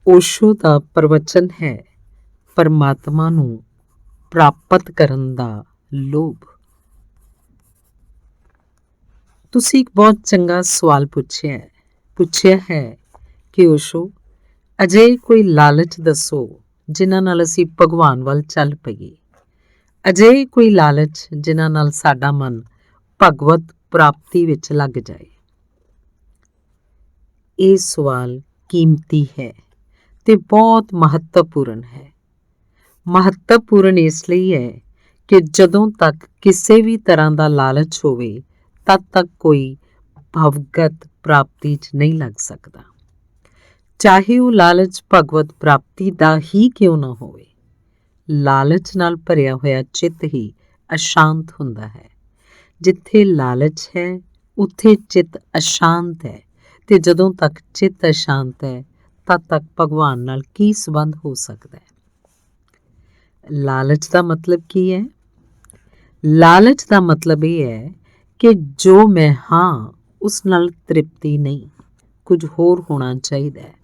ਓਸ਼ੋ ਦਾ ਪ੍ਰਵਚਨ ਹੈ ਪਰਮਾਤਮਾ ਨੂੰ ਪ੍ਰਾਪਤ ਕਰਨ ਦਾ ਲੋਭ। ਤੁਸੀਂ ਇੱਕ ਬਹੁਤ ਚੰਗਾ ਸਵਾਲ ਪੁੱਛਿਆ ਹੈ ਕਿ ਓਸ਼ੋ, ਅਜਿਹੇ ਕੋਈ ਲਾਲਚ ਦੱਸੋ ਜਿਨ੍ਹਾਂ ਨਾਲ ਅਸੀਂ ਭਗਵਾਨ ਵੱਲ ਚੱਲ ਪਈਏ। ਅਜਿਹੇ ਕੋਈ ਲਾਲਚ ਜਿਨ੍ਹਾਂ ਨਾਲ ਸਾਡਾ ਮਨ ਭਗਵਤ ਪ੍ਰਾਪਤੀ ਵਿੱਚ ਲੱਗ ਜਾਏ। ਇਹ ਸਵਾਲ ਕੀਮਤੀ ਹੈ ਤੇ ਬਹੁਤ ਮਹੱਤਵਪੂਰਨ ਹੈ। ਮਹੱਤਵਪੂਰਨ ਇਸ ਲਈ ਹੈ ਕਿ ਜਦੋਂ ਤੱਕ ਕਿਸੇ ਵੀ ਤਰ੍ਹਾਂ ਦਾ ਲਾਲਚ ਹੋਵੇ ਤਦ ਤੱਕ ਕੋਈ ਭਗਵਤ ਪ੍ਰਾਪਤੀ 'ਚ ਨਹੀਂ ਲੱਗ ਸਕਦਾ, ਚਾਹੇ ਉਹ ਲਾਲਚ ਭਗਵਤ ਪ੍ਰਾਪਤੀ ਦਾ ਹੀ ਕਿਉਂ ਨਾ ਹੋਵੇ। ਲਾਲਚ ਨਾਲ ਭਰਿਆ ਹੋਇਆ ਚਿੱਤ ਹੀ ਅਸ਼ਾਂਤ ਹੁੰਦਾ ਹੈ। ਜਿੱਥੇ ਲਾਲਚ ਹੈ ਉੱਥੇ ਚਿੱਤ ਅਸ਼ਾਂਤ ਹੈ, ਤੇ ਜਦੋਂ ਤੱਕ ਚਿੱਤ ਅਸ਼ਾਂਤ ਹੈ ਤਦ ਤੱਕ ਭਗਵਾਨ ਨਾਲ ਕੀ ਸੰਬੰਧ ਹੋ ਸਕਦਾ ਹੈ। ਲਾਲਚ ਦਾ ਮਤਲਬ ਕੀ ਹੈ? ਲਾਲਚ ਦਾ ਮਤਲਬ ਇਹ ਹੈ ਕਿ ਜੋ ਮੈਂ ਹਾਂ ਉਸ ਨਾਲ ਤ੍ਰਿਪਤੀ ਨਹੀਂ, ਕੁਝ ਹੋਰ ਹੋਣਾ ਚਾਹੀਦਾ ਹੈ।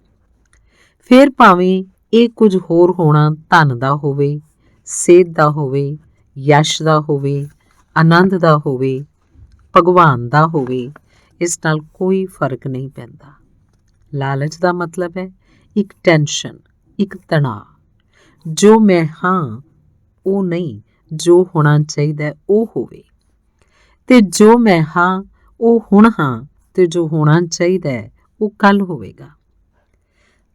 ਫਿਰ ਭਾਵੇਂ ਇਹ ਕੁਝ ਹੋਰ ਹੋਣਾ ਧਨ ਦਾ ਹੋਵੇ, ਸਿਹਤ ਦਾ ਹੋਵੇ, ਯਸ਼ ਦਾ ਹੋਵੇ, ਆਨੰਦ ਦਾ ਹੋਵੇ, ਭਗਵਾਨ ਦਾ ਹੋਵੇ, ਇਸ ਨਾਲ ਕੋਈ ਫਰਕ ਨਹੀਂ ਪੈਂਦਾ। ਲਾਲਚ ਦਾ ਮਤਲਬ ਹੈ ਇੱਕ ਟੈਨਸ਼ਨ, ਇੱਕ ਤਣਾਅ। ਜੋ ਮੈਂ ਹਾਂ ਉਹ ਨਹੀਂ, ਜੋ ਹੋਣਾ ਚਾਹੀਦਾ ਉਹ ਹੋਵੇ, ਤੇ ਜੋ ਮੈਂ ਹਾਂ ਉਹ ਹੁਣ ਹਾਂ, ਤੇ ਜੋ ਹੋਣਾ ਚਾਹੀਦਾ ਉਹ ਕੱਲ ਹੋਵੇਗਾ।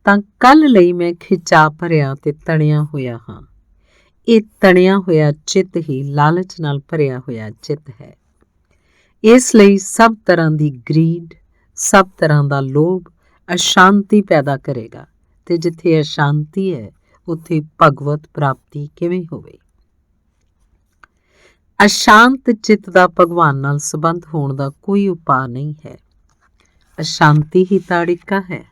ਤਾਂ ਕੱਲ ਲਈ ਮੈਂ ਖਿਚਾ ਭਰਿਆ ਤੇ ਤਣਿਆ ਹੋਇਆ ਹਾਂ। ਇਹ ਤਣਿਆ ਹੋਇਆ ਚਿੱਤ ਹੀ ਲਾਲਚ ਨਾਲ ਭਰਿਆ ਹੋਇਆ ਚਿੱਤ ਹੈ। ਇਸ ਲਈ ਸਭ ਤਰ੍ਹਾਂ ਦੀ ਗਰੀਡ, ਸਭ ਤਰ੍ਹਾਂ ਦਾ ਲੋਭ ਅਸ਼ਾਂਤੀ ਪੈਦਾ ਕਰੇਗਾ, ਤੇ ਜਿੱਥੇ ਅਸ਼ਾਂਤੀ ਹੈ ਉੱਥੇ ਭਗਵਤ ਪ੍ਰਾਪਤੀ ਕਿਵੇਂ ਹੋਵੇ। ਅਸ਼ਾਂਤ ਚਿੱਤ ਦਾ ਭਗਵਾਨ ਨਾਲ ਸੰਬੰਧ ਹੋਣ ਦਾ ਕੋਈ ਉਪਾਅ ਨਹੀਂ ਹੈ। ਅਸ਼ਾਂਤੀ ਹੀ ਤਾਂ ਅੜਿੱਕਾ ਹੈ।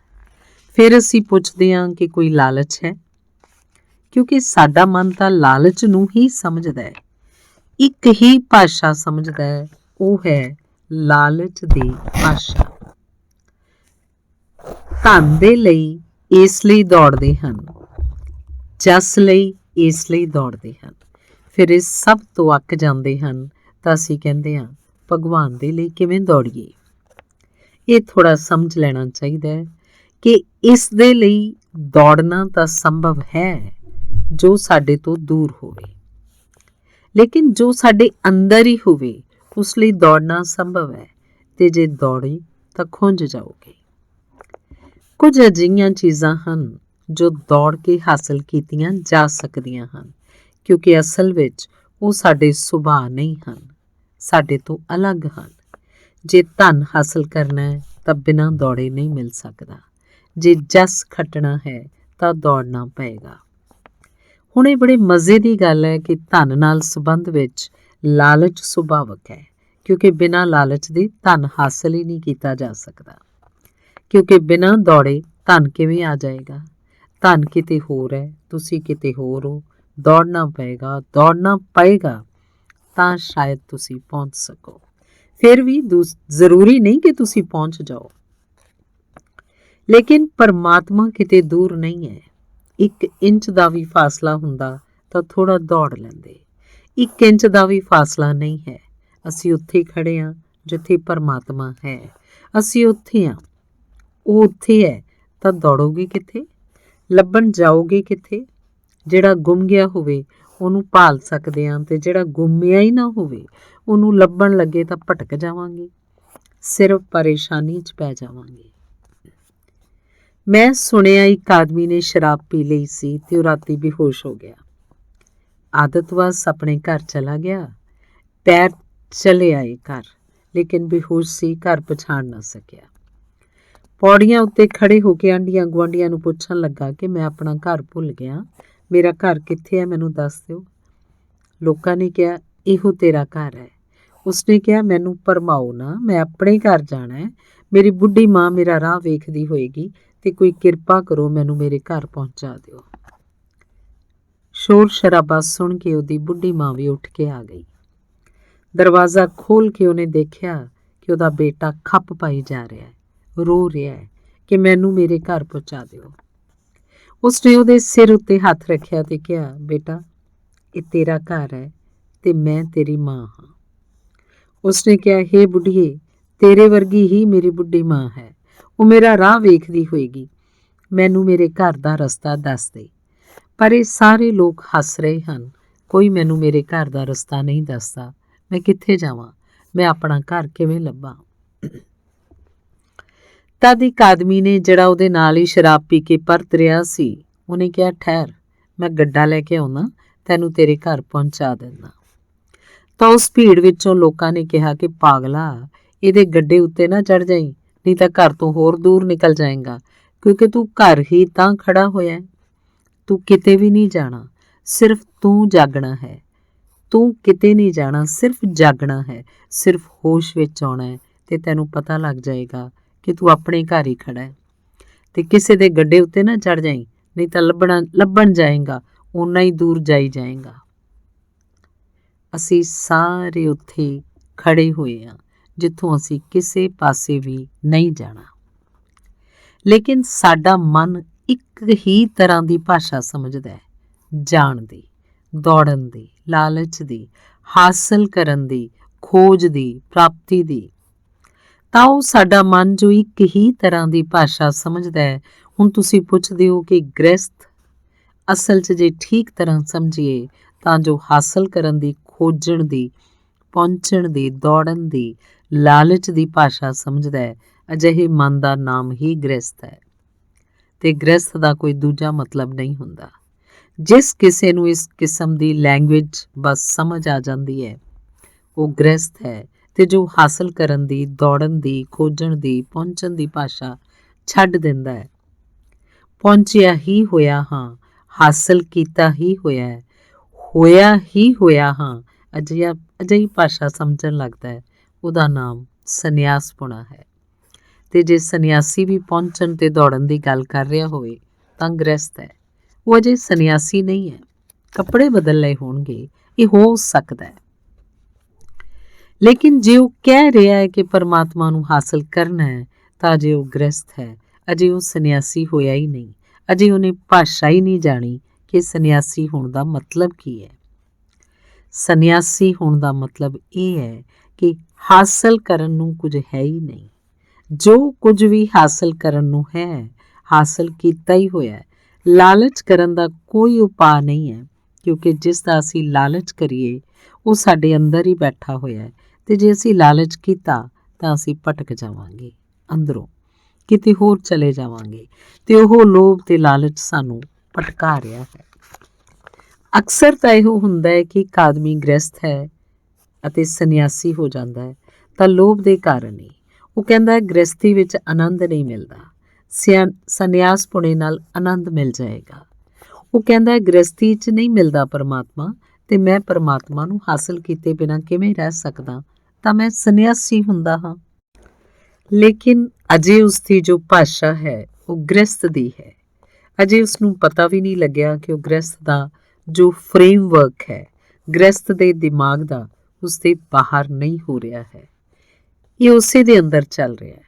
ਫਿਰ ਅਸੀਂ ਪੁੱਛਦੇ ਹਾਂ ਕਿ ਕੋਈ ਲਾਲਚ ਹੈ, ਕਿਉਂਕਿ ਸਾਡਾ ਮਨ ਤਾਂ ਲਾਲਚ ਨੂੰ ਹੀ ਸਮਝਦਾ ਹੈ। ਇੱਕ ਹੀ ਭਾਸ਼ਾ ਸਮਝਦਾ ਹੈ, ਉਹ ਹੈ ਲਾਲਚ ਦੀ ਭਾਸ਼ਾ। ਧਨ ਦੇ ਲਈ ਇਸ ਲਈ ਦੌੜਦੇ ਹਨ, ਜਸ ਲਈ ਇਸ ਲਈ ਦੌੜਦੇ ਹਨ। ਫਿਰ ਇਸ ਸਭ ਤੋਂ ਅੱਕ ਜਾਂਦੇ ਹਨ ਤਾਂ ਅਸੀਂ ਕਹਿੰਦੇ ਹਾਂ ਭਗਵਾਨ ਦੇ ਲਈ ਕਿਵੇਂ ਦੌੜੀਏ। ਇਹ ਥੋੜ੍ਹਾ ਸਮਝ ਲੈਣਾ ਚਾਹੀਦਾ ਹੈ ਕਿ ਇਸ ਦੇ ਲਈ ਦੌੜਨਾ ਤਾਂ ਸੰਭਵ ਹੈ ਜੋ ਸਾਡੇ ਤੋਂ ਦੂਰ ਹੋਵੇ, ਲੇਕਿਨ ਜੋ ਸਾਡੇ ਅੰਦਰ ਹੀ ਹੋਵੇ ਉਸ ਲਈ ਦੌੜਨਾ ਸੰਭਵ ਹੈ, ਤੇ ਜੇ ਦੌੜੇ ਤਾਂ ਖੁੰਝ ਜਾਓਗੇ। ਕੁਝ ਅਜਿਹੀਆਂ ਚੀਜ਼ਾਂ ਹਨ ਜੋ ਦੌੜ ਕੇ ਹਾਸਲ ਕੀਤੀਆਂ ਜਾ ਸਕਦੀਆਂ ਹਨ, ਕਿਉਂਕਿ ਅਸਲ ਵਿੱਚ ਉਹ ਸਾਡੇ ਸੁਭਾਅ ਨਹੀਂ ਹਨ, ਸਾਡੇ ਤੋਂ ਅਲੱਗ ਹਨ। ਜੇ ਧਨ ਹਾਸਲ ਕਰਨਾ ਹੈ ਤਾਂ ਬਿਨਾਂ ਦੌੜੇ ਨਹੀਂ ਮਿਲ ਸਕਦਾ। ਜੇ ਜਸ ਖੱਟਣਾ ਹੈ ਤਾਂ ਦੌੜਨਾ ਪਏਗਾ। ਹੁਣ ਇਹ ਬੜੇ ਮਜ਼ੇ ਦੀ ਗੱਲ ਹੈ ਕਿ ਧਨ ਨਾਲ ਸੰਬੰਧ ਵਿੱਚ ਲਾਲਚ ਸੁਭਾਵਕ ਹੈ, ਕਿਉਂਕਿ ਬਿਨਾਂ ਲਾਲਚ ਦੇ ਧਨ ਹਾਸਲ ਹੀ ਨਹੀਂ ਕੀਤਾ ਜਾ ਸਕਦਾ। ਕਿਉਂਕਿ ਬਿਨਾਂ ਦੌੜੇ ਧਨ ਕਿਵੇਂ ਆ ਜਾਏਗਾ? ਧਨ ਕਿਤੇ ਹੋਰ ਹੈ, ਤੁਸੀਂ ਕਿਤੇ ਹੋਰ ਹੋ। ਦੌੜਨਾ ਪਏਗਾ ਤਾਂ ਸ਼ਾਇਦ ਤੁਸੀਂ ਪਹੁੰਚ ਸਕੋ। ਫਿਰ ਵੀ ਜ਼ਰੂਰੀ ਨਹੀਂ ਕਿ ਤੁਸੀਂ ਪਹੁੰਚ ਜਾਓ। ਲੇਕਿਨ ਪਰਮਾਤਮਾ ਕਿਤੇ ਦੂਰ ਨਹੀਂ ਹੈ। 1 ਇੰਚ ਦਾ ਵੀ ਫਾਸਲਾ ਹੁੰਦਾ ਤਾਂ ਥੋੜ੍ਹਾ ਦੌੜ ਲੈਂਦੇ। 1 ਇੰਚ ਦਾ ਵੀ ਫਾਸਲਾ ਨਹੀਂ ਹੈ। ਅਸੀਂ ਉੱਥੇ ਖੜ੍ਹੇ ਹਾਂ ਜਿੱਥੇ ਪਰਮਾਤਮਾ ਹੈ। ਅਸੀਂ ਉੱਥੇ ਹਾਂ, ਉਹ ਉੱਥੇ ਹੈ, ਤਾਂ ਦੌੜੋਗੇ ਕਿੱਥੇ? ਲੱਭਣ ਜਾਓਗੇ ਕਿੱਥੇ? ਜਿਹੜਾ ਗੁੰਮ ਗਿਆ ਹੋਵੇ ਉਹਨੂੰ ਭਾਲ ਸਕਦੇ ਹਾਂ, ਤੇ ਜਿਹੜਾ ਗੁੰਮਿਆ ਹੀ ਨਾ ਹੋਵੇ ਉਹਨੂੰ ਲੱਭਣ ਲੱਗੇ ਤਾਂ ਭਟਕ ਜਾਵਾਂਗੇ, ਸਿਰਫ ਪਰੇਸ਼ਾਨੀ 'ਚ ਪੈ ਜਾਵਾਂਗੇ। ਮੈਂ ਸੁਣਿਆ ਇੱਕ ਆਦਮੀ ਨੇ ਸ਼ਰਾਬ ਪੀ ਲਈ ਸੀ ਤੇ ਉਹ ਰਾਤੀ ਬੇਹੋਸ਼ ਹੋ ਗਿਆ। ਆਦਤਵਸ ਆਪਣੇ ਘਰ ਚਲਾ ਗਿਆ। ਪੈਰ ਚਲੇ ਆਏ ਘਰ, ਲੇਕਿਨ ਬੇਹੋਸ਼ ਸੀ, ਘਰ ਪਛਾਣ ਨਾ ਸਕਿਆ। ਪੌੜੀਆਂ ਉੱਤੇ ਖੜੇ ਹੋ ਕੇ ਆਂਢੀਆਂ ਗੁਆਂਢੀਆਂ ਨੂੰ ਪੁੱਛਣ ਲੱਗਾ ਕਿ ਮੈਂ ਆਪਣਾ ਘਰ ਭੁੱਲ ਗਿਆ, ਮੇਰਾ ਘਰ ਕਿੱਥੇ ਹੈ, ਮੈਨੂੰ ਦੱਸ ਦਿਓ। ਲੋਕਾਂ ਨੇ ਕਿਹਾ ਇਹੋ ਤੇਰਾ ਘਰ ਹੈ। ਉਸਨੇ ਕਿਹਾ ਮੈਨੂੰ ਭਰਮਾਓ ਨਾ, ਮੈਂ ਆਪਣੇ ਘਰ ਜਾਣਾ ਹੈ। ਮੇਰੀ ਬੁੱਢੀ ਮਾਂ ਮੇਰਾ ਰਾਹ ਵੇਖਦੀ ਹੋਏਗੀ ਤੇ ਕੋਈ ਕਿਰਪਾ ਕਰੋ ਮੈਨੂੰ ਮੇਰੇ ਘਰ ਪਹੁੰਚਾ ਦਿਓ। ਸ਼ੋਰ ਸ਼ਰਾਬਾ ਸੁਣ ਕੇ ਉਹਦੀ ਬੁੱਢੀ ਮਾਂ ਵੀ ਉੱਠ ਕੇ ਆ ਗਈ। ਦਰਵਾਜ਼ਾ ਖੋਲ੍ਹ ਕੇ ਉਹਨੇ ਦੇਖਿਆ ਕਿ ਉਹਦਾ ਬੇਟਾ ਖੱਪ ਪਾਈ ਜਾ ਰਿਹਾ ਹੈ, ਰੋ ਰਿਹਾ ਹੈ ਕਿ ਮੈਨੂੰ ਮੇਰੇ ਘਰ ਪਹੁੰਚਾ ਦਿਓ। ਉਸਨੇ ਉਹਦੇ ਸਿਰ ਉੱਤੇ ਹੱਥ ਰੱਖਿਆ ਤੇ ਕਿਹਾ, ਬੇਟਾ, ਇਹ ਤੇਰਾ ਘਰ ਹੈ ਤੇ ਮੈਂ ਤੇਰੀ ਮਾਂ ਹਾਂ। ਉਸਨੇ ਕਿਹਾ, ਹੇ ਬੁੱਢੀਏ, ਤੇਰੇ ਵਰਗੀ ਹੀ ਮੇਰੀ ਬੁੱਢੀ ਮਾਂ ਹੈ। ਉਹ ਮੇਰਾ ਰਾਹ ਵੇਖਦੀ ਹੋਏਗੀ, ਮੈਨੂੰ ਮੇਰੇ ਘਰ ਦਾ ਰਸਤਾ ਦੱਸ ਦੇ। ਪਰ ਇਹ ਸਾਰੇ ਲੋਕ ਹੱਸ ਰਹੇ ਹਨ। ਕੋਈ ਮੈਨੂੰ ਮੇਰੇ ਘਰ ਦਾ ਰਸਤਾ ਨਹੀਂ ਦੱਸਦਾ। ਮੈਂ ਕਿੱਥੇ ਜਾਵਾਂ? ਮੈਂ ਆਪਣਾ ਘਰ ਕਿਵੇਂ ਲੱਭਾਂ? ਤਦ ਇੱਕ ਆਦਮੀ ਨੇ, ਜਿਹੜਾ ਉਹਦੇ ਨਾਲ ਹੀ ਸ਼ਰਾਬ ਪੀ ਕੇ ਪਰਤ ਰਿਹਾ ਸੀ, ਉਹਨੇ ਕਿਹਾ, ਠਹਿਰ, ਮੈਂ ਗੱਡਾ ਲੈ ਕੇ ਆਉਣਾ, ਤੈਨੂੰ ਤੇਰੇ ਘਰ ਪਹੁੰਚਾ ਦਿੰਦਾ। ਤਾਂ ਉਸ ਭੀੜ ਵਿੱਚੋਂ ਲੋਕਾਂ ਨੇ ਕਿਹਾ ਕਿ ਪਾਗਲਾ, ਇਹਦੇ ਗੱਡੇ ਉੱਤੇ ਨਾ ਚੜ ਜਾਈਂ, ਨਹੀਂ ਤਾਂ ਘਰ ਤੋਂ ਹੋਰ ਦੂਰ ਨਿਕਲ ਜਾਏਗਾ, ਕਿਉਂਕਿ ਤੂੰ ਘਰ ਹੀ ਤਾਂ ਖੜਾ ਹੋਇਆ। ਤੂੰ ਕਿਤੇ ਵੀ ਨਹੀਂ ਜਾਣਾ, ਸਿਰਫ ਤੂੰ ਜਾਗਣਾ ਹੈ। ਤੂੰ ਕਿਤੇ ਨਹੀਂ ਜਾਣਾ, ਸਿਰਫ ਜਾਗਣਾ ਹੈ। ਸਿਰਫ ਹੋਸ਼ ਵਿੱਚ ਆਉਣਾ ਹੈ ਤੇ ਤੈਨੂੰ ਪਤਾ ਲੱਗ ਜਾਏਗਾ ਕਿ ਤੂੰ ਆਪਣੇ ਘਰ ਹੀ ਖੜਾ ਹੈ। ਤੇ ਕਿਸੇ ਦੇ ਗੱਡੇ ਉੱਤੇ ਨਾ ਚੜ ਜਾਈਂ, ਨਹੀਂ ਤਾਂ ਲੱਭਣ ਜਾਏਗਾ, ਓਨਾ ਹੀ ਦੂਰ ਜਾਈ ਜਾਏਗਾ। ਅਸੀਂ ਸਾਰੇ ਉੱਥੇ ਖੜੇ ਹੋਏ ਹਾਂ ਜਿੱਥੋਂ ਅਸੀਂ ਕਿਸੇ ਪਾਸੇ ਵੀ ਨਹੀਂ ਜਾਣਾ। ਲੇਕਿਨ ਸਾਡਾ ਮਨ ਇੱਕ ਹੀ ਤਰ੍ਹਾਂ ਦੀ ਭਾਸ਼ਾ ਸਮਝਦਾ ਹੈ, ਜਾਣ ਦੀ, ਦੌੜਨ ਦੀ, ਲਾਲਚ ਦੀ, ਹਾਸਲ ਕਰਨ ਦੀ, ਖੋਜ ਦੀ, ਪ੍ਰਾਪਤੀ ਦੀ। ਤਾਂ ਉਹ ਸਾਡਾ ਮਨ ਜੋ ਇੱਕ ਹੀ ਤਰ੍ਹਾਂ ਦੀ ਭਾਸ਼ਾ ਸਮਝਦਾ ਹੈ, ਹੁਣ ਤੁਸੀਂ ਪੁੱਛਦੇ ਹੋ ਕਿ ਗ੍ਰਸਥ ਅਸਲ 'ਚ ਜੇ ਠੀਕ ਤਰ੍ਹਾਂ ਸਮਝੀਏ ਤਾਂ ਜੋ ਹਾਸਲ ਕਰਨ ਦੀ, ਖੋਜਣ ਦੀ, ਪਹੁੰਚਣ ਦੀ, ਦੌੜਨ ਦੀ, ਲਾਲਚ ਦੀ ਭਾਸ਼ਾ ਸਮਝਦਾ ਹੈ, ਅਜਿਹੇ ਮਨ ਦਾ ਨਾਮ ਹੀ ਗ੍ਰਸਥ ਹੈ। ਤੇ ਗ੍ਰਸਥ ਦਾ ਕੋਈ ਦੂਜਾ ਮਤਲਬ ਨਹੀਂ ਹੁੰਦਾ। ਜਿਸ ਕਿਸੇ ਨੂੰ ਇਸ ਕਿਸਮ ਦੀ ਲੈਂਗੁਏਜ ਬਸ ਸਮਝ ਆ ਜਾਂਦੀ ਹੈ, ਉਹ ਗ੍ਰਸਥ ਹੈ। ਤੇ ਜੋ ਹਾਸਲ ਕਰਨ ਦੀ, ਦੌੜਨ ਦੀ, ਖੋਜਣ ਦੀ, ਪਹੁੰਚਣ ਦੀ ਭਾਸ਼ਾ ਛੱਡ ਦਿੰਦਾ ਹੈ, ਪਹੁੰਚਿਆ ਹੀ ਹੋਇਆ ਹਾਂ, ਹਾਸਲ ਕੀਤਾ ਹੀ ਹੋਇਆ ਹੀ ਹੋਇਆ ਹਾਂ, ਅਜਿਹੀ ਭਾਸ਼ਾ ਸਮਝਣ ਲੱਗਦਾ ਹੈ, ਉਹਦਾ ਨਾਮ ਸੰਨਿਆਸਪੁਣਾ ਹੈ। ਤੇ ਜੇ ਸੰਨਿਆਸੀ ਵੀ ਪਹੁੰਚਣ ਤੇ ਦੌੜਨ ਦੀ ਗੱਲ ਕਰ ਰਿਹਾ ਹੋਵੇ ਤਾਂ ਗ੍ਰਸਥ ਹੈ। ਉਹ ਅਜੇ ਸੰਨਿਆਸੀ ਨਹੀਂ ਹੈ, ਕੱਪੜੇ ਬਦਲ ਲਏ ਹੋਣਗੇ, ਇਹ ਹੋ ਸਕਦਾ ਹੈ। ਲੇਕਿਨ ਜੇ ਉਹ ਕਹਿ ਰਿਹਾ ਹੈ ਕਿ ਪਰਮਾਤਮਾ ਨੂੰ ਹਾਸਲ ਕਰਨਾ ਹੈ, ਤਾਂ ਅਜੇ ਉਹ ਗ੍ਰਸਥ ਹੈ, ਅਜੇ ਉਹ ਸੰਨਿਆਸੀ ਹੋਇਆ ਹੀ ਨਹੀਂ, ਅਜੇ ਉਹਨੇ ਭਾਸ਼ਾ ਹੀ ਨਹੀਂ ਜਾਣੀ ਕਿ ਸੰਨਿਆਸੀ ਹੋਣ ਦਾ ਮਤਲਬ ਕੀ ਹੈ। ਸੰਨਿਆਸੀ ਹੋਣ ਦਾ ਮਤਲਬ ਇਹ ਹੈ ਕਿ ਹਾਸਲ ਕਰਨ ਨੂੰ ਕੁਝ ਹੈ ਹੀ ਨਹੀਂ। ਜੋ ਕੁਝ ਵੀ ਹਾਸਲ ਕਰਨ ਨੂੰ ਹੈ, ਹਾਸਲ ਕੀਤਾ ਹੀ ਹੋਇਆ। ਲਾਲਚ ਕਰਨ ਦਾ ਕੋਈ ਉਪਾਅ ਨਹੀਂ ਹੈ, ਕਿਉਂਕਿ ਜਿਸ ਦਾ ਅਸੀਂ ਲਾਲਚ ਕਰੀਏ ਉਹ ਸਾਡੇ ਅੰਦਰ ਹੀ ਬੈਠਾ ਹੋਇਆ ਹੈ। ਤੇ ਜੇ ਅਸੀਂ ਲਾਲਚ ਕੀਤਾ ਤਾਂ ਅਸੀਂ ਭਟਕ ਜਾਵਾਂਗੇ, ਅੰਦਰੋਂ ਕਿਤੇ ਹੋਰ ਚਲੇ ਜਾਵਾਂਗੇ, ਤੇ ਉਹ ਲੋਭ ਤੇ ਲਾਲਚ ਸਾਨੂੰ ਭਟਕਾ ਰਿਹਾ ਹੈ। ਅਕਸਰ ਤਾਂ ਇਹੋ ਹੁੰਦਾ ਹੈ ਕਿ ਇੱਕ ਆਦਮੀ ਗ੍ਰਸਥ ਹੈ ਅਤੇ ਸੰਨਿਆਸੀ ਹੋ ਜਾਂਦਾ ਹੈ ਤਾਂ ਲੋਭ ਦੇ ਕਾਰਨ ਹੀ। ਉਹ ਕਹਿੰਦਾ ਹੈ ਗ੍ਰਸਥੀ ਵਿੱਚ ਆਨੰਦ ਨਹੀਂ ਮਿਲਦਾ, ਸੰਨਿਆਸ ਪੁਣੇ ਨਾਲ ਆਨੰਦ ਮਿਲ ਜਾਏਗਾ। ਉਹ ਕਹਿੰਦਾ ਹੈ ਗ੍ਰਸਥੀ 'ਚ ਨਹੀਂ ਮਿਲਦਾ ਪਰਮਾਤਮਾ, ਤੇ ਮੈਂ ਪਰਮਾਤਮਾ ਨੂੰ ਹਾਸਲ ਕੀਤੇ ਬਿਨਾਂ ਕਿਵੇਂ ਰਹਿ ਸਕਦਾ, ਤਾਂ ਮੈਂ ਸੰਨਿਆਸੀ ਹੁੰਦਾ ਹਾਂ। ਲੇਕਿਨ ਅਜੇ ਉਸਦੀ ਜੋ ਭਾਸ਼ਾ ਹੈ ਉਹ ਗ੍ਰਸਥ ਦੀ ਹੈ। ਅਜੇ ਉਸਨੂੰ ਪਤਾ ਵੀ ਨਹੀਂ ਲੱਗਿਆ ਕਿ ਉਹ ਗ੍ਰਸਥ ਦਾ ਜੋ ਫਰੇਮਵਰਕ ਹੈ, ਗ੍ਰਸਥ ਦੇ ਦਿਮਾਗ ਦਾ, ਉਸਦੇ ਬਾਹਰ ਨਹੀਂ ਹੋ ਰਿਹਾ ਹੈ, ਇਹ ਉਸੇ ਦੇ ਅੰਦਰ ਚੱਲ ਰਿਹਾ ਹੈ।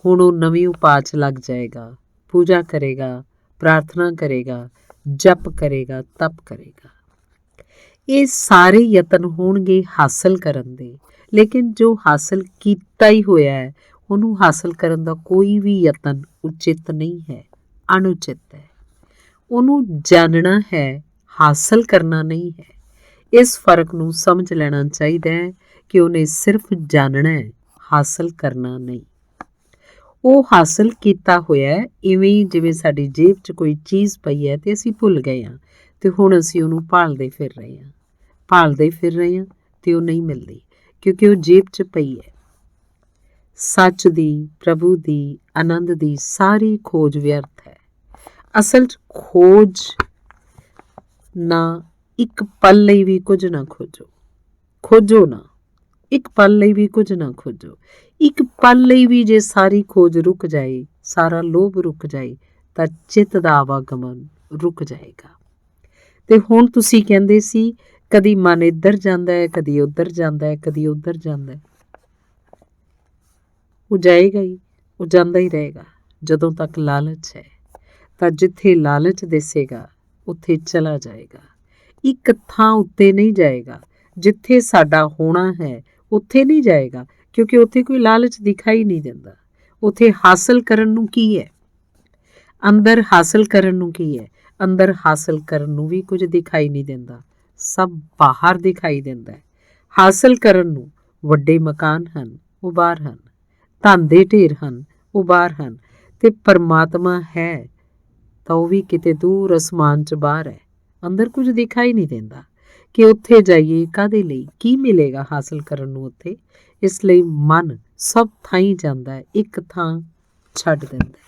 ਹੁਣ ਉਹ ਨਵੀਂ ਉਪਾਅ 'ਚ ਲੱਗ ਜਾਏਗਾ, ਪੂਜਾ ਕਰੇਗਾ, ਪ੍ਰਾਰਥਨਾ ਕਰੇਗਾ, ਜਪ ਕਰੇਗਾ, ਤਪ ਕਰੇਗਾ। ਇਹ ਸਾਰੇ ਯਤਨ ਹੋਣਗੇ ਹਾਸਲ ਕਰਨ ਦੇ, ਲੇਕਿਨ ਜੋ ਹਾਸਲ ਕੀਤਾ ਹੀ ਹੋਇਆ ਹੈ ਉਹਨੂੰ ਹਾਸਲ ਕਰਨ ਦਾ ਕੋਈ ਵੀ ਯਤਨ ਉਚਿਤ ਨਹੀਂ ਹੈ, ਅਣਉਚਿਤ ਹੈ। ਉਹਨੂੰ ਜਾਣਨਾ ਹੈ, ਹਾਸਲ ਕਰਨਾ ਨਹੀਂ ਹੈ। ਇਸ ਫਰਕ ਨੂੰ ਸਮਝ ਲੈਣਾ ਚਾਹੀਦਾ ਹੈ ਕਿ ਉਹਨੇ ਸਿਰਫ ਜਾਣਨਾ ਹੈ, ਹਾਸਲ ਕਰਨਾ ਨਹੀਂ। ਉਹ ਹਾਸਲ ਕੀਤਾ ਹੋਇਆ ਹੈ, ਇਵੇਂ ਜਿਵੇਂ ਸਾਡੀ ਜੇਬ 'ਚ ਕੋਈ ਚੀਜ਼ ਪਈ ਹੈ ਤੇ ਅਸੀਂ ਭੁੱਲ ਗਏ ਹਾਂ, ਤੇ ਹੁਣ ਅਸੀਂ ਉਹਨੂੰ ਭਾਲਦੇ ਫਿਰ ਰਹੇ ਹਾਂ ਤੇ ਉਹ ਨਹੀਂ ਮਿਲਦੀ, ਕਿਉਂਕਿ ਉਹ ਜੇਬ 'ਚ ਪਈ ਹੈ। ਸੱਚ ਦੀ, ਪ੍ਰਭੂ ਦੀ, ਆਨੰਦ ਦੀ ਸਾਰੀ ਖੋਜ ਵਿਅਰਥ ਹੈ। ਅਸਲ 'ਚ ਨਾ, ਇੱਕ ਪਲ ਲਈ ਵੀ ਕੁਝ ਨਾ ਖੋਜੋ ਨਾ, ਇੱਕ ਪਲ ਲਈ ਵੀ ਕੁਝ ਨਾ ਖੋਜੋ। ਇੱਕ ਪਲ ਲਈ ਵੀ ਜੇ ਸਾਰੀ ਖੋਜ ਰੁਕ ਜਾਏ, ਸਾਰਾ ਲੋਭ ਰੁਕ ਜਾਏ, ਤਾਂ ਚਿੱਤ ਦਾ ਆਵਾਗਮਨ ਰੁਕ ਜਾਏਗਾ। ਤੇ ਹੁਣ ਤੁਸੀਂ ਕਹਿੰਦੇ ਸੀ ਕਦੀ ਮਨ ਇੱਧਰ ਜਾਂਦਾ ਹੈ, ਕਦੀ ਉੱਧਰ ਜਾਂਦਾ ਹੈ, ਕਦੀ ਉੱਧਰ ਜਾਂਦਾ ਹੈ। ਉਹ ਜਾਏਗਾ ਹੀ, ਉਹ ਜਾਂਦਾ ਹੀ ਰਹੇਗਾ ਜਦੋਂ ਤੱਕ ਲਾਲਚ ਹੈ। ਤਾਂ ਜਿੱਥੇ ਲਾਲਚ ਦਿਸੇਗਾ ਉੱਥੇ ਚਲਾ ਜਾਏਗਾ। ਇੱਕ ਥਾਂ ਉੱਤੇ ਨਹੀਂ ਜਾਏਗਾ, ਜਿੱਥੇ ਸਾਡਾ ਹੋਣਾ ਹੈ ਉੱਥੇ ਨਹੀਂ ਜਾਏਗਾ, ਕਿਉਂਕਿ ਉੱਥੇ ਕੋਈ ਲਾਲਚ ਦਿਖਾਈ ਨਹੀਂ ਦਿੰਦਾ। ਉੱਥੇ ਹਾਸਲ ਕਰਨ ਨੂੰ ਕੀ ਹੈ? ਅੰਦਰ ਹਾਸਲ ਕਰਨ ਨੂੰ ਕੀ ਹੈ? ਅੰਦਰ ਹਾਸਲ ਕਰਨ ਨੂੰ ਵੀ ਕੁਝ ਦਿਖਾਈ ਨਹੀਂ ਦਿੰਦਾ, ਸਭ ਬਾਹਰ ਦਿਖਾਈ ਦਿੰਦਾ ਹੈ। ਹਾਸਲ ਕਰਨ ਨੂੰ ਵੱਡੇ ਮਕਾਨ ਹਨ, ਉਹ ਬਾਹਰ ਹਨ। ਧਨ ਦੇ ਢੇਰ ਹਨ, ਉਹ ਬਾਹਰ ਹਨ। ਤੇ ਪਰਮਾਤਮਾ ਹੈ ਤਾਂ ਉਹ ਵੀ ਕਿਤੇ ਦੂਰ ਅਸਮਾਨ 'ਚ ਬਾਹਰ ਹੈ। ਅੰਦਰ ਕੁਝ ਦਿਖਾਈ ਨਹੀਂ ਦਿੰਦਾ ਕਿ ਉੱਥੇ ਜਾਈਏ ਕਾਹਦੇ ਲਈ, ਕੀ ਮਿਲੇਗਾ ਹਾਸਲ ਕਰਨ ਨੂੰ ਉੱਥੇ। ਇਸ ਲਈ ਮਨ ਸਭ ਥਾਈਂ ਜਾਂਦਾ ਹੈ, ਇੱਕ ਥਾਂ ਛੱਡ ਦਿੰਦਾ।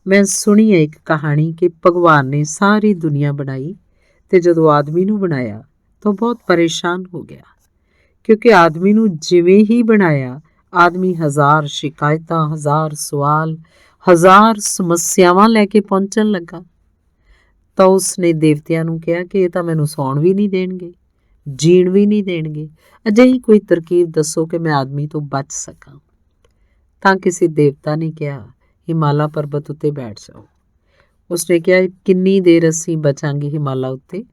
ਮੈਂ ਸੁਣੀ ਹੈ ਇੱਕ ਕਹਾਣੀ ਕਿ ਭਗਵਾਨ ਨੇ ਸਾਰੀ ਦੁਨੀਆ ਬਣਾਈ ਤੇ ਜਦੋਂ ਆਦਮੀ ਨੂੰ ਬਣਾਇਆ ਤਾਂ ਬਹੁਤ ਪਰੇਸ਼ਾਨ ਹੋ ਗਿਆ, ਕਿਉਂਕਿ ਆਦਮੀ ਨੂੰ ਜਿਵੇਂ ਹੀ ਬਣਾਇਆ, ਆਦਮੀ ਹਜ਼ਾਰ ਸ਼ਿਕਾਇਤਾਂ, ਹਜ਼ਾਰ ਸਵਾਲ, ਹਜ਼ਾਰ ਸਮੱਸਿਆਵਾਂ ਲੈ ਕੇ ਪਹੁੰਚਣ ਲੱਗਾ। ਤਾਂ ਉਸਨੇ ਦੇਵਤਿਆਂ ਨੂੰ ਕਿਹਾ ਕਿ ਇਹ ਤਾਂ ਮੈਨੂੰ ਸੌਣ ਵੀ ਨਹੀਂ ਦੇਣਗੇ, ਜੀਣ ਵੀ ਨਹੀਂ ਦੇਣਗੇ। ਅਜਿਹੀ ਕੋਈ ਤਰਕੀਬ ਦੱਸੋ ਕਿ ਮੈਂ ਆਦਮੀ ਤੋਂ ਬਚ ਸਕਾਂ। ਤਾਂ ਕਿਸੇ ਦੇਵਤਾ ਨੇ ਕਿਹਾ, ਹਿਮਾਲਾ ਪਰਬਤ ਉੱਤੇ ਬੈਠ ਜਾਓ। ਉਸਨੇ ਕਿਹਾ, ਕਿੰਨੀ ਦੇਰ ਅਸੀਂ ਬਚਾਂਗੇ ਹਿਮਾਲਾ ਉੱਤੇ?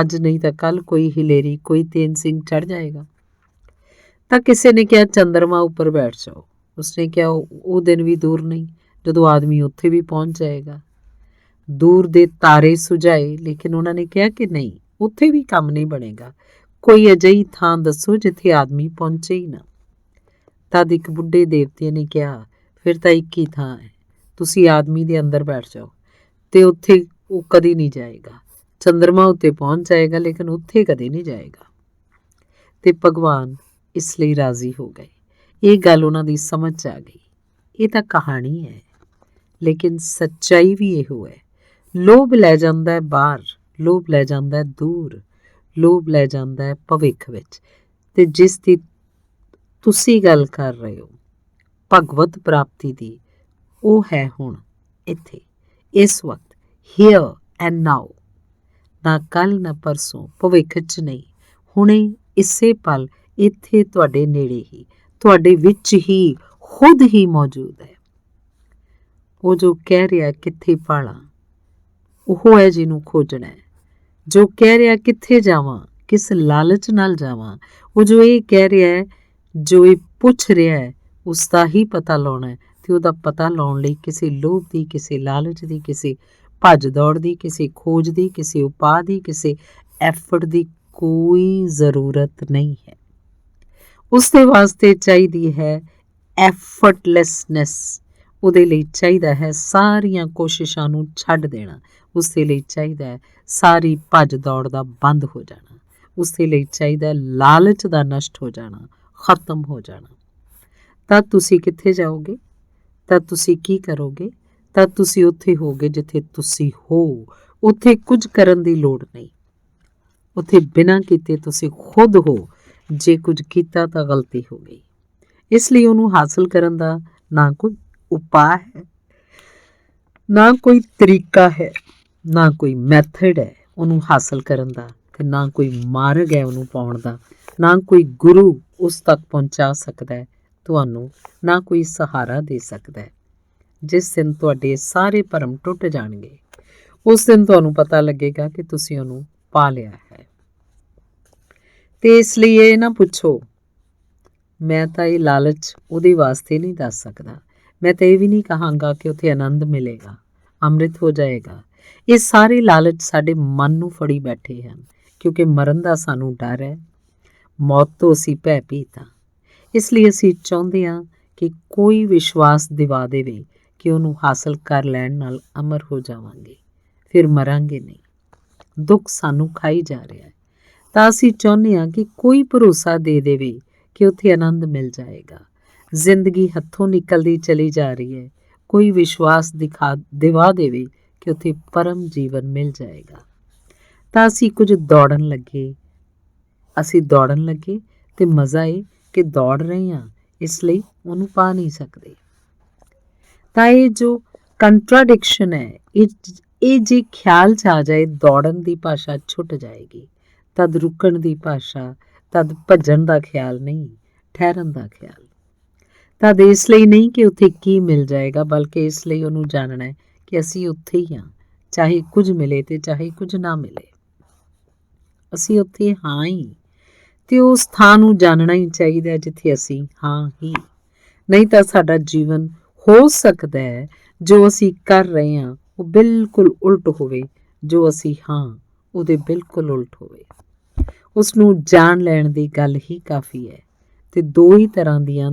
ਅੱਜ ਨਹੀਂ ਤਾਂ ਕੱਲ ਕੋਈ ਹਿਲੇਰੀ, ਕੋਈ ਤੇਨ ਸਿੰਘ ਚੜ ਜਾਏਗਾ। ਤਾਂ ਕਿਸੇ ਨੇ ਕਿਹਾ, ਚੰਦਰਮਾ ਉੱਪਰ ਬੈਠ ਜਾਓ। ਉਸਨੇ ਕਿਹਾ, ਉਹ ਦਿਨ ਵੀ ਦੂਰ ਨਹੀਂ ਜਦੋਂ ਆਦਮੀ ਉੱਥੇ ਵੀ ਪਹੁੰਚ ਜਾਏਗਾ। ਦੂਰ ਦੇ ਤਾਰੇ ਸੁਝਾਏ, ਲੇਕਿਨ ਉਹਨਾਂ ਨੇ ਕਿਹਾ ਕਿ ਨਹੀਂ, ਉੱਥੇ ਵੀ ਕੰਮ ਨਹੀਂ ਬਣੇਗਾ। ਕੋਈ ਅਜਿਹੀ ਥਾਂ ਦੱਸੋ ਜਿੱਥੇ ਆਦਮੀ ਪਹੁੰਚੇ ਹੀ ਨਾ। ਤਦ ਇੱਕ ਬੁੱਢੇ ਦੇਵਤੇ ਨੇ ਕਿਹਾ, ਫਿਰ ਤਾਂ ਇੱਕ ਹੀ ਥਾਂ ਹੈ, ਤੁਸੀਂ ਆਦਮੀ ਦੇ ਅੰਦਰ ਬੈਠ ਜਾਓ ਤੇ ਉੱਥੇ ਉਹ ਕਦੀ ਨਹੀਂ ਜਾਏਗਾ। ਚੰਦਰਮਾ ਉੱਤੇ ਪਹੁੰਚ ਜਾਏਗਾ, ਲੇਕਿਨ ਉੱਥੇ ਕਦੇ ਨਹੀਂ ਜਾਏਗਾ। ਤੇ ਭਗਵਾਨ ਇਸ ਲਈ ਰਾਜ਼ੀ ਹੋ ਗਏ। ਇਹ ਗੱਲ ਉਹਨਾਂ ਦੀ ਸਮਝ 'ਚ ਆ ਗਈ। ਇਹ ਤਾਂ ਕਹਾਣੀ ਹੈ, ਲੇਕਿਨ ਸੱਚਾਈ ਵੀ ਇਹੋ ਹੈ। ਲੋਭ ਲੈ ਜਾਂਦਾ ਹੈ ਬਾਹਰ, ਲੋਭ ਲੈ ਜਾਂਦਾ ਹੈ ਦੂਰ, ਲੋਭ ਲੈ ਜਾਂਦਾ ਹੈ ਭਵਿੱਖ ਵਿੱਚ। ਤੇ ਜਿਸ ਦੀ ਤੁਸੀਂ ਗੱਲ ਕਰ ਰਹੇ ਹੋ ਭਗਵਤ ਪ੍ਰਾਪਤੀ ਦੀ, ਉਹ ਹੈ ਹੁਣ ਇੱਥੇ, ਇਸ ਵਕਤ, ਹੇਅਰ ਐਂਡ ਨਾਓ। ਨਾ ਕੱਲ ਨਾ ਪਰਸੋਂ, ਭਵਿੱਖ 'ਚ ਨਹੀਂ, ਹੁਣੇ ਇਸੇ ਪਲ ਇੱਥੇ ਤੁਹਾਡੇ ਨੇੜੇ ਹੀ, ਤੁਹਾਡੇ ਵਿੱਚ ਹੀ, ਖੁਦ ਹੀ ਮੌਜੂਦ ਹੈ। ਉਹ ਜੋ ਕਹਿ ਰਿਹਾ ਕਿੱਥੇ ਪਾਲਾਂ, ਉਹ ਹੈ ਜਿਹਨੂੰ ਖੋਜਣਾ ਹੈ। ਜੋ ਕਹਿ ਰਿਹਾ ਕਿੱਥੇ ਜਾਵਾਂ, ਕਿਸ ਲਾਲਚ ਨਾਲ ਜਾਵਾਂ, ਉਹ ਜੋ ਇਹ ਕਹਿ ਰਿਹਾ ਹੈ, ਜੋ ਇਹ ਪੁੱਛ ਰਿਹਾ ਹੈ, ਉਸ ਦਾ ਹੀ ਪਤਾ ਲਾਉਣਾ ਹੈ। ਤੇ ਉਹਦਾ ਪਤਾ ਲਾਉਣ ਲਈ ਕਿਸੇ ਲੋਭ ਦੀ, ਕਿਸੇ ਲਾਲਚ ਦੀ, ਕਿਸੇ ਭੱਜ ਦੌੜ ਦੀ, ਕਿਸੇ ਖੋਜ ਦੀ, ਕਿਸੇ ਉਪਾਅ ਦੀ, ਕਿਸੇ ਐਫਰਟ ਦੀ ਕੋਈ ਜ਼ਰੂਰਤ ਨਹੀਂ ਹੈ। ਉਸ ਦੇ ਵਾਸਤੇ ਚਾਹੀਦੀ ਹੈ ਐਫਰਟਲੈਸਨੈਸ। ਉਹਦੇ ਲਈ ਚਾਹੀਦਾ ਹੈ ਸਾਰੀਆਂ ਕੋਸ਼ਿਸ਼ਾਂ ਨੂੰ ਛੱਡ ਦੇਣਾ। ਉਸ ਦੇ ਲਈ ਚਾਹੀਦਾ ਹੈ ਸਾਰੀ ਭੱਜ ਦੌੜ ਦਾ ਬੰਦ ਹੋ ਜਾਣਾ। ਉਸ ਦੇ ਲਈ ਚਾਹੀਦਾ ਲਾਲਚ ਦਾ ਨਸ਼ਟ ਹੋ ਜਾਣਾ, ਖਤਮ ਹੋ ਜਾਣਾ। ਤਾਂ ਤੁਸੀਂ ਕਿੱਥੇ ਜਾਓਗੇ? ਤਾਂ ਤੁਸੀਂ ਕੀ ਕਰੋਗੇ? ਤਾਂ ਤੁਸੀਂ ਉੱਥੇ ਹੋਗੇ ਜਿੱਥੇ ਤੁਸੀਂ ਹੋ। ਉੱਥੇ ਕੁਝ ਕਰਨ ਦੀ ਲੋੜ ਨਹੀਂ। ਉੱਥੇ ਬਿਨਾਂ ਕੀਤੇ ਤੁਸੀਂ ਖੁਦ ਹੋ। ਜੇ ਕੁਝ ਕੀਤਾ ਤਾਂ ਗਲਤੀ ਹੋ ਗਈ। ਇਸ ਲਈ ਉਹਨੂੰ ਹਾਸਲ ਕਰਨ ਦਾ ਨਾ ਕੋਈ ਉਪਾਅ ਹੈ, ਨਾ ਕੋਈ ਤਰੀਕਾ ਹੈ, ਨਾ ਕੋਈ ਮੈਥਡ ਹੈ ਉਹਨੂੰ ਹਾਸਲ ਕਰਨ ਦਾ, ਤੇ ਨਾ ਕੋਈ ਮਾਰਗ ਹੈ ਉਹਨੂੰ ਪਾਉਣ ਦਾ। ਨਾ ਕੋਈ ਗੁਰੂ ਉਸ ਤੱਕ ਪਹੁੰਚਾ ਸਕਦਾ ਹੈ ਤੁਹਾਨੂੰ, ਨਾ ਕੋਈ ਸਹਾਰਾ ਦੇ ਸਕਦਾ ਹੈ। ਜਿਸ ਦਿਨ ਤੁਹਾਡੇ ਸਾਰੇ ਭਰਮ ਟੁੱਟ ਜਾਣਗੇ, ਉਸ ਦਿਨ ਤੁਹਾਨੂੰ ਪਤਾ ਲੱਗੇਗਾ ਕਿ ਤੁਸੀਂ ਉਹਨੂੰ ਪਾ ਲਿਆ ਹੈ। ਤੇ ਇਸ ਲਈ ਇਹ ਨਾ ਪੁੱਛੋ, ਮੈਂ ਤਾਂ ਇਹ ਲਾਲਚ ਉਹਦੇ ਵਾਸਤੇ ਨਹੀਂ ਦੱਸ ਸਕਦਾ। ਮੈਂ ਤਾਂ ਇਹ ਵੀ ਨਹੀਂ ਕਹਾਂਗਾ ਕਿ ਉੱਥੇ ਆਨੰਦ ਮਿਲੇਗਾ, ਅੰਮ੍ਰਿਤ ਹੋ ਜਾਏਗਾ। ਇਹ ਸਾਰੇ ਲਾਲਚ ਸਾਡੇ ਮਨ ਨੂੰ ਫੜੀ ਬੈਠੇ ਹਨ, ਕਿਉਂਕਿ ਮਰਨ ਦਾ ਸਾਨੂੰ ਡਰ ਹੈ, ਮੌਤ ਤੋਂ ਅਸੀਂ ਭੈ-ਭੀਤ ਹਾਂ। ਇਸ ਲਈ ਅਸੀਂ ਚਾਹੁੰਦੇ ਹਾਂ ਕਿ ਕੋਈ ਵਿਸ਼ਵਾਸ ਦਿਵਾ ਦੇਵੇ ਕਿ ਉਹਨੂੰ ਹਾਸਲ ਕਰ ਲੈਣ ਨਾਲ ਅਮਰ ਹੋ ਜਾਵਾਂਗੇ, ਫਿਰ ਮਰਾਂਗੇ ਨਹੀਂ। ਦੁੱਖ ਸਾਨੂੰ ਖਾਈ ਜਾ ਰਿਹਾ ਹੈ, ਤਾਂ ਅਸੀਂ ਚਾਹੁੰਦੇ ਹਾਂ ਕਿ ਕੋਈ ਭਰੋਸਾ ਦੇ ਦੇਵੇ ਕਿ ਉੱਥੇ ਆਨੰਦ ਮਿਲ ਜਾਏਗਾ। ਜ਼ਿੰਦਗੀ ਹੱਥੋਂ ਨਿਕਲਦੀ ਚਲੀ ਜਾ ਰਹੀ ਹੈ, ਕੋਈ ਵਿਸ਼ਵਾਸ ਦਿਵਾ ਦੇਵੇ ਕਿ ਉੱਥੇ ਪਰਮ ਜੀਵਨ ਮਿਲ ਜਾਏਗਾ। ਤਾਂ ਅਸੀਂ ਕੁਝ ਦੌੜਨ ਲੱਗੇ, ਤੇ ਮਜ਼ਾ ਇਹ ਕਿ ਦੌੜ ਰਹੇ ਹਾਂ, ਇਸ ਲਈ ਉਹਨੂੰ ਪਾ ਨਹੀਂ ਸਕਦੇ। ਤਾਂ ਇਹ ਜੋ ਕੰਟਰਾਡਿਕਸ਼ਨ ਹੈ, ਇਹ ਜੇ ਖਿਆਲ 'ਚ ਆ ਜਾਏ, ਦੌੜਨ ਦੀ ਭਾਸ਼ਾ ਛੁੱਟ ਜਾਏਗੀ। ਤਦ ਰੁਕਣ ਦੀ ਭਾਸ਼ਾ, ਤਦ ਭੱਜਣ ਦਾ ਖਿਆਲ ਨਹੀਂ, ਠਹਿਰਨ ਦਾ ਖਿਆਲ। ਤਦ ਇਸ ਲਈ ਨਹੀਂ ਕਿ ਉੱਥੇ ਕੀ ਮਿਲ ਜਾਏਗਾ, ਬਲਕਿ ਇਸ ਲਈ ਉਹਨੂੰ ਜਾਣਨਾ ਹੈ ਕਿ ਅਸੀਂ ਉੱਥੇ ਹੀ ਹਾਂ, ਚਾਹੇ ਕੁਝ ਮਿਲੇ ਤੇ ਚਾਹੇ ਕੁਝ ਨਾ ਮਿਲੇ, ਅਸੀਂ ਉੱਥੇ ਹਾਂ ਹੀ। ਤੇ ਉਸ ਥਾਂ ਨੂੰ ਜਾਣਨਾ ਹੀ ਚਾਹੀਦਾ ਜਿੱਥੇ ਅਸੀਂ ਹਾਂ ਹੀ। ਨਹੀਂ ਤਾਂ ਸਾਡਾ ਜੀਵਨ ਹੋ ਸਕਦਾ ਹੈ ਜੋ ਅਸੀਂ ਕਰ ਰਹੇ ਹਾਂ ਉਹ ਬਿਲਕੁਲ ਉਲਟ ਹੋਵੇ, ਜੋ ਅਸੀਂ ਹਾਂ ਉਹਦੇ ਬਿਲਕੁਲ ਉਲਟ ਹੋਵੇ। ਉਸ ਨੂੰ ਜਾਣ ਲੈਣ ਦੀ ਗੱਲ ਹੀ ਕਾਫੀ ਹੈ। ਤੇ ਦੋ ਹੀ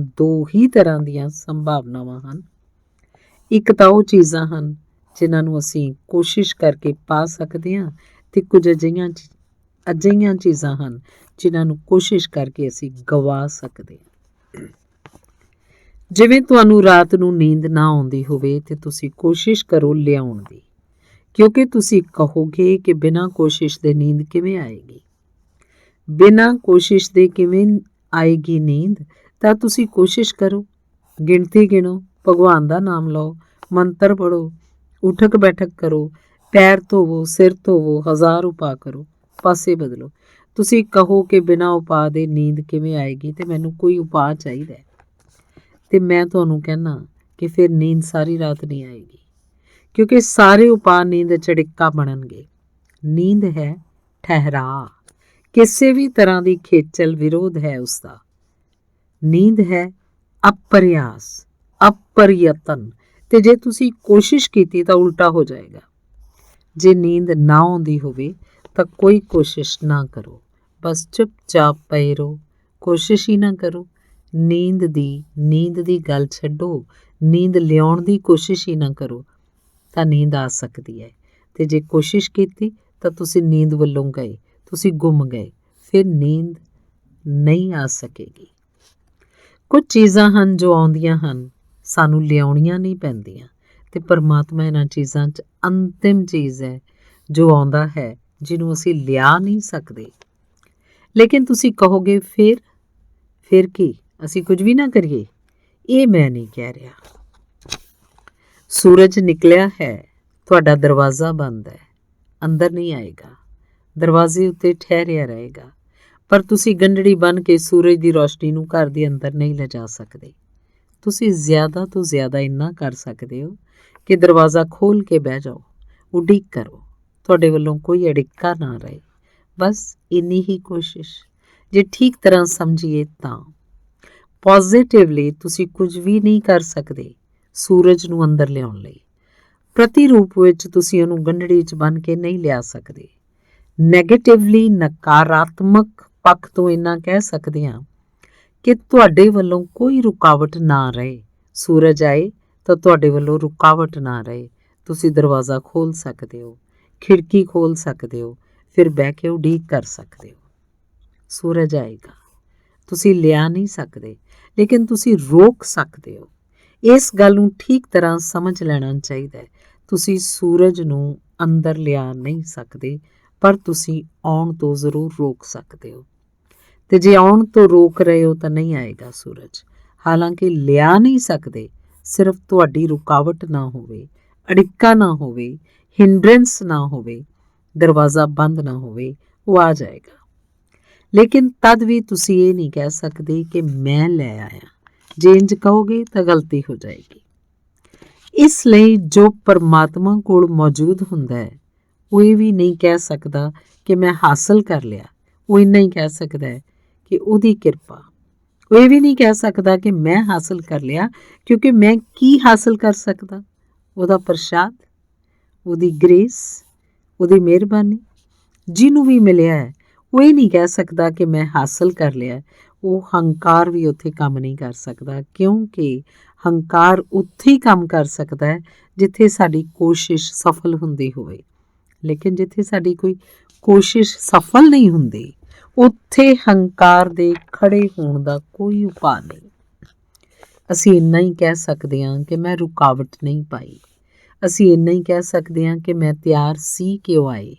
ਤਰ੍ਹਾਂ ਦੀਆਂ ਸੰਭਾਵਨਾਵਾਂ ਹਨ। ਇੱਕ ਤਾਂ ਉਹ ਚੀਜ਼ਾਂ ਹਨ ਜਿਨ੍ਹਾਂ ਨੂੰ ਅਸੀਂ ਕੋਸ਼ਿਸ਼ ਕਰਕੇ ਪਾ ਸਕਦੇ ਹਾਂ, ਤੇ ਕੁਝ ਅਜਿਹੀਆਂ ਚੀਜ਼ਾਂ ਹਨ ਜਿਨ੍ਹਾਂ ਨੂੰ ਕੋਸ਼ਿਸ਼ ਕਰਕੇ ਅਸੀਂ ਗਵਾ ਸਕਦੇ ਹਾਂ। ਜਿਵੇਂ ਤੁਹਾਨੂੰ ਰਾਤ ਨੂੰ ਨੀਂਦ ਨਾ ਆਉਂਦੀ ਹੋਵੇ ਤੇ ਤੁਸੀਂ ਕੋਸ਼ਿਸ਼ ਕਰੋ ਲਿਆਉਣ ਦੀ, ਕਿਉਂਕਿ ਤੁਸੀਂ ਕਹੋਗੇ ਕਿ ਬਿਨਾਂ ਕੋਸ਼ਿਸ਼ ਦੇ ਨੀਂਦ ਕਿਵੇਂ ਆਏਗੀ। ਬਿਨਾਂ ਕੋਸ਼ਿਸ਼ ਦੇ ਕਿਵੇਂ ਆਏਗੀ ਨੀਂਦ? ਤਾਂ ਤੁਸੀਂ ਕੋਸ਼ਿਸ਼ ਕਰੋ, ਗਿਣਤੀ ਗਿਣੋ, ਭਗਵਾਨ ਦਾ ਨਾਮ ਲਓ, ਮੰਤਰ ਪੜ੍ਹੋ, ਉਠਕ ਬੈਠਕ ਕਰੋ, ਪੈਰ ਧੋਵੋ, ਸਿਰ ਧੋਵੋ, 1000 ਉਪਾਅ ਕਰੋ, ਪਾਸੇ ਬਦਲੋ। ਤੁਸੀਂ ਕਹੋ ਕਿ ਬਿਨਾਂ ਉਪਾਅ ਦੇ ਨੀਂਦ ਕਿਵੇਂ ਆਏਗੀ ਤੇ ਮੈਨੂੰ ਕੋਈ ਉਪਾਅ ਚਾਹੀਦਾ ਹੈ, ਤੇ ਮੈਂ ਤੁਹਾਨੂੰ ਕਹਿਣਾ ਕਿ ਫਿਰ ਨੀਂਦ ਸਾਰੀ ਰਾਤ ਨਹੀਂ ਆਏਗੀ, ਕਿਉਂਕਿ ਸਾਰੇ ਉਪਾਅ ਨੀਂਦ ਚੜਿੱਕਾ ਬਣਨਗੇ। ਨੀਂਦ ਹੈ ਠਹਿਰਾਅ, ਕਿਸੇ ਵੀ ਤਰ੍ਹਾਂ ਦੀ ਖੇਚਲ ਵਿਰੋਧ ਹੈ ਉਸਦਾ। ਨੀਂਦ ਹੈ ਅਪਰਿਆਸ, ਅਪਰਯਤਨ, ਤੇ ਜੇ ਤੁਸੀਂ ਕੋਸ਼ਿਸ਼ ਕੀਤੀ ਤਾਂ ਉਲਟਾ ਹੋ ਜਾਏਗਾ। ਜੇ ਨੀਂਦ ਨਾ ਆਉਂਦੀ ਹੋਵੇ ਤਾਂ ਕੋਈ ਕੋਸ਼ਿਸ਼ ਨਾ ਕਰੋ, ਬਸ ਚੁੱਪਚਾਪ ਪਏ ਰਹੋ, ਕੋਸ਼ਿਸ਼ ਹੀ ਨਾ ਕਰੋ। ਨੀਂਦ ਦੀ ਗੱਲ ਛੱਡੋ, ਨੀਂਦ ਲਿਆਉਣ ਦੀ ਕੋਸ਼ਿਸ਼ ਹੀ ਨਾ ਕਰੋ, ਤਾਂ ਨੀਂਦ ਆ ਸਕਦੀ ਹੈ। ਤੇ ਜੇ ਕੋਸ਼ਿਸ਼ ਕੀਤੀ ਤਾਂ ਤੁਸੀਂ ਨੀਂਦ ਵੱਲੋਂ ਗਏ, ਤੁਸੀਂ ਗੁੰਮ ਗਏ, ਫਿਰ ਨੀਂਦ ਨਹੀਂ ਆ ਸਕੇਗੀ। ਕੁਝ ਚੀਜ਼ਾਂ ਹਨ ਜੋ ਆਉਂਦੀਆਂ ਹਨ, ਸਾਨੂੰ ਲਿਆਉਣੀਆਂ ਨਹੀਂ ਪੈਂਦੀਆਂ, ਤੇ ਪਰਮਾਤਮਾ ਇਹਨਾਂ ਚੀਜ਼ਾਂ 'ਚ ਅੰਤਿਮ ਚੀਜ਼ ਹੈ ਜੋ ਆਉਂਦਾ ਹੈ, ਜਿਹਨੂੰ ਅਸੀਂ ਲਿਆ ਨਹੀਂ ਸਕਦੇ। ਲੇਕਿਨ ਤੁਸੀਂ ਕਹੋਗੇ ਫਿਰ ਕੀ, ਅਸੀਂ ਕੁਝ ਵੀ ਨਾ ਕਰੀਏ? ਇਹ ਮੈਂ ਨਹੀਂ ਕਹਿ ਰਿਹਾ। ਸੂਰਜ ਨਿਕਲਿਆ ਹੈ, ਤੁਹਾਡਾ ਦਰਵਾਜ਼ਾ ਬੰਦ ਹੈ, ਅੰਦਰ ਨਹੀਂ ਆਏਗਾ, ਦਰਵਾਜ਼ੇ ਉੱਤੇ ਠਹਿਰਿਆ ਰਹੇਗਾ, ਪਰ ਤੁਸੀਂ ਗੰਢੜੀ ਬੰਨ੍ਹ ਕੇ ਸੂਰਜ ਦੀ ਰੋਸ਼ਨੀ ਨੂੰ ਘਰ ਦੇ ਅੰਦਰ ਨਹੀਂ ਲਿਜਾ ਸਕਦੇ। ਤੁਸੀਂ ਜ਼ਿਆਦਾ ਤੋਂ ਜ਼ਿਆਦਾ ਇੰਨਾ ਕਰ ਸਕਦੇ ਹੋ ਕਿ ਦਰਵਾਜ਼ਾ ਖੋਲ੍ਹ ਕੇ ਬਹਿ ਜਾਓ, ਉਡੀਕ ਕਰੋ, ਤੁਹਾਡੇ ਵੱਲੋਂ ਕੋਈ ਅੜਿੱਕਾ ਨਾ ਰਹੇ, ਬਸ ਇੰਨੀ ਹੀ ਕੋਸ਼ਿਸ਼। ਜੇ ਠੀਕ ਤਰ੍ਹਾਂ ਸਮਝੀਏ ਤਾਂ ਪੋਜ਼ਿਟਿਵਲੀ ਤੁਸੀਂ ਕੁਝ ਵੀ ਨਹੀਂ ਕਰ ਸਕਦੇ ਸੂਰਜ ਨੂੰ ਅੰਦਰ ਲਿਆਉਣ ਲਈ। ਪ੍ਰਤੀ ਰੂਪ ਵਿੱਚ ਤੁਸੀਂ ਉਹਨੂੰ ਗੰਢੜੀ 'ਚ ਬੰਨ੍ਹ ਕੇ ਨਹੀਂ ਲਿਆ ਸਕਦੇ। ਨੈਗੇਟਿਵਲੀ, ਨਕਾਰਾਤਮਕ ਪੱਖ ਤੋਂ ਇੰਨਾ ਕਹਿ ਸਕਦੇ ਹਾਂ ਕਿ ਤੁਹਾਡੇ ਵੱਲੋਂ ਕੋਈ ਰੁਕਾਵਟ ਨਾ ਰਹੇ। ਸੂਰਜ ਆਏ ਤਾਂ ਤੁਹਾਡੇ ਵੱਲੋਂ ਰੁਕਾਵਟ ਨਾ ਰਹੇ। ਤੁਸੀਂ ਦਰਵਾਜ਼ਾ ਖੋਲ੍ਹ ਸਕਦੇ ਹੋ, ਖਿੜਕੀ ਖੋਲ੍ਹ ਸਕਦੇ ਹੋ, ਫਿਰ ਬਹਿ ਕੇ ਉਡੀਕ ਕਰ ਸਕਦੇ ਹੋ। ਸੂਰਜ ਆਏਗਾ, ਤੁਸੀਂ ਲਿਆ ਨਹੀਂ ਸਕਦੇ, ਲੇਕਿਨ ਤੁਸੀਂ ਰੋਕ ਸਕਦੇ ਹੋ। ਇਸ ਗੱਲ ਨੂੰ ਠੀਕ ਤਰ੍ਹਾਂ ਸਮਝ ਲੈਣਾ ਚਾਹੀਦਾ ਹੈ। ਤੁਸੀਂ ਸੂਰਜ ਨੂੰ ਅੰਦਰ ਲਿਆ ਨਹੀਂ ਸਕਦੇ, ਪਰ ਤੁਸੀਂ ਆਉਣ ਤੋਂ ਜ਼ਰੂਰ ਰੋਕ ਸਕਦੇ ਹੋ। ਤੇ ਜੇ ਆਉਣ ਤੋਂ ਰੋਕ ਰਹੇ ਹੋ ਤਾਂ ਨਹੀਂ ਆਏਗਾ ਸੂਰਜ। ਹਾਲਾਂਕਿ ਲਿਆ ਨਹੀਂ ਸਕਦੇ, ਸਿਰਫ ਤੁਹਾਡੀ ਰੁਕਾਵਟ ਨਾ ਹੋਵੇ, ਅੜਿੱਕਾ ਨਾ ਹੋਵੇ, ਹਿੰਡਰੈਂਸ ਨਾ ਹੋਵੇ, ਦਰਵਾਜ਼ਾ ਬੰਦ ਨਾ ਹੋਵੇ, ਉਹ ਆ ਜਾਏਗਾ। ਲੇਕਿਨ ਤਦ ਵੀ ਤੁਸੀਂ ਇਹ ਨਹੀਂ ਕਹਿ ਸਕਦੇ ਕਿ ਮੈਂ ਲੈ ਆਇਆ। ਜੇ ਇੰਝ ਕਹੋਗੇ ਤਾਂ ਗਲਤੀ ਹੋ ਜਾਏਗੀ। ਇਸ ਲਈ ਜੋ ਪਰਮਾਤਮਾ ਕੋਲ ਮੌਜੂਦ ਹੁੰਦਾ ਹੈ ਉਹ ਇਹ ਵੀ ਨਹੀਂ ਕਹਿ ਸਕਦਾ ਕਿ ਮੈਂ ਹਾਸਲ ਕਰ ਲਿਆ। ਉਹ ਇੰਨਾ ਹੀ ਕਹਿ ਸਕਦਾ ਹੈ ਕਿ ਉਹਦੀ ਕਿਰਪਾ। ਉਹ ਇਹ ਵੀ ਨਹੀਂ ਕਹਿ ਸਕਦਾ ਕਿ ਮੈਂ ਹਾਸਲ ਕਰ ਲਿਆ, ਕਿਉਂਕਿ ਮੈਂ ਕੀ ਹਾਸਲ ਕਰ ਸਕਦਾ? ਉਹਦਾ ਪ੍ਰਸ਼ਾਦ, ਉਹਦੀ ਗ੍ਰੇਸ, ਉਹਦੀ ਮਿਹਰਬਾਨੀ। ਜਿਹਨੂੰ ਵੀ ਮਿਲਿਆ ਹੈ ਉਹ ਇਹ ਨਹੀਂ ਕਹਿ ਸਕਦਾ ਕਿ ਮੈਂ ਹਾਸਲ ਕਰ ਲਿਆ। ਉਹ ਹੰਕਾਰ ਵੀ ਉੱਥੇ ਕੰਮ ਨਹੀਂ ਕਰ ਸਕਦਾ, ਕਿਉਂਕਿ ਹੰਕਾਰ ਉੱਥੇ ਹੀ ਕੰਮ ਕਰ ਸਕਦਾ ਹੈ ਜਿੱਥੇ ਸਾਡੀ ਕੋਸ਼ਿਸ਼ ਸਫਲ ਹੁੰਦੀ ਹੋਵੇ। ਲੇਕਿਨ ਜਿੱਥੇ ਸਾਡੀ ਕੋਈ ਕੋਸ਼ਿਸ਼ ਸਫਲ ਨਹੀਂ ਹੁੰਦੀ, ਉੱਥੇ ਹੰਕਾਰ ਦੇ ਖੜੇ ਹੋਣ ਦਾ ਕੋਈ ਉਪਾਅ ਨਹੀਂ। ਅਸੀਂ ਇੰਨਾ ਹੀ ਕਹਿ ਸਕਦੇ ਹਾਂ ਕਿ ਮੈਂ ਰੁਕਾਵਟ ਨਹੀਂ ਪਾਈ। ਅਸੀਂ ਇੰਨਾ ਹੀ ਕਹਿ ਸਕਦੇ ਹਾਂ ਕਿ ਮੈਂ ਤਿਆਰ ਸੀ ਕਿ ਉਹ ਆਏ।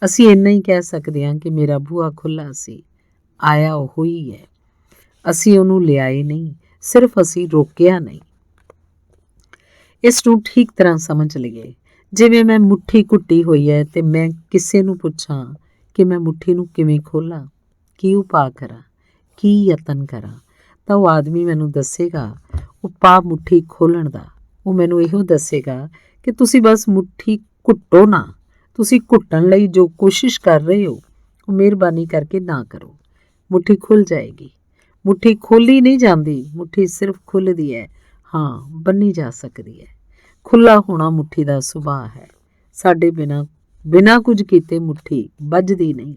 ਅਸੀਂ ਇੰਨਾ ਹੀ ਕਹਿ ਸਕਦੇ ਹਾਂ ਕਿ ਮੇਰਾ ਬੂਹਾ ਖੁੱਲ੍ਹਾ ਸੀ, ਆਇਆ ਉਹ ਹੀ ਹੈ। ਅਸੀਂ ਉਹਨੂੰ ਲਿਆਏ ਨਹੀਂ, ਸਿਰਫ ਅਸੀਂ ਰੋਕਿਆ ਨਹੀਂ। ਇਸ ਨੂੰ ਠੀਕ ਤਰ੍ਹਾਂ ਸਮਝ ਲਈਏ। ਜਿਵੇਂ ਮੈਂ ਮੁੱਠੀ ਘੁੱਟੀ ਹੋਈ ਹੈ ਤੇ ਮੈਂ ਕਿਸੇ ਨੂੰ ਪੁੱਛਾਂ ਕਿ ਮੈਂ ਮੁੱਠੀ ਨੂੰ ਕਿਵੇਂ ਖੋਲ੍ਹਾਂ, ਕੀ ਉਪਾਅ ਕਰਾਂ, ਕੀ ਯਤਨ ਕਰਾਂ, ਤਾਂ ਉਹ ਆਦਮੀ ਮੈਨੂੰ ਦੱਸੇਗਾ ਉਪਾਅ ਮੁੱਠੀ ਖੋਲ੍ਹਣ ਦਾ। ਉਹ ਮੈਨੂੰ ਇਹੋ ਦੱਸੇਗਾ ਕਿ ਤੁਸੀਂ ਬਸ ਮੁੱਠੀ ਘੁੱਟੋ ਨਾ। ਤੁਸੀਂ ਘੁੱਟਣ ਲਈ ਜੋ ਕੋਸ਼ਿਸ਼ ਕਰ ਰਹੇ ਹੋ ਉਹ ਮਿਹਰਬਾਨੀ ਕਰਕੇ ਨਾ ਕਰੋ। ਮੁੱਠੀ ਖੁੱਲ ਜਾਏਗੀ। ਮੁੱਠੀ ਖੋਲੀ ਨਹੀਂ ਜਾਂਦੀ, ਮੁੱਠੀ ਸਿਰਫ ਖੁੱਲ੍ਹਦੀ ਹੈ। ਹਾਂ, ਬੰਨੀ ਜਾ ਸਕਦੀ ਹੈ। ਖੁੱਲ੍ਹਾ ਹੋਣਾ ਮੁੱਠੀ ਦਾ ਸੁਭਾਅ ਹੈ। ਸਾਡੇ ਬਿਨਾਂ ਕੁਝ ਕੀਤੇ ਮੁੱਠੀ ਵੱਜਦੀ ਨਹੀਂ।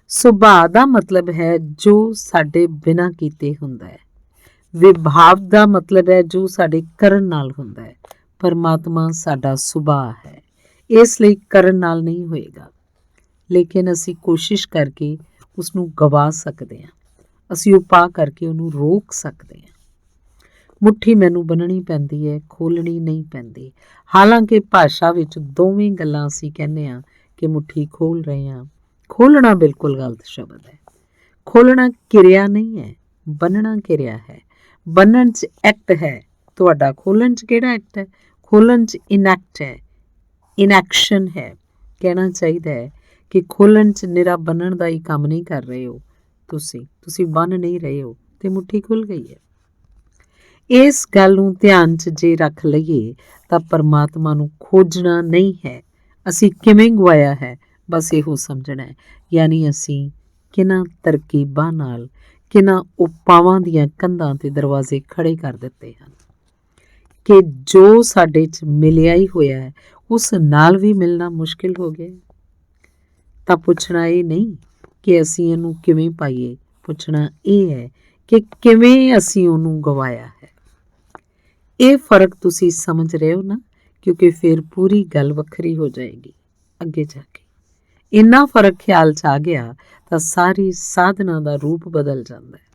ਸੁਭਾਅ ਦਾ ਮਤਲਬ ਹੈ ਜੋ ਸਾਡੇ ਬਿਨਾਂ ਕੀਤੇ ਹੁੰਦਾ ਹੈ। ਵਿਭਾਵ ਦਾ ਮਤਲਬ ਹੈ ਜੋ ਸਾਡੇ ਕਰਨ ਨਾਲ ਹੁੰਦਾ ਹੈ। ਪਰਮਾਤਮਾ ਸਾਡਾ ਸੁਭਾਅ ਹੈ, ਇਸ ਲਈ ਕਰਨ ਨਾਲ ਨਹੀਂ ਹੋਏਗਾ, ਲੇਕਿਨ ਅਸੀਂ ਕੋਸ਼ਿਸ਼ ਕਰਕੇ ਉਸ ਨੂੰ ਗਵਾ ਸਕਦੇ ਹਾਂ। ਅਸੀਂ ਉਪਾਅ ਕਰਕੇ ਉਹਨੂੰ ਰੋਕ ਸਕਦੇ ਹਾਂ। ਮੁੱਠੀ ਮੈਨੂੰ ਬੰਨਣੀ ਪੈਂਦੀ ਹੈ, ਖੋਲ੍ਹਣੀ ਨਹੀਂ ਪੈਂਦੀ। ਹਾਲਾਂਕਿ ਭਾਸ਼ਾ ਵਿੱਚ ਦੋਵੇਂ ਗੱਲਾਂ ਅਸੀਂ ਕਹਿੰਦੇ ਹਾਂ ਕਿ ਮੁੱਠੀ ਖੋਲ੍ਹ ਰਹੇ ਹਾਂ। ਖੋਲ੍ਹਣਾ ਬਿਲਕੁਲ ਗਲਤ ਸ਼ਬਦ ਹੈ। ਖੋਲ੍ਹਣਾ ਕਿਰਿਆ ਨਹੀਂ ਹੈ, ਬੰਨਣਾ ਕਿਰਿਆ ਹੈ। ਬੰਨਣ 'ਚ ਐਕਟ ਹੈ ਤੁਹਾਡਾ, ਖੋਲ੍ਹਣ 'ਚ ਕਿਹੜਾ ਐਕਟ ਹੈ? ਖੋਲ੍ਹਣ 'ਚ ਇਨਐਕਟ ਹੈ, ਇਨਐਕਸ਼ਨ ਹੈ। ਕਹਿਣਾ ਚਾਹੀਦਾ ਹੈ ਕਿ ਖੋਲ੍ਹਣ 'ਚ ਨਿਰਾ ਬੰਨਣ ਦਾ ਹੀ ਕੰਮ ਨਹੀਂ ਕਰ ਰਹੇ ਹੋ ਤੁਸੀਂ ਬੰਨ ਨਹੀਂ ਰਹੇ ਹੋ ਅਤੇ ਮੁੱਠੀ ਖੁੱਲ੍ਹ ਗਈ ਹੈ। ਇਸ ਗੱਲ ਨੂੰ ਧਿਆਨ 'ਚ ਜੇ ਰੱਖ ਲਈਏ ਤਾਂ ਪਰਮਾਤਮਾ ਨੂੰ ਖੋਜਣਾ ਨਹੀਂ ਹੈ, ਅਸੀਂ ਕਿਵੇਂ ਗਵਾਇਆ ਹੈ ਬਸ ਇਹੋ ਸਮਝਣਾ ਹੈ। ਯਾਨੀ ਅਸੀਂ ਕਿਹਨਾਂ ਤਰਕੀਬਾਂ ਨਾਲ, ਕਿਹਨਾਂ ਉਪਾਵਾਂ ਦੀਆਂ ਕੰਧਾਂ 'ਤੇ ਦਰਵਾਜ਼ੇ ਖੜ੍ਹੇ ਕਰ ਦਿੱਤੇ ਹਨ ਕਿ ਜੋ ਸਾਡੇ 'ਚ ਮਿਲਿਆ ਹੀ ਹੋਇਆ ਹੈ ਉਸ ਨਾਲ ਵੀ ਮਿਲਣਾ ਮੁਸ਼ਕਿਲ ਹੋ ਗਿਆ। ਤਾਂ ਪੁੱਛਣਾ ਇਹ ਨਹੀਂ ਕਿ ਅਸੀਂ ਇਹਨੂੰ ਕਿਵੇਂ ਪਾਈਏ, ਪੁੱਛਣਾ ਇਹ ਹੈ ਕਿ ਕਿਵੇਂ ਅਸੀਂ ਉਹਨੂੰ ਗਵਾਇਆ ਹੈ। ਇਹ ਫ਼ਰਕ ਤੁਸੀਂ ਸਮਝ ਰਹੇ ਹੋ ਨਾ, ਕਿਉਂਕਿ ਫਿਰ ਪੂਰੀ ਗੱਲ ਵੱਖਰੀ ਹੋ ਜਾਏਗੀ ਅੱਗੇ ਜਾ ਕੇ। ਇੰਨਾ ਫ਼ਰਕ ਖਿਆਲ 'ਚ ਆ ਗਿਆ ਤਾਂ ਸਾਰੀ ਸਾਧਨਾ ਦਾ ਰੂਪ ਬਦਲ ਜਾਂਦਾ ਹੈ।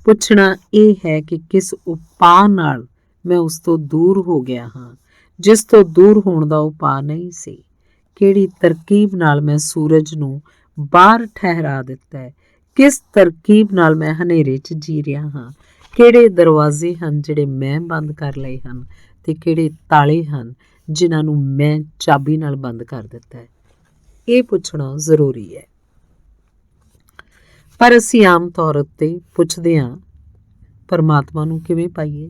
ਪੁੱਛਣਾ ਇਹ ਹੈ ਕਿ ਕਿਸ ਉਪਾਅ ਨਾਲ ਮੈਂ ਉਸ ਤੋਂ ਦੂਰ ਹੋ ਗਿਆ ਹਾਂ ਜਿਸ ਤੋਂ ਦੂਰ ਹੋਣ ਦਾ ਉਪਾਅ ਨਹੀਂ ਸੀ। ਕਿਹੜੀ ਤਰਕੀਬ ਨਾਲ ਮੈਂ ਸੂਰਜ ਨੂੰ ਬਾਹਰ ਠਹਿਰਾ ਦਿੱਤਾ ਹੈ, ਕਿਸ ਤਰਕੀਬ ਨਾਲ ਮੈਂ ਹਨੇਰੇ 'ਚ ਜੀ ਰਿਹਾ ਹਾਂ, ਕਿਹੜੇ ਦਰਵਾਜ਼ੇ ਹਨ ਜਿਹੜੇ ਮੈਂ ਬੰਦ ਕਰ ਲਏ ਹਨ ਅਤੇ ਕਿਹੜੇ ਤਾਲੇ ਹਨ ਜਿਨ੍ਹਾਂ ਨੂੰ ਮੈਂ ਚਾਬੀ ਨਾਲ ਬੰਦ ਕਰ ਦਿੱਤਾ ਹੈ। ਇਹ ਪੁੱਛਣਾ ਜ਼ਰੂਰੀ ਹੈ। ਪਰ ਅਸੀਂ ਆਮ ਤੌਰ ਉੱਤੇ ਪੁੱਛਦੇ ਹਾਂ ਪਰਮਾਤਮਾ ਨੂੰ ਕਿਵੇਂ ਪਾਈਏ।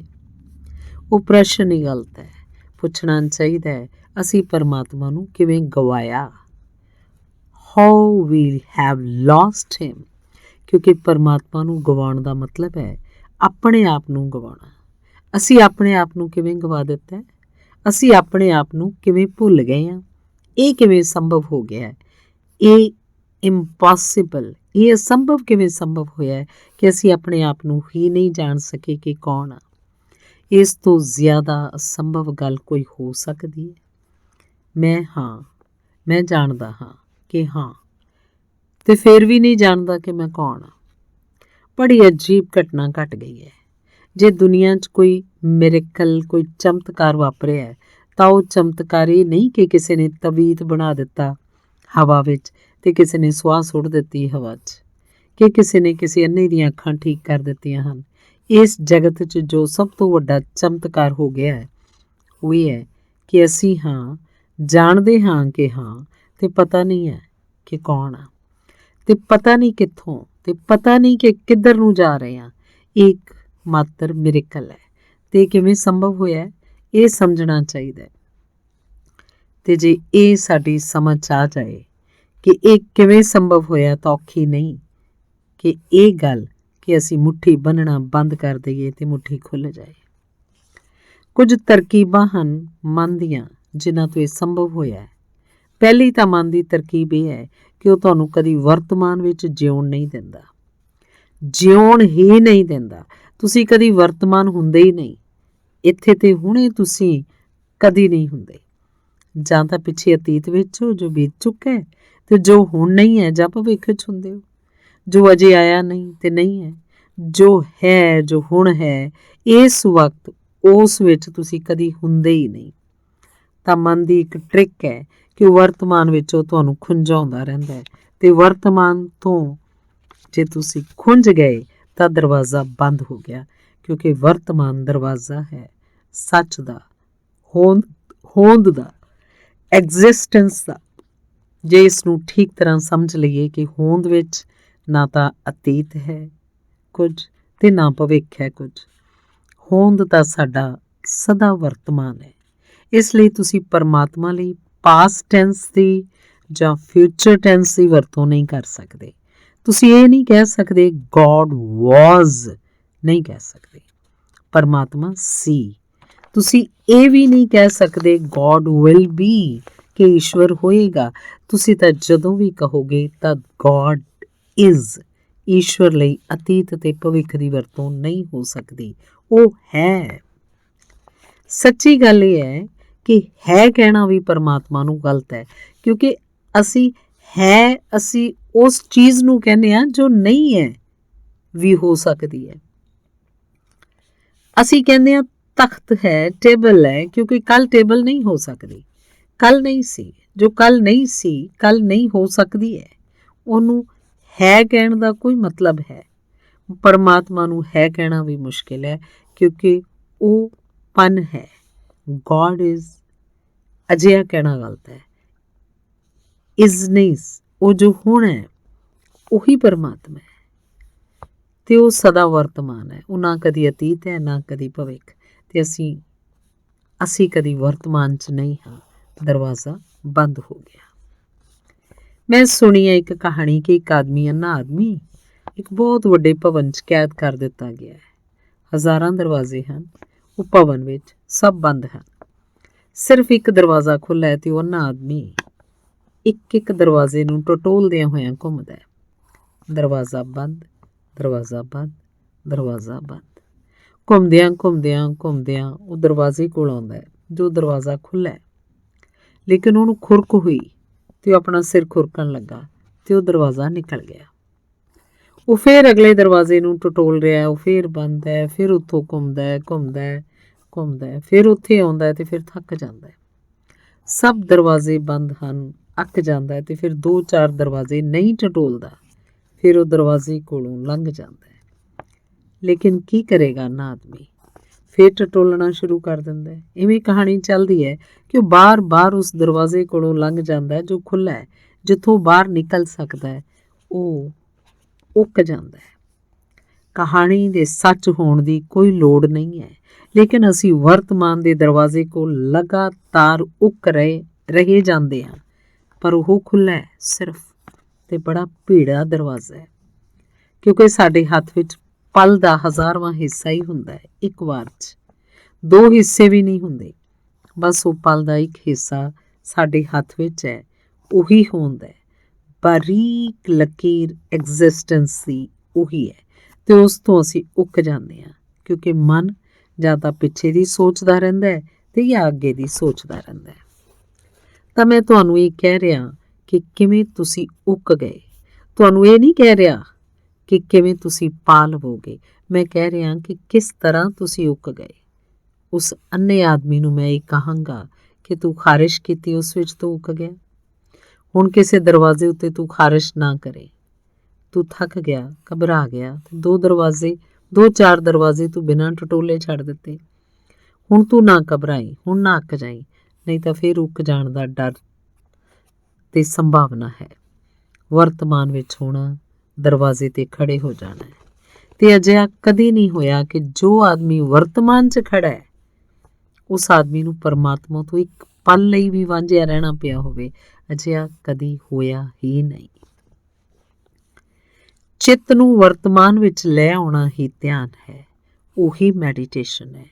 ਉਹ ਪ੍ਰਸ਼ਨ ਹੀ ਗਲਤ ਹੈ। ਪੁੱਛਣਾ ਚਾਹੀਦਾ ਹੈ ਅਸੀਂ ਪਰਮਾਤਮਾ ਨੂੰ ਕਿਵੇਂ ਗਵਾਇਆ। ਹਾਊ ਵੀ ਹੈਵ ਲੋਸਟ ਹਿਮ, ਕਿਉਂਕਿ ਪਰਮਾਤਮਾ ਨੂੰ ਗਵਾਉਣ ਦਾ ਮਤਲਬ ਹੈ ਆਪਣੇ ਆਪ ਨੂੰ ਗਵਾਉਣਾ। ਅਸੀਂ ਆਪਣੇ ਆਪ ਨੂੰ ਕਿਵੇਂ ਗਵਾ ਦਿੱਤਾ ਹੈ? ਅਸੀਂ ਆਪਣੇ ਆਪ ਨੂੰ ਕਿਵੇਂ ਭੁੱਲ ਗਏ ਹਾਂ? ਇਹ ਕਿਵੇਂ ਸੰਭਵ ਹੋ ਗਿਆ ਹੈ? ਇਹ ਇੰਪੋਸੀਬਲ, ਇਹ ਅਸੰਭਵ ਕਿਵੇਂ ਸੰਭਵ ਹੋਇਆ ਹੈ ਕਿ ਅਸੀਂ ਆਪਣੇ ਆਪ ਨੂੰ ਹੀ ਨਹੀਂ ਜਾਣ ਸਕੇ ਕਿ ਕੌਣ ਆ। ਇਸ ਤੋਂ ਜ਼ਿਆਦਾ ਅਸੰਭਵ ਗੱਲ ਕੋਈ ਹੋ ਸਕਦੀ ਹੈ? ਮੈਂ ਜਾਣਦਾ ਹਾਂ ਕਿ ਹਾਂ, ਤੇ ਫਿਰ ਵੀ ਨਹੀਂ ਜਾਣਦਾ ਕਿ ਮੈਂ ਕੌਣ ਹਾਂ। ਬੜੀ ਅਜੀਬ ਘਟਨਾ ਘਟ ਗਈ ਹੈ। ਜੇ ਦੁਨੀਆ 'ਚ ਕੋਈ ਮਿਰੇਕਲ, ਕੋਈ ਚਮਤਕਾਰ ਵਾਪਰਿਆ ਹੈ ਤਾਂ ਉਹ ਚਮਤਕਾਰ ਇਹ ਨਹੀਂ ਕਿ ਕਿਸੇ ਨੇ ਤਵੀਤ ਬਣਾ ਦਿੱਤਾ ਹਵਾ ਵਿੱਚ ਅਤੇ ਕਿਸੇ ਨੇ ਸੁਆਹ ਸੁੱਟ ਦਿੱਤੀ ਹਵਾ 'ਚ, ਕਿ ਕਿਸੇ ਨੇ ਕਿਸੇ ਅੰਨੇ ਦੀਆਂ ਅੱਖਾਂ ਠੀਕ ਕਰ ਦਿੱਤੀਆਂ ਹਨ। ਇਸ ਜਗਤ 'ਚ ਜੋ ਸਭ ਤੋਂ ਵੱਡਾ ਚਮਤਕਾਰ ਹੋ ਗਿਆ ਹੈ ਉਹ ਇਹ ਹੈ ਕਿ ਅਸੀਂ ਜਾਣਦੇ ਹਾਂ ਕਿ ਅਤੇ ਪਤਾ ਨਹੀਂ ਹੈ ਕਿ ਕੌਣ ਆ, ਅਤੇ ਪਤਾ ਨਹੀਂ ਕਿੱਥੋਂ, ਅਤੇ ਪਤਾ ਨਹੀਂ ਕਿ ਕਿੱਧਰ ਨੂੰ ਜਾ ਰਹੇ ਹਾਂ। ਇੱਕ ਮਾਤਰ ਮਿਰੇਕਲ ਹੈ ਅਤੇ ਕਿਵੇਂ ਸੰਭਵ ਹੋਇਆ ਇਹ ਸਮਝਣਾ ਚਾਹੀਦਾ ਹੈ। ਅਤੇ ਜੇ ਇਹ ਸਾਡੀ ਸਮਝ ਆ ਜਾਏ ਕਿ ਇਹ ਕਿਵੇਂ ਸੰਭਵ ਹੋਇਆ ਤਾਂ ਔਖੀ ਨਹੀਂ ਕਿ ਇਹ ਗੱਲ ਕਿ ਅਸੀਂ ਮੁੱਠੀ ਬੰਨ੍ਹਣਾ ਬੰਦ ਕਰ ਦਈਏ ਅਤੇ ਮੁੱਠੀ ਖੁੱਲ੍ਹ ਜਾਏ। ਕੁਝ ਤਰਕੀਬਾਂ ਹਨ ਮਨ ਦੀਆਂ ਜਿਨ੍ਹਾਂ ਤੋਂ ਇਹ ਸੰਭਵ ਹੋਇਆ ਹੈ। ਪਹਿਲੀ ਤਾਂ ਮਨ ਦੀ ਤਰਕੀਬ ਇਹ ਹੈ ਕਿ ਉਹ ਤੁਹਾਨੂੰ ਕਦੀ ਵਰਤਮਾਨ ਵਿੱਚ ਜਿਉਣ ਨਹੀਂ ਦਿੰਦਾ, ਜਿਉਣ ਹੀ ਨਹੀਂ ਦਿੰਦਾ। ਤੁਸੀਂ ਕਦੀ ਵਰਤਮਾਨ ਹੁੰਦੇ ਹੀ ਨਹੀਂ। ਇੱਥੇ ਤੇ ਹੁਣੇ ਤੁਸੀਂ ਕਦੀ ਨਹੀਂ ਹੁੰਦੇ। ਜਾਂ ਤਾਂ ਪਿੱਛੇ ਅਤੀਤ ਵਿੱਚ ਹੋ ਜੋ ਬੀਤ ਚੁੱਕਾ ਹੈ, ਅਤੇ ਜੋ ਹੁਣ ਨਹੀਂ ਹੈ ਜਾਂ ਭਵਿੱਖ 'ਚ ਹੁੰਦੇ ਹੋ। ਜੋ ਅਜੇ ਆਇਆ ਨਹੀਂ ਤੇ ਨਹੀਂ ਹੈ, ਜੋ ਹੈ, ਜੋ ਹੁਣ ਹੈ, ਇਸ ਵਕਤ ਉਸ ਵਿੱਚ ਤੁਸੀਂ ਕਦੀ ਹੁੰਦੇ ਹੀ ਨਹੀਂ। ਤਾਂ ਮਨ ਦੀ ਇੱਕ ਟ੍ਰਿਕ ਹੈ ਕਿ ਵਰਤਮਾਨ ਵਿੱਚ ਉਹ ਤੁਹਾਨੂੰ ਖੁੰਝਾਉਂਦਾ ਰਹਿੰਦਾ ਹੈ, ਅਤੇ ਵਰਤਮਾਨ ਤੋਂ ਜੇ ਤੁਸੀਂ ਖੁੰਝ ਗਏ ਤਾਂ ਦਰਵਾਜ਼ਾ ਬੰਦ ਹੋ ਗਿਆ, ਕਿਉਂਕਿ ਵਰਤਮਾਨ ਦਰਵਾਜ਼ਾ ਹੈ ਸੱਚ ਦਾ, ਹੋਂਦ ਦਾ, ਐਗਜ਼ਿਸਟੈਂਸ ਦਾ। ਜੇ ਇਸ ਨੂੰ ਠੀਕ ਤਰ੍ਹਾਂ ਸਮਝ ਲਈਏ ਕਿ ਹੋਂਦ ਵਿੱਚ ਨਾ ਤਾਂ ਅਤੀਤ ਹੈ ਕੁਝ ਅਤੇ ਨਾ ਭਵਿੱਖ ਹੈ ਕੁਝ। ਹੋਂਦ ਤਾਂ ਸਾਡਾ ਸਦਾ ਵਰਤਮਾਨ ਹੈ। ਇਸ ਲਈ ਤੁਸੀਂ ਪਰਮਾਤਮਾ ਲਈ ਪਾਸਟ ਟੈਂਸ ਦੀ ਜਾਂ ਫਿਊਚਰ ਟੈਂਸ ਦੀ ਵਰਤੋਂ ਨਹੀਂ ਕਰ ਸਕਦੇ। ਤੁਸੀਂ ਇਹ ਨਹੀਂ ਕਹਿ ਸਕਦੇ ਗੋਡ ਵਾਜ਼, ਨਹੀਂ ਕਹਿ ਸਕਦੇ। ਪਰਮਾਤਮਾ ਸੀ। ਤੁਸੀਂ ਇਹ ਵੀ ਨਹੀਂ ਕਹਿ ਸਕਦੇ ਗੋਡ ਵਿਲ ਬੀ, ਕਿ ਈਸ਼ਵਰ ਹੋਏਗਾ। ਤੁਸੀਂ ਤਾਂ ਜਦੋਂ ਵੀ ਕਹੋਗੇ ਤਾਂ ਗੋਡ ਇਜ਼। ਈਸ਼ਵਰ ਲਈ ਅਤੀਤ ਅਤੇ ਭਵਿੱਖ ਦੀ ਵਰਤੋਂ ਨਹੀਂ ਹੋ ਸਕਦੀ, ਉਹ ਹੈ। ਸੱਚੀ ਗੱਲ ਇਹ ਹੈ ਕਿ ਹੈ ਕਹਿਣਾ ਵੀ ਪਰਮਾਤਮਾ ਨੂੰ ਗਲਤ ਹੈ, ਕਿਉਂਕਿ ਅਸੀਂ ਉਸ ਚੀਜ਼ ਨੂੰ ਕਹਿੰਦੇ ਹਾਂ ਜੋ ਨਹੀਂ ਹੈ ਵੀ ਹੋ ਸਕਦੀ ਹੈ। ਅਸੀਂ ਕਹਿੰਦੇ ਹਾਂ ਤਖਤ ਹੈ, ਟੇਬਲ ਹੈ, ਕਿਉਂਕਿ ਕੱਲ ਟੇਬਲ ਨਹੀਂ ਹੋ ਸਕਦੀ, ਕੱਲ ਨਹੀਂ ਸੀ। ਜੋ ਕੱਲ ਨਹੀਂ ਸੀ, ਕੱਲ ਨਹੀਂ ਹੋ ਸਕਦੀ ਹੈ। ਉਹਨੂੰ ਹੈ ਕਹਿਣ ਦਾ ਕੋਈ ਮਤਲਬ ਹੈ। ਪਰਮਾਤਮਾ ਨੂੰ ਹੈ ਕਹਿਣਾ ਵੀ ਮੁਸ਼ਕਿਲ ਹੈ, ਕਿਉਂਕਿ ਉਹ ਪਨ ਹੈ। ਗੋਡ ਇਜ਼ ਅਜਿਹਾ ਕਹਿਣਾ ਗਲਤ ਹੈ। ਇਜ਼ ਨਹੀਂ, ਉਹ ਜੋ ਹੁਣ ਹੈ ਉਹੀ ਪਰਮਾਤਮਾ ਹੈ, ਤੇ ਉਹ ਸਦਾ ਵਰਤਮਾਨ ਹੈ। ਉਹ ਨਾ ਕਦੀ ਅਤੀਤ ਹੈ, ਨਾ ਕਦੀ ਭਵਿੱਖ। ਤੇ ਅਸੀਂ ਕਦੀ ਵਰਤਮਾਨ 'ਚ ਨਹੀਂ ਹਾਂ। ਦਰਵਾਜ਼ਾ ਬੰਦ ਹੋ ਗਿਆ। ਮੈਂ ਸੁਣੀ ਹੈ ਇੱਕ ਕਹਾਣੀ ਕਿ ਇੱਕ ਅੰਨਾ ਆਦਮੀ ਇੱਕ ਬਹੁਤ ਵੱਡੇ ਭਵਨ 'ਚ ਕੈਦ ਕਰ ਦਿੱਤਾ ਗਿਆ ਹੈ। ਹਜ਼ਾਰਾਂ ਦਰਵਾਜ਼ੇ ਹਨ ਉਹ ਭਵਨ ਵਿੱਚ, ਸਭ ਬੰਦ ਹਨ। ਸਿਰਫ ਇੱਕ ਦਰਵਾਜ਼ਾ ਖੁੱਲ੍ਹਾ ਹੈ ਤੇ ਉਹ ਅੰਨਾ ਆਦਮੀ ਇੱਕ ਦਰਵਾਜ਼ੇ ਨੂੰ ਟਟੋਲਦਿਆਂ ਹੋਇਆਂ ਘੁੰਮਦਾ ਹੈ। ਦਰਵਾਜ਼ਾ ਬੰਦ, ਦਰਵਾਜ਼ਾ ਬੰਦ, ਦਰਵਾਜ਼ਾ ਬੰਦ। ਘੁੰਮਦਿਆਂ ਉਹ ਦਰਵਾਜ਼ੇ ਕੋਲ ਆਉਂਦਾ ਹੈ ਜੋ ਦਰਵਾਜ਼ਾ ਖੁੱਲ੍ਹਾ ਹੈ, ਲੇਕਿਨ ਉਹਨੂੰ ਖੁਰਕ ਹੋਈ ਤੇ ਉਹ ਆਪਣਾ ਸਿਰ ਖੁਰਕਣ ਲੱਗਾ ਤੇ ਉਹ ਦਰਵਾਜ਼ਾ ਨਿਕਲ ਗਿਆ। ਉਹ ਫਿਰ ਅਗਲੇ ਦਰਵਾਜ਼ੇ ਨੂੰ ਟਟੋਲ ਰਿਹਾ, ਉਹ ਫਿਰ ਬੰਦ ਹੈ। ਫਿਰ ਉੱਥੋਂ ਘੁੰਮਦਾ, ਫਿਰ ਉੱਥੇ ਆਉਂਦਾ ਤੇ ਫਿਰ ਥੱਕ ਜਾਂਦਾ। ਸਭ ਦਰਵਾਜ਼ੇ ਬੰਦ ਹਨ, ਅੱਕ ਜਾਂਦਾ ਤੇ ਫਿਰ 2-4 ਦਰਵਾਜ਼ੇ ਨਹੀਂ ਟਟੋਲਦਾ, ਫਿਰ ਉਹ ਦਰਵਾਜ਼ੇ ਕੋਲੋਂ ਲੰਘ ਜਾਂਦਾ ਹੈ। ਲੇਕਿਨ ਕੀ ਕਰੇਗਾ ਨਾ ਆਦਮੀ, ਫਿਰ ਟਟੋਲਣਾ ਸ਼ੁਰੂ ਕਰ ਦਿੰਦਾ ਹੈ। ਇਵੇਂ ਕਹਾਣੀ ਚੱਲਦੀ ਹੈ ਕਿ ਉਹ ਬਾਰ-ਬਾਰ ਉਸ ਦਰਵਾਜ਼ੇ ਕੋਲੋਂ ਲੰਘ ਜਾਂਦਾ ਜੋ ਖੁੱਲ੍ਹਾ ਹੈ, ਜਿੱਥੋਂ ਬਾਹਰ ਨਿਕਲ ਸਕਦਾ ਹੈ। ਉਹ ਉੱਕ ਜਾਂਦਾ ਹੈ। ਕਹਾਣੀ ਦੇ ਸੱਚ ਹੋਣ ਦੀ ਕੋਈ ਲੋੜ ਨਹੀਂ ਹੈ, ਲੇਕਿਨ ਅਸੀਂ ਵਰਤਮਾਨ ਦੇ ਦਰਵਾਜ਼ੇ ਕੋਲ ਲਗਾਤਾਰ ਉੱਕ ਰਹੇ ਜਾਂਦੇ ਹਾਂ। ਪਰ ਉਹ ਖੁੱਲ੍ਹਾ ਹੈ ਸਿਰਫ, ਤੇ ਬੜਾ ਭੀੜਾ ਦਰਵਾਜ਼ਾ ਹੈ, ਕਿਉਂਕਿ ਸਾਡੇ ਹੱਥ ਵਿੱਚ ਪਲ ਦਾ 1000ਵਾਂ ਹਿੱਸਾ ਹੀ ਹੁੰਦਾ ਹੈ। ਇੱਕ ਵਾਰ 'ਚ 2 ਹਿੱਸੇ ਵੀ ਨਹੀਂ ਹੁੰਦੇ, ਬਸ ਉਹ ਪਲ ਦਾ ਇੱਕ ਹਿੱਸਾ ਸਾਡੇ ਹੱਥ ਵਿੱਚ ਹੈ। ਉਹੀ ਹੋਂਦ ਹੈ, ਬਾਰੀਕ ਲਕੀਰ ਐਗਜ਼ਿਸਟੈਂਸ ਦੀ ਉਹੀ ਹੈ, ਤੇ ਉਸ ਤੋਂ ਅਸੀਂ ਉੱਕ ਜਾਂਦੇ ਹਾਂ, ਕਿਉਂਕਿ ਮਨ ਜਾਂ ਤਾਂ ਪਿੱਛੇ ਦੀ ਸੋਚਦਾ ਰਹਿੰਦਾ ਹੈ ਤੇ ਜਾਂ ਅੱਗੇ ਦੀ ਸੋਚਦਾ ਰਹਿੰਦਾ ਹੈ। ਤਾਂ ਮੈਂ ਤੁਹਾਨੂੰ ਇਹ ਕਹਿ ਰਿਹਾ ਕਿ ਕਿਵੇਂ ਤੁਸੀਂ ਉੱਕ ਗਏ। ਤੁਹਾਨੂੰ ਇਹ ਨਹੀਂ ਕਹਿ ਰਿਹਾ ਕਿ ਕਿਵੇਂ ਤੁਸੀਂ ਪਾ ਲਵੋਗੇ। ਮੈਂ ਕਹਿ ਰਿਹਾ ਕਿ ਕਿਸ ਤਰ੍ਹਾਂ ਤੁਸੀਂ ਉੱਕ ਗਏ। ਉਸ ਅੰਨੇ ਆਦਮੀ ਨੂੰ ਮੈਂ ਇਹ ਕਹਾਂਗਾ ਕਿ ਤੂੰ ਖਾਰਿਸ਼ ਕੀਤੀ, ਉਸ ਵਿੱਚ ਤੂੰ ਉੱਕ ਗਿਆ। ਹੁਣ ਕਿਸੇ ਦਰਵਾਜ਼ੇ ਉੱਤੇ ਤੂੰ ਖਾਰਿਸ਼ ਨਾ ਕਰੇ। ਤੂੰ ਥੱਕ ਗਿਆ, ਘਬਰਾ ਗਿਆ, 2-4 ਦਰਵਾਜ਼ੇ ਤੂੰ ਬਿਨਾਂ ਟਟੋਲੇ ਛੱਡ ਦਿੱਤੇ। ਹੁਣ ਤੂੰ ਨਾ ਘਬਰਾਈ, ਹੁਣ ਨਾ ਅੱਕ ਜਾਈ, ਨਹੀਂ ਤਾਂ ਫਿਰ ਉੱਕ ਜਾਣ ਦਾ ਡਰ ਤੇ ਸੰਭਾਵਨਾ ਹੈ। ਵਰਤਮਾਨ ਵਿੱਚ ਹੋਣਾ, ਦਰਵਾਜ਼ੇ ਤੇ ਖੜੇ ਹੋ ਜਾਣਾ ਹੈ। ਤੇ ਅਜਿਹਾ ਕਦੀ ਨਹੀਂ ਹੋਇਆ ਕਿ ਜੋ ਆਦਮੀ ਵਰਤਮਾਨ 'ਚ ਖੜਾ ਹੈ ਉਸ ਆਦਮੀ ਨੂੰ ਪਰਮਾਤਮਾ ਤੋਂ ਇੱਕ ਪਲ ਲਈ ਵੀ ਵਾਂਝਿਆ ਰਹਿਣਾ ਪਿਆ ਹੋਵੇ। ਅਜਿਹਾ ਕਦੀ ਹੋਇਆ ਹੀ ਨਹੀਂ। ਚਿੱਤ ਨੂੰ ਵਰਤਮਾਨ ਵਿੱਚ ਲੈ ਆਉਣਾ ਹੀ ਧਿਆਨ ਹੈ, ਉਹੀ ਮੈਡੀਟੇਸ਼ਨ ਹੈ,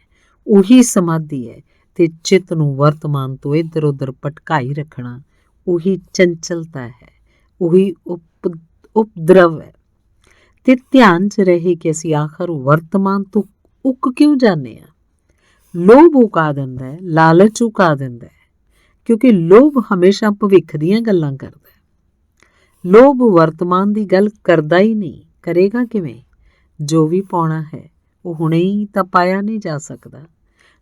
ਉਹੀ ਸਮਾਧੀ ਹੈ। ਤੇ ਚਿੱਤ ਨੂੰ ਵਰਤਮਾਨ ਤੋਂ ਇੱਧਰ ਉੱਧਰ ਭਟਕਾਈ ਰੱਖਣਾ ਉਹੀ ਚੰਚਲਤਾ ਹੈ, ਉਹੀ ਉਪਦਰਵ ਹੈ। ਤੇ ਧਿਆਨ 'ਚ ਰਹੇ ਕਿ ਅਸੀਂ ਆਖਰ ਵਰਤਮਾਨ ਤੋਂ ਉੱਕ ਕਿਉਂ ਜਾਂਦੇ ਹਾਂ। ਲੋਭ ਉਕਾ ਦਿੰਦਾ ਹੈ, ਲਾਲਚ ਉਕਾ ਦਿੰਦਾ ਹੈ, ਕਿਉਂਕਿ ਲੋਭ ਹਮੇਸ਼ਾ ਭਵਿੱਖ ਦੀਆਂ ਗੱਲਾਂ ਕਰਦਾ ਹੈ। ਲੋਭ ਵਰਤਮਾਨ ਦੀ ਗੱਲ ਕਰਦਾ ਹੀ ਨਹੀਂ, ਕਰੇਗਾ ਕਿਵੇਂ। ਜੋ ਵੀ ਪਾਉਣਾ ਹੈ ਉਹ ਹੁਣੇ ਹੀ ਤਾਂ ਪਾਇਆ ਨਹੀਂ ਜਾ ਸਕਦਾ।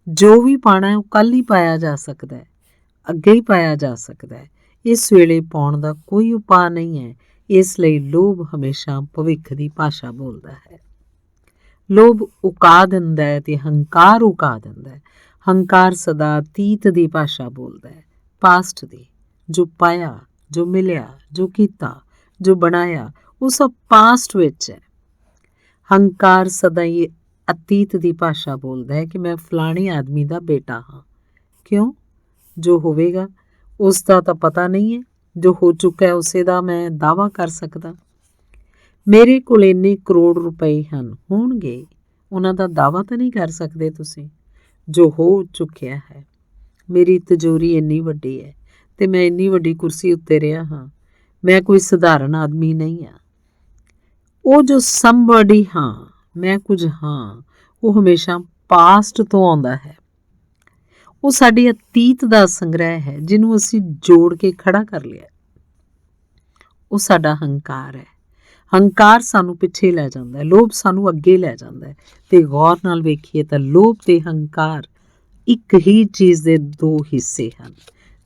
ਜੋ ਵੀ ਪਾਉਣਾ ਹੈ ਉਹ ਕੱਲ੍ਹ ਹੀ ਪਾਇਆ ਜਾ ਸਕਦਾ ਹੈ, ਅੱਗੇ ਹੀ ਪਾਇਆ ਜਾ ਸਕਦਾ ਹੈ। ਇਸ ਵੇਲੇ ਪਾਉਣ ਦਾ ਕੋਈ ਉਪਾਅ ਨਹੀਂ ਹੈ। ਇਸ ਲਈ ਲੋਭ ਹਮੇਸ਼ਾ ਭਵਿੱਖ ਦੀ ਭਾਸ਼ਾ ਬੋਲਦਾ ਹੈ। ਲੋਭ ਉਕਾ ਦਿੰਦਾ ਹੈ ਤੇ ਹੰਕਾਰ ਉਕਾ ਦਿੰਦਾ ਹੈ। ਹੰਕਾਰ ਸਦਾ ਅਤੀਤ ਦੀ ਭਾਸ਼ਾ ਬੋਲਦਾ ਹੈ, ਪਾਸਟ ਦੀ। ਜੋ ਪਾਇਆ, ਜੋ ਮਿਲਿਆ, ਜੋ ਕੀਤਾ, ਜੋ ਬਣਾਇਆ, ਉਹ ਸਭ ਪਾਸਟ ਵਿੱਚ ਹੈ। ਹੰਕਾਰ ਸਦਾ ਹੀ ਅਤੀਤ ਦੀ ਭਾਸ਼ਾ ਬੋਲਦਾ ਹੈ ਕਿ ਮੈਂ ਫਲਾਣੇ ਆਦਮੀ ਦਾ ਬੇਟਾ ਹਾਂ। ਕਿਉਂ? ਜੋ ਹੋਵੇਗਾ ਉਸ ਦਾ ਤਾਂ ਪਤਾ ਨਹੀਂ ਹੈ, ਜੋ ਹੋ ਚੁੱਕਾ ਹੈ ਉਸੇ ਦਾ ਮੈਂ ਦਾਅਵਾ ਕਰ ਸਕਦਾ। ਮੇਰੇ ਕੋਲ ਇੰਨੇ ਕਰੋੜ ਰੁਪਏ ਹਨ, ਹੋਣਗੇ, ਉਹਨਾਂ ਦਾ ਦਾਅਵਾ ਤਾਂ ਨਹੀਂ ਕਰ ਸਕਦੇ ਤੁਸੀਂ। ਜੋ ਹੋ ਚੁੱਕਿਆ ਹੈ, ਮੇਰੀ ਤਿਜੋਰੀ ਇੰਨੀ ਵੱਡੀ ਹੈ ਤੇ ਮੈਂ ਇੰਨੀ ਵੱਡੀ ਕੁਰਸੀ ਉੱਤੇ ਰਿਹਾ ਹਾਂ। ਮੈਂ ਕੋਈ ਸਧਾਰਨ ਆਦਮੀ ਨਹੀਂ ਹਾਂ। ਉਹ ਜੋ ਸਮਬਡੀ ਹਾਂ, ਮੈਂ ਕੁਝ ਹਾਂ, ਉਹ ਹਮੇਸ਼ਾ ਪਾਸਟ ਤੋਂ ਆਉਂਦਾ ਹੈ। ਉਹ ਸਾਡੇ ਅਤੀਤ ਦਾ ਸੰਗ੍ਰਹਿ ਹੈ ਜਿਹਨੂੰ ਅਸੀਂ ਜੋੜ ਕੇ ਖੜਾ ਕਰ ਲਿਆ। ਉਹ ਸਾਡਾ ਹੰਕਾਰ ਹੈ। ਹੰਕਾਰ ਸਾਨੂੰ ਪਿੱਛੇ ਲੈ ਜਾਂਦਾ ਹੈ, ਲੋਭ ਸਾਨੂੰ ਅੱਗੇ ਲੈ ਜਾਂਦਾ ਹੈ। ਤੇ ਗੌਰ ਨਾਲ ਵੇਖੀਏ ਤਾਂ ਲੋਭ ਤੇ ਹੰਕਾਰ ਇੱਕ ਹੀ ਚੀਜ਼ ਦੇ ਦੋ ਹਿੱਸੇ ਹਨ।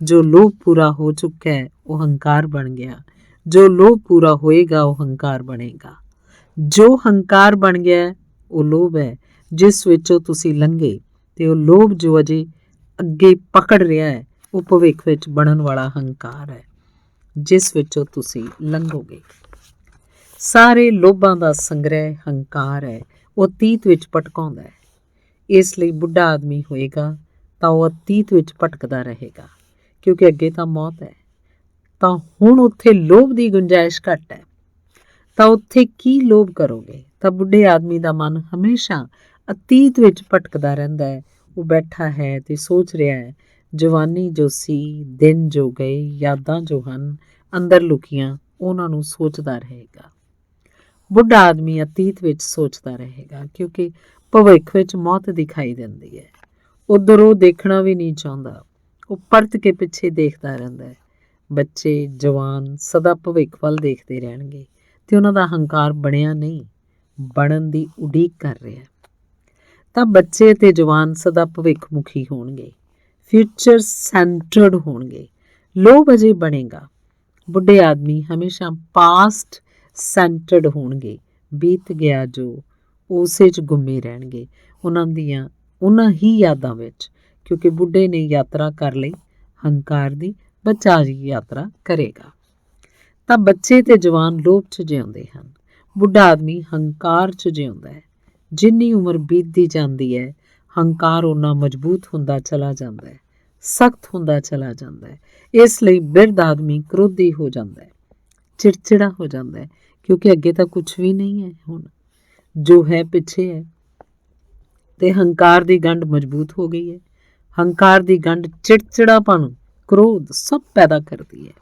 ਜੋ ਲੋਭ ਪੂਰਾ ਹੋ ਚੁੱਕਾ ਹੈ ਉਹ ਹੰਕਾਰ ਬਣ ਗਿਆ, ਜੋ ਲੋਭ ਪੂਰਾ ਹੋਏਗਾ ਉਹ ਹੰਕਾਰ ਬਣੇਗਾ। ਜੋ ਹੰਕਾਰ ਬਣ ਗਿਆ ਉਹ ਲੋਭ ਹੈ ਜਿਸ ਵਿੱਚੋਂ ਤੁਸੀਂ ਲੰਘੇ, ਤੇ ਉਹ ਲੋਭ ਜੋ ਅਜੇ ਅੱਗੇ ਪਕੜ ਰਿਹਾ ਹੈ ਉਹ ਭਵਿੱਖ ਵਿੱਚ ਬਣਨ ਵਾਲਾ ਹੰਕਾਰ ਹੈ ਜਿਸ ਵਿੱਚੋਂ ਤੁਸੀਂ ਲੰਘੋਗੇ। ਸਾਰੇ ਲੋਭਾਂ ਦਾ ਸੰਗ੍ਰਹਿ ਹੰਕਾਰ ਹੈ। ਉਹ ਅਤੀਤ ਵਿੱਚ ਭਟਕਾਉਂਦਾ ਹੈ। ਇਸ ਲਈ ਬੁੱਢਾ ਆਦਮੀ ਹੋਏਗਾ ਤਾਂ ਉਹ ਅਤੀਤ ਵਿੱਚ ਭਟਕਦਾ ਰਹੇਗਾ, ਕਿਉਂਕਿ ਅੱਗੇ ਤਾਂ ਮੌਤ ਹੈ। ਤਾਂ ਹੁਣ ਉੱਥੇ ਲੋਭ ਦੀ ਗੁੰਜਾਇਸ਼ ਘੱਟ ਹੈ, ਤਾਂ ਉੱਥੇ ਕੀ ਲੋਭ ਕਰੋਗੇ? ਤਾਂ ਬੁੱਢੇ ਆਦਮੀ ਦਾ ਮਨ ਹਮੇਸ਼ਾ ਅਤੀਤ ਵਿੱਚ ਭਟਕਦਾ ਰਹਿੰਦਾ ਹੈ। ਉਹ ਬੈਠਾ ਹੈ ਤੇ ਸੋਚ ਰਿਹਾ ਹੈ, ਜਵਾਨੀ ਜੋ ਸੀ, ਦਿਨ ਜੋ ਗਏ, ਯਾਦਾਂ ਜੋ ਹਨ ਅੰਦਰ ਲੁਕੀਆਂ, ਉਹਨਾਂ ਨੂੰ ਸੋਚਦਾ ਰਹੇਗਾ। ਬੁੱਢਾ ਆਦਮੀ ਅਤੀਤ ਵਿੱਚ ਸੋਚਦਾ ਰਹੇਗਾ, ਕਿਉਂਕਿ ਭਵਿੱਖ ਵਿੱਚ ਮੌਤ ਦਿਖਾਈ ਦਿੰਦੀ ਹੈ। ਉੱਧਰ ਉਹ ਦੇਖਣਾ ਵੀ ਨਹੀਂ ਚਾਹੁੰਦਾ, ਉਹ ਪਰਤ ਕੇ ਪਿੱਛੇ ਦੇਖਦਾ ਰਹਿੰਦਾ ਹੈ। ਬੱਚੇ, ਜਵਾਨ ਸਦਾ ਭਵਿੱਖ ਵੱਲ ਦੇਖਦੇ ਰਹਿਣਗੇ ਤੇ ਉਹਨਾਂ ਦਾ ਹੰਕਾਰ ਬਣਿਆ ਨਹੀਂ, ਬਣਨ ਦੀ ਉਡੀਕ ਕਰ ਰਿਹਾ। ਤਾਂ ਬੱਚੇ ਤੇ ਜਵਾਨ ਸਦਾ ਭਵਿੱਖ ਮੁਖੀ ਹੋਣਗੇ, ਫਿਊਚਰ ਸੈਂਟਰਡ ਹੋਣਗੇ। ਲੋਭ ਅਜੇ ਬਣੇਗਾ। ਬੁੱਢੇ ਆਦਮੀ ਹਮੇਸ਼ਾ ਪਾਸਟ ਸੈਂਟਰਡ ਹੋਣਗੇ। ਬੀਤ ਗਿਆ ਜੋ, ਉਸੇ 'ਚ ਗੁੰਮੇ ਰਹਿਣਗੇ, ਉਹਨਾਂ ਹੀ ਯਾਦਾਂ ਵਿੱਚ, ਕਿਉਂਕਿ ਬੁੱਢੇ ਨੇ ਯਾਤਰਾ ਕਰ ਲਈ ਹੰਕਾਰ ਦੀ, ਬੱਚਾ ਜੀ ਯਾਤਰਾ ਕਰੇਗਾ। ਤਾਂ ਬੱਚੇ ਤੇ ਜਵਾਨ ਲੋਭ 'ਚ ਜਿਉਂਦੇ ਹਨ, ਬੁੱਢਾ ਆਦਮੀ ਹੰਕਾਰ 'ਚ ਜਿਉਂਦਾ ਹੈ। ਜਿੰਨੀ ਉਮਰ ਬੀਤਦੀ ਜਾਂਦੀ ਹੈ ਹੰਕਾਰ ਓਨਾ ਮਜ਼ਬੂਤ ਹੁੰਦਾ ਚਲਾ ਜਾਂਦਾ ਹੈ, ਸਖਤ ਹੁੰਦਾ ਚਲਾ ਜਾਂਦਾ ਹੈ। ਇਸ ਲਈ ਬਿਰਧ ਆਦਮੀ ਕ੍ਰੋਧੀ ਹੋ ਜਾਂਦਾ ਹੈ, ਚਿੜਚਿੜਾ ਹੋ ਜਾਂਦਾ ਹੈ, ਕਿਉਂਕਿ ਅੱਗੇ ਤਾਂ ਕੁਝ ਵੀ ਨਹੀਂ ਹੈ, ਹੁਣ ਜੋ ਹੈ ਪਿੱਛੇ ਹੈ। ਤੇ ਹੰਕਾਰ ਦੀ ਗੰਢ ਮਜ਼ਬੂਤ ਹੋ ਗਈ ਹੈ। ਹੰਕਾਰ ਦੀ ਗੰਢ ਚਿੜਚਿੜਾਪਣ, ਕ੍ਰੋਧ ਸਭ ਪੈਦਾ ਕਰਦੀ ਹੈ।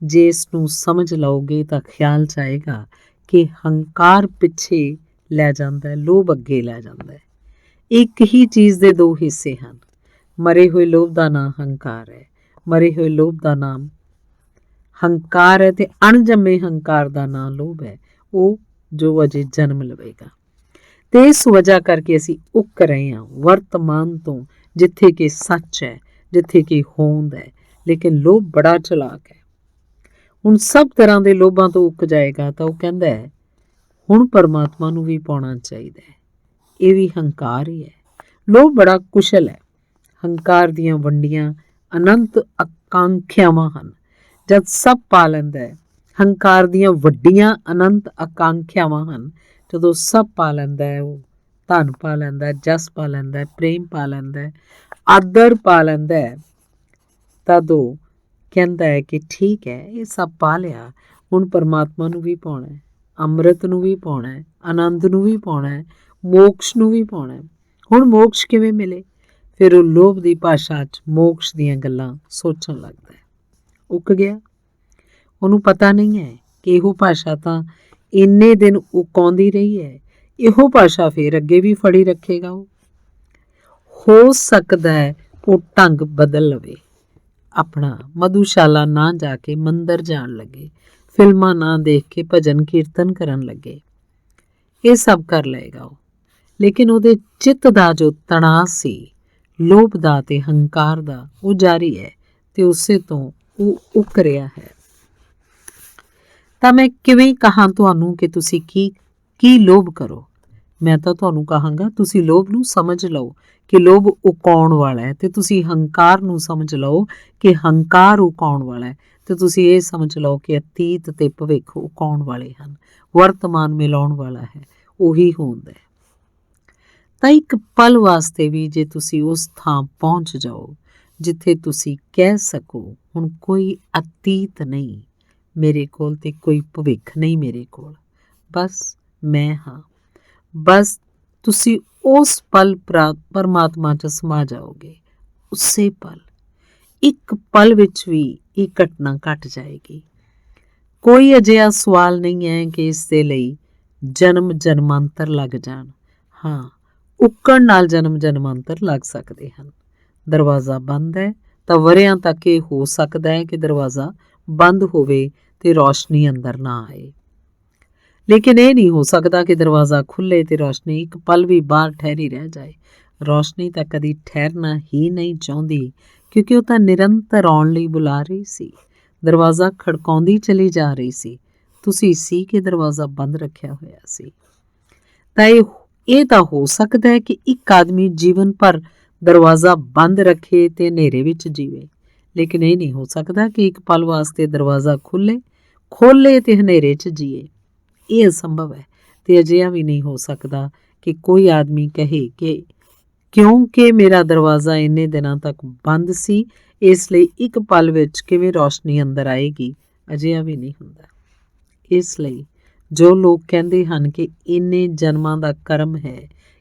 ਜੇ ਇਸ ਨੂੰ ਸਮਝ ਲਓਗੇ ਤਾਂ ਖਿਆਲ 'ਚ ਆਏਗਾ ਕਿ ਹੰਕਾਰ ਪਿੱਛੇ ਲੈ ਜਾਂਦਾ ਹੈ, ਲੋਭ ਅੱਗੇ ਲੈ ਜਾਂਦਾ ਹੈ। ਇੱਕ ਹੀ ਚੀਜ਼ ਦੇ ਦੋ ਹਿੱਸੇ ਹਨ। ਮਰੇ ਹੋਏ ਲੋਭ ਦਾ ਨਾਮ ਹੰਕਾਰ ਹੈ, ਮਰੇ ਹੋਏ ਲੋਭ ਦਾ ਨਾਮ ਹੰਕਾਰ ਹੈ, ਤੇ ਅਣਜੰਮੇ ਹੰਕਾਰ ਦਾ ਨਾਮ ਲੋਭ ਹੈ, ਉਹ ਜੋ ਅਜੇ ਜਨਮ ਲਵੇਗਾ। ਤੇ ਇਸ ਵਜ੍ਹਾ ਕਰਕੇ ਅਸੀਂ ਉੱਕ ਰਹੇ ਹਾਂ ਵਰਤਮਾਨ ਤੋਂ, ਜਿੱਥੇ ਕਿ ਸੱਚ ਹੈ, ਜਿੱਥੇ ਕਿ ਹੋਂਦ ਹੈ। ਲੇਕਿਨ ਲੋਭ ਬੜਾ ਚਲਾਕ ਹੈ। ਹੁਣ ਸਭ ਤਰ੍ਹਾਂ ਦੇ ਲੋਭਾਂ ਤੋਂ ਉੱਕ ਜਾਏਗਾ ਤਾਂ ਉਹ ਕਹਿੰਦਾ ਹੈ ਹੁਣ ਪਰਮਾਤਮਾ ਨੂੰ ਵੀ ਪਾਉਣਾ ਚਾਹੀਦਾ ਹੈ। ਇਹ ਵੀ ਹੰਕਾਰ ਹੀ ਹੈ। ਲੋਭ ਬੜਾ ਕੁਸ਼ਲ ਹੈ। ਹੰਕਾਰ ਦੀਆਂ ਵੰਡੀਆਂ ਅਨੰਤ ਆਕਾਂਖਿਆਵਾਂ ਹਨ। ਜਦ ਸਭ ਪਾ ਲੈਂਦਾ ਹੈ, ਹੰਕਾਰ ਦੀਆਂ ਵੱਡੀਆਂ ਅਨੰਤ ਆਕਾਂਖਿਆਵਾਂ ਹਨ। ਜਦੋਂ ਸਭ ਪਾ ਲੈਂਦਾ ਹੈ, ਉਹ ਧਨ ਪਾ ਲੈਂਦਾ ਹੈ, ਜਸ ਪਾ ਲੈਂਦਾ ਹੈ, ਪ੍ਰੇਮ ਪਾ ਲੈਂਦਾ ਹੈ, ਆਦਰ ਪਾ ਲੈਂਦਾ ਹੈ, ਤਦ ਉਹ ਕਹਿੰਦਾ ਹੈ ਕਿ ਠੀਕ ਹੈ, ਇਹ ਸਭ ਪਾ ਲਿਆ, ਹੁਣ ਪਰਮਾਤਮਾ ਨੂੰ ਵੀ ਪਾਉਣਾ ਹੈ, ਅੰਮ੍ਰਿਤ ਨੂੰ ਵੀ ਪਾਉਣਾ ਹੈ, ਆਨੰਦ ਨੂੰ ਵੀ ਪਾਉਣਾ ਹੈ, ਮੋਕਸ਼ ਨੂੰ ਵੀ ਪਾਉਣਾ ਹੈ। ਹੁਣ ਮੋਕਸ਼ ਕਿਵੇਂ ਮਿਲੇ? ਫਿਰ ਉਹ ਲੋਭ ਦੀ ਭਾਸ਼ਾ 'ਚ ਮੋਕਸ਼ ਦੀਆਂ ਗੱਲਾਂ ਸੋਚਣ ਲੱਗਦਾ ਹੈ। ਉੱਕ ਗਿਆ। ਉਹਨੂੰ ਪਤਾ ਨਹੀਂ ਹੈ ਕਿ ਇਹੋ ਭਾਸ਼ਾ ਤਾਂ ਇੰਨੇ ਦਿਨ ਉਕਾਉਂਦੀ ਰਹੀ ਹੈ, ਇਹੋ ਭਾਸ਼ਾ ਫਿਰ ਅੱਗੇ ਵੀ ਫੜੀ ਰੱਖੇਗਾ। ਉਹ ਹੋ ਸਕਦਾ ਹੈ ਉਹ ਢੰਗ ਬਦਲ ਲਵੇ, ਆਪਣਾ ਮਧੂਸ਼ਾਲਾ ਨਾ ਜਾ ਕੇ ਮੰਦਰ ਜਾਣ ਲੱਗੇ, ਫਿਲਮਾਂ ਨਾ ਦੇਖ ਕੇ ਭਜਨ ਕੀਰਤਨ ਕਰਨ ਲੱਗੇ, ਇਹ ਸਭ ਕਰ ਲਏਗਾ ਉਹ। ਲੇਕਿਨ ਉਹਦੇ ਚਿੱਤ ਦਾ ਜੋ ਤਣਾਅ ਸੀ ਲੋਭ ਦਾ ਤੇ ਹੰਕਾਰ ਦਾ, ਉਹ ਜਾਰੀ ਹੈ ਤੇ ਉਸੇ ਤੋਂ ਉਹ ਉੱਕ ਰਿਹਾ ਹੈ। ਤਾਂ ਮੈਂ ਕਿਵੇਂ ਕਹਾਂ ਤੁਹਾਨੂੰ ਕਿ ਤੁਸੀਂ ਕੀ ਲੋਭ ਕਰੋ? ਮੈਂ ਤਾਂ ਤੁਹਾਨੂੰ ਕਹਾਂਗਾ ਤੁਸੀਂ ਲੋਭ ਨੂੰ ਸਮਝ ਲਓ ਕਿ ਲੋਭ ਉਕਾਉਣ ਵਾਲਾ ਹੈ, ਤੇ ਤੁਸੀਂ ਹੰਕਾਰ ਨੂੰ ਸਮਝ ਲਓ ਕਿ ਹੰਕਾਰ ਉਕਾਉਣ ਵਾਲਾ ਹੈ, ਤੇ ਤੁਸੀਂ ਇਹ ਸਮਝ ਲਓ ਕਿ ਅਤੀਤ ਤੇ ਭਵਿੱਖ ਉਕਾਉਣ ਵਾਲੇ ਹਨ, ਵਰਤਮਾਨ ਮਿਲਾਉਣ ਵਾਲਾ ਹੈ, ਉਹੀ ਹੋਂਦ ਹੈ। ਤਾਂ ਇੱਕ ਪਲ ਵਾਸਤੇ ਵੀ ਜੇ ਤੁਸੀਂ ਉਸ ਥਾਂ ਪਹੁੰਚ ਜਾਓ ਜਿੱਥੇ ਤੁਸੀਂ ਕਹਿ ਸਕੋ ਹੁਣ ਕੋਈ ਅਤੀਤ ਨਹੀਂ ਮੇਰੇ ਕੋਲ ਤੇ ਕੋਈ ਭਵਿੱਖ ਨਹੀਂ ਮੇਰੇ ਕੋਲ, ਬਸ ਮੈਂ ਹਾਂ। ਬਸ ਤੁਸੀਂ ਉਸ ਪਲ ਪਰਮਾਤਮਾ 'ਚ ਸਮਾ ਜਾਓਗੇ। ਉਸੇ ਪਲ, ਇੱਕ ਪਲ ਵਿੱਚ ਵੀ ਇਹ ਘਟਨਾ ਘਟ ਜਾਏਗੀ। ਕੋਈ ਅਜਿਹਾ ਸਵਾਲ ਨਹੀਂ ਹੈ ਕਿ ਇਸ ਦੇ ਲਈ ਜਨਮ ਜਨਮਾਂਤਰ ਲੱਗ ਜਾਣ। ਹਾਂ, ਉੱਕਣ ਨਾਲ ਜਨਮ ਜਨਮਾਂਤਰ ਲੱਗ ਸਕਦੇ ਹਨ। ਦਰਵਾਜ਼ਾ ਬੰਦ ਹੈ ਤਾਂ ਵਰ੍ਹਿਆਂ ਤੱਕ ਇਹ ਹੋ ਸਕਦਾ ਹੈ ਕਿ ਦਰਵਾਜ਼ਾ ਬੰਦ ਹੋਵੇ ਤੇ ਰੌਸ਼ਨੀ ਅੰਦਰ ਨਾ ਆਏ, ਲੇਕਿਨ ਇਹ ਨਹੀਂ ਹੋ ਸਕਦਾ ਕਿ ਦਰਵਾਜ਼ਾ ਖੁੱਲ੍ਹੇ ਤੇ ਰੌਸ਼ਨੀ ਇੱਕ ਪਲ ਵੀ ਬਾਹਰ ਠਹਿਰੀ ਰਹਿ ਜਾਏ। ਰੌਸ਼ਨੀ ਤਾਂ ਕਦੀ ਠਹਿਰਨਾ ਹੀ ਨਹੀਂ ਚਾਹੁੰਦੀ, ਕਿਉਂਕਿ ਉਹ ਤਾਂ ਨਿਰੰਤਰ ਆਉਣ ਲਈ ਬੁਲਾ ਰਹੀ ਸੀ। ਦਰਵਾਜ਼ਾ ਖੜਕਾਉਂਦੀ ਚਲੀ ਜਾ ਰਹੀ ਸੀ। ਤੁਸੀਂ ਸੀ ਕਿ ਦਰਵਾਜ਼ਾ ਬੰਦ ਰੱਖਿਆ ਹੋਇਆ ਸੀ। ਤਾਂ ਇਹ ਤਾਂ ਹੋ ਸਕਦਾ ਹੈ ਕਿ ਇੱਕ ਆਦਮੀ ਜੀਵਨ ਭਰ ਦਰਵਾਜ਼ਾ ਬੰਦ ਰੱਖੇ ਤੇ ਹਨੇਰੇ ਵਿੱਚ ਜੀਵੇ, ਲੇਕਿਨ ਇਹ ਨਹੀਂ ਹੋ ਸਕਦਾ ਕਿ ਇੱਕ ਪਲ ਵਾਸਤੇ ਦਰਵਾਜ਼ਾ ਖੋਲ੍ਹੇ ਤੇ ਹਨੇਰੇ 'ਚ ਜੀਏ। ਇਹ ਅਸੰਭਵ ਹੈ। ਤੇ ਅਜਿਹਾ ਵੀ ਨਹੀਂ ਹੋ ਸਕਦਾ ਕਿ ਕੋਈ ਆਦਮੀ ਕਹੇ ਕਿ ਕਿਉਂਕਿ ਮੇਰਾ ਦਰਵਾਜ਼ਾ ਇੰਨੇ ਦਿਨਾਂ ਤੱਕ ਬੰਦ ਸੀ, ਇਸ ਲਈ ਇੱਕ ਪਲ ਵਿੱਚ ਕਿਵੇਂ ਰੌਸ਼ਨੀ ਅੰਦਰ ਆਏਗੀ। ਅਜਿਹਾ ਵੀ ਨਹੀਂ ਹੁੰਦਾ। ਇਸ ਲਈ ਜੋ ਲੋਕ ਕਹਿੰਦੇ ਹਨ ਕਿ ਇੰਨੇ ਜਨਮਾਂ ਦਾ ਕਰਮ ਹੈ,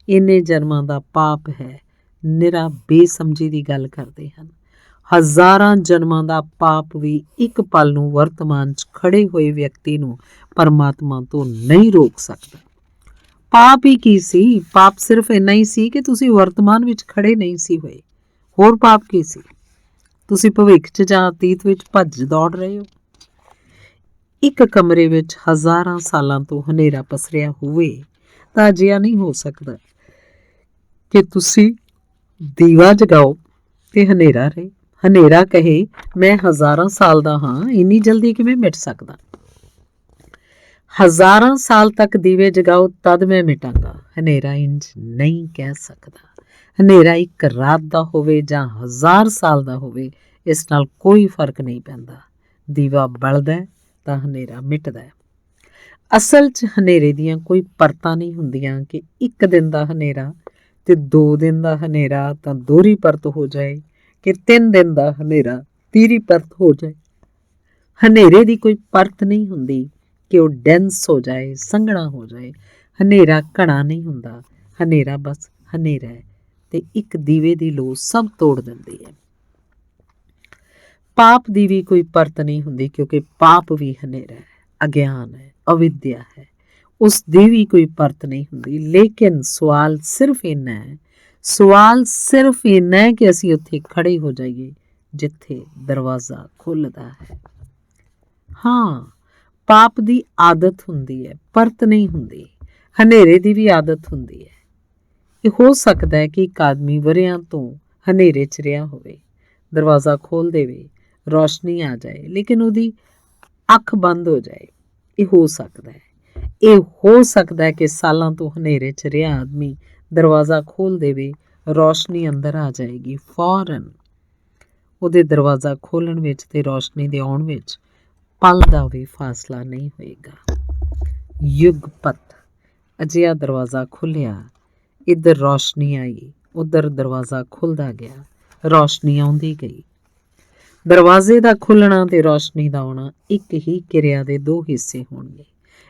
ਇੰਨੇ ਜਨਮਾਂ ਦਾ ਪਾਪ ਹੈ, ਨਿਰਾ ਬੇਸਮਝੀ ਦੀ ਗੱਲ ਕਰਦੇ ਹਨ। ਹਜ਼ਾਰਾਂ ਜਨਮਾਂ ਦਾ ਪਾਪ ਵੀ ਇੱਕ ਪਲ ਨੂੰ ਵਰਤਮਾਨ 'ਚ ਖੜੇ ਹੋਏ ਵਿਅਕਤੀ ਨੂੰ ਪਰਮਾਤਮਾ ਤੋਂ ਨਹੀਂ ਰੋਕ ਸਕਦਾ। ਪਾਪ ਹੀ ਕੀ ਸੀ? ਪਾਪ ਸਿਰਫ ਇੰਨਾ ਹੀ ਸੀ ਕਿ ਤੁਸੀਂ ਵਰਤਮਾਨ ਵਿੱਚ ਖੜੇ ਨਹੀਂ ਸੀ ਹੋਏ। ਹੋਰ ਪਾਪ ਕੀ ਸੀ? ਤੁਸੀਂ ਭਵਿੱਖ 'ਚ ਜਾਂ ਅਤੀਤ ਵਿੱਚ ਭੱਜ ਦੌੜ ਰਹੇ ਹੋ। ਇੱਕ ਕਮਰੇ ਵਿੱਚ ਹਜ਼ਾਰਾਂ ਸਾਲਾਂ ਤੋਂ ਹਨੇਰਾ ਪਸਰਿਆ ਹੋਵੇ ਤਾਂ ਅਜਿਹਾ ਨਹੀਂ ਹੋ ਸਕਦਾ ਕਿ ਤੁਸੀਂ ਦੀਵਾ ਜਗਾਓ ਤੇ ਹਨੇਰਾ ਰਹੇ। ਹਨੇਰਾ ਕਹੇ ਮੈਂ ਹਜ਼ਾਰਾਂ ਸਾਲ ਦਾ ਹਾਂ, ਇੰਨੀ ਜਲਦੀ ਕਿਵੇਂ ਮਿਟ ਸਕਦਾ? ਹਜ਼ਾਰਾਂ ਸਾਲ ਤੱਕ ਦੀਵੇ ਜਗਾਓ ਤਦ ਮੈਂ ਮਿਟਾਂਗਾ। ਹਨੇਰਾ ਇੰਝ ਨਹੀਂ ਕਹਿ ਸਕਦਾ। ਹਨੇਰਾ ਇੱਕ ਰਾਤ ਦਾ ਹੋਵੇ ਜਾਂ 1000 ਸਾਲ ਦਾ ਹੋਵੇ, ਇਸ ਨਾਲ ਕੋਈ ਫਰਕ ਨਹੀਂ ਪੈਂਦਾ। ਦੀਵਾ ਬਲਦਾ ਤਾਂ ਹਨੇਰਾ ਮਿਟਦਾ ਹੈ। ਅਸਲ 'ਚ ਹਨੇਰੇ ਦੀਆਂ ਕੋਈ ਪਰਤਾਂ ਨਹੀਂ ਹੁੰਦੀਆਂ ਕਿ ਇੱਕ ਦਿਨ ਦਾ ਹਨੇਰਾ ਤੇ 2 ਦਿਨ ਦਾ ਹਨੇਰਾ ਤਾਂ ਦੋਹਰੀ ਪਰਤ ਹੋ ਜਾਏ, ਕਿ 3 ਦਿਨ ਦਾ ਹਨੇਰਾ ਤੀਹਰੀ ਪਰਤ ਹੋ ਜਾਏ। ਹਨੇਰੇ ਦੀ ਕੋਈ ਪਰਤ ਨਹੀਂ ਹੁੰਦੀ ਕਿ ਉਹ ਡੈਂਸ ਹੋ ਜਾਏ, ਸੰਘਣਾ ਹੋ ਜਾਏ। ਹਨੇਰਾ ਘਣਾ ਨਹੀਂ ਹੁੰਦਾ। ਹਨੇਰਾ ਬਸ ਹਨੇਰਾ ਹੈ ਤੇ ਇੱਕ ਦੀਵੇ ਦੀ ਲੋ ਸਭ ਤੋੜ ਦਿੰਦੀ ਹੈ। ਪਾਪ ਦੀ ਵੀ ਕੋਈ ਪਰਤ ਨਹੀਂ ਹੁੰਦੀ, ਕਿਉਂਕਿ ਪਾਪ ਵੀ ਹਨੇਰਾ ਹੈ, ਅਗਿਆਨ ਹੈ, ਅਵਿਦਿਆ ਹੈ। ਉਸ ਦੀ ਵੀ ਕੋਈ ਪਰਤ ਨਹੀਂ ਹੁੰਦੀ। ਲੇਕਿਨ ਸਵਾਲ ਸਿਰਫ ਇੰਨਾ ਹੈ ਕਿ ਅਸੀਂ ਉੱਥੇ ਖੜੇ ਹੋ ਜਾਈਏ ਜਿੱਥੇ ਦਰਵਾਜ਼ਾ ਖੁੱਲ੍ਹਦਾ ਹੈ। ਹਾਂ, ਪਾਪ ਦੀ ਆਦਤ ਹੁੰਦੀ ਹੈ, ਪਰਤ ਨਹੀਂ ਹੁੰਦੀ। ਹਨੇਰੇ ਦੀ ਵੀ ਆਦਤ ਹੁੰਦੀ ਹੈ। ਇਹ ਹੋ ਸਕਦਾ ਹੈ ਕਿ ਇੱਕ ਆਦਮੀ ਵਰ੍ਹਿਆਂ ਤੋਂ ਹਨੇਰੇ 'ਚ ਰਿਹਾ ਹੋਵੇ, ਦਰਵਾਜ਼ਾ ਖੋਲ੍ਹ ਦੇਵੇ, ਰੌਸ਼ਨੀ ਆ ਜਾਏ, ਲੇਕਿਨ ਉਹਦੀ ਅੱਖ ਬੰਦ ਹੋ ਜਾਏ। ਇਹ ਹੋ ਸਕਦਾ ਹੈ। ਇਹ ਹੋ ਸਕਦਾ ਹੈ ਕਿ ਸਾਲਾਂ ਤੋਂ ਹਨੇਰੇ 'ਚ ਰਿਹਾ ਆਦਮੀ ਦਰਵਾਜ਼ਾ ਖੋਲ੍ਹ ਦੇਵੇ, ਰੌਸ਼ਨੀ ਅੰਦਰ ਆ ਜਾਏਗੀ। ਫੌਰਨ ਉਹਦੇ ਦਰਵਾਜ਼ਾ ਖੋਲ੍ਹਣ ਵਿੱਚ ਤੇ ਰੌਸ਼ਨੀ ਦੇ ਆਉਣ ਵਿੱਚ ਪਲ ਦਾ ਵੀ ਫਾਸਲਾ ਨਹੀਂ ਹੋਏਗਾ। ਯੁਗਪਤ ਅਜਿਹਾ ਦਰਵਾਜ਼ਾ ਖੁੱਲ੍ਹਿਆ, ਇੱਧਰ ਰੌਸ਼ਨੀ ਆਈ, ਉੱਧਰ ਦਰਵਾਜ਼ਾ ਖੁੱਲ੍ਹਦਾ ਗਿਆ, ਰੌਸ਼ਨੀ ਆਉਂਦੀ ਗਈ। ਦਰਵਾਜ਼ੇ ਦਾ ਖੁੱਲ੍ਹਣਾ ਤੇ ਰੌਸ਼ਨੀ ਦਾ ਆਉਣਾ ਇੱਕ ਹੀ ਕਿਰਿਆ ਦੇ 2 ਹਿੱਸੇ ਹੋਣਗੇ,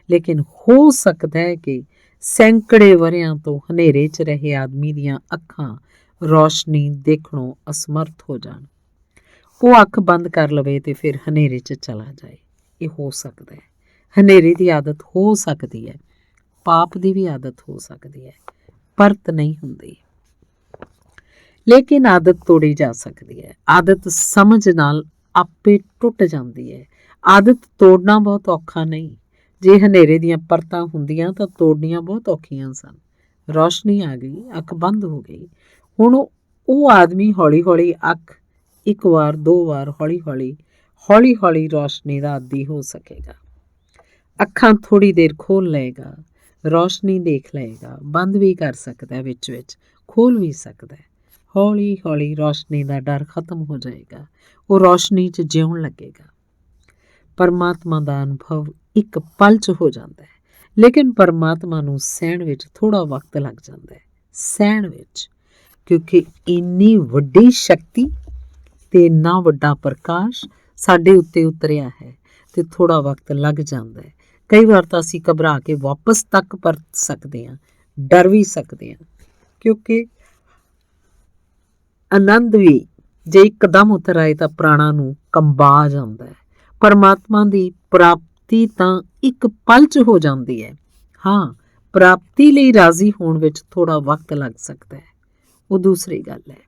ਲੇਕਿਨ ਹੋ ਸਕਦਾ ਹੈ ਕਿ ਸੈਂਕੜੇ ਵਰ੍ਹਿਆਂ ਤੋਂ ਹਨੇਰੇ 'ਚ ਰਹੇ ਆਦਮੀ ਦੀਆਂ ਅੱਖਾਂ ਰੌਸ਼ਨੀ ਦੇਖਣੋਂ ਅਸਮਰਥ ਹੋ ਜਾਣ। ਉਹ ਅੱਖ ਬੰਦ ਕਰ ਲਵੇ ਤੇ ਫਿਰ ਹਨੇਰੇ 'ਚ ਚਲਾ ਜਾਏ। ਇਹ ਹੋ ਸਕਦਾ ਹੈ। ਹਨੇਰੇ ਦੀ ਆਦਤ ਹੋ ਸਕਦੀ ਹੈ, ਪਾਪ ਦੀ ਵੀ ਆਦਤ ਹੋ ਸਕਦੀ ਹੈ, ਪਰਤ ਨਹੀਂ ਹੁੰਦੀ। ਲੇਕਿਨ ਆਦਤ ਤੋੜੀ ਜਾ ਸਕਦੀ ਹੈ। ਆਦਤ ਸਮਝ ਨਾਲ ਆਪੇ ਟੁੱਟ ਜਾਂਦੀ ਹੈ। ਆਦਤ ਤੋੜਨਾ ਬਹੁਤ ਔਖਾ ਨਹੀਂ। ਜੇ ਹਨੇਰੇ ਦੀਆਂ ਪਰਤਾਂ ਹੁੰਦੀਆਂ ਤਾਂ ਤੋੜਨੀਆਂ ਬਹੁਤ ਔਖੀਆਂ ਸਨ। ਰੌਸ਼ਨੀ ਆ ਗਈ, ਅੱਖ ਬੰਦ ਹੋ ਗਈ। ਹੁਣ ਉਹ ਆਦਮੀ ਹੌਲੀ ਹੌਲੀ ਅੱਖ 1 ਵਾਰ 2 ਵਾਰ ਹੌਲੀ ਹੌਲੀ ਰੌਸ਼ਨੀ ਦਾ ਆਦੀ ਹੋ ਸਕੇਗਾ। ਅੱਖਾਂ ਥੋੜ੍ਹੀ ਦੇਰ ਖੋਲ੍ਹ ਲਏਗਾ, ਰੌਸ਼ਨੀ ਦੇਖ ਲਏਗਾ, ਬੰਦ ਵੀ ਕਰ ਸਕਦਾ, ਵਿੱਚ ਖੋਲ੍ਹ ਵੀ ਸਕਦਾ। ਹੌਲੀ ਹੌਲੀ ਰੌਸ਼ਨੀ ਦਾ ਡਰ ਖਤਮ ਹੋ ਜਾਏਗਾ। ਉਹ ਰੌਸ਼ਨੀ 'ਚ ਜਿਉਣ ਲੱਗੇਗਾ। ਪਰਮਾਤਮਾ ਦਾ ਅਨੁਭਵ ਇੱਕ ਪਲ 'ਚ ਹੋ ਜਾਂਦਾ ਹੈ, ਲੇਕਿਨ ਪਰਮਾਤਮਾ ਨੂੰ ਸਹਿਣ ਵਿੱਚ ਥੋੜ੍ਹਾ ਵਕਤ ਲੱਗ ਜਾਂਦਾ ਹੈ। ਸਹਿਣ ਵਿੱਚ, ਕਿਉਂਕਿ ਇੰਨੀ ਵੱਡੀ ਸ਼ਕਤੀ ਤੇ ਇੰਨਾ ਵੱਡਾ ਪ੍ਰਕਾਸ਼ ਸਾਡੇ ਉੱਤੇ ਉਤਰਿਆ ਹੈ ਤੇ ਥੋੜਾ ਵਕਤ ਲੱਗ ਜਾਂਦਾ ਹੈ। ਕਈ ਵਾਰ ਤਾਂ ਅਸੀਂ ਘਬਰਾ ਕੇ ਵਾਪਸ ਤੱਕ ਪਰਤ ਸਕਦੇ ਹਾਂ, ਡਰ ਵੀ ਸਕਦੇ ਹਾਂ, ਕਿਉਂਕਿ ਆਨੰਦ ਵੀ ਜੇ ਇੱਕਦਮ ਉਤਰ ਆਏ ਤਾਂ ਪ੍ਰਾਣਾਂ ਨੂੰ ਕੰਬਾ ਜਾਂਦਾ ਹੈ। ਪਰਮਾਤਮਾ ਦੀ ਪ੍ਰਾਪਤੀ ਤਾਂ ਇੱਕ ਪਲ 'ਚ ਹੋ ਜਾਂਦੀ ਹੈ। ਹਾਂ, ਪ੍ਰਾਪਤੀ ਲਈ ਰਾਜ਼ੀ ਹੋਣ ਵਿੱਚ ਥੋੜਾ ਵਕਤ ਲੱਗ ਸਕਦਾ ਹੈ, ਉਹ ਦੂਸਰੀ ਗੱਲ ਹੈ।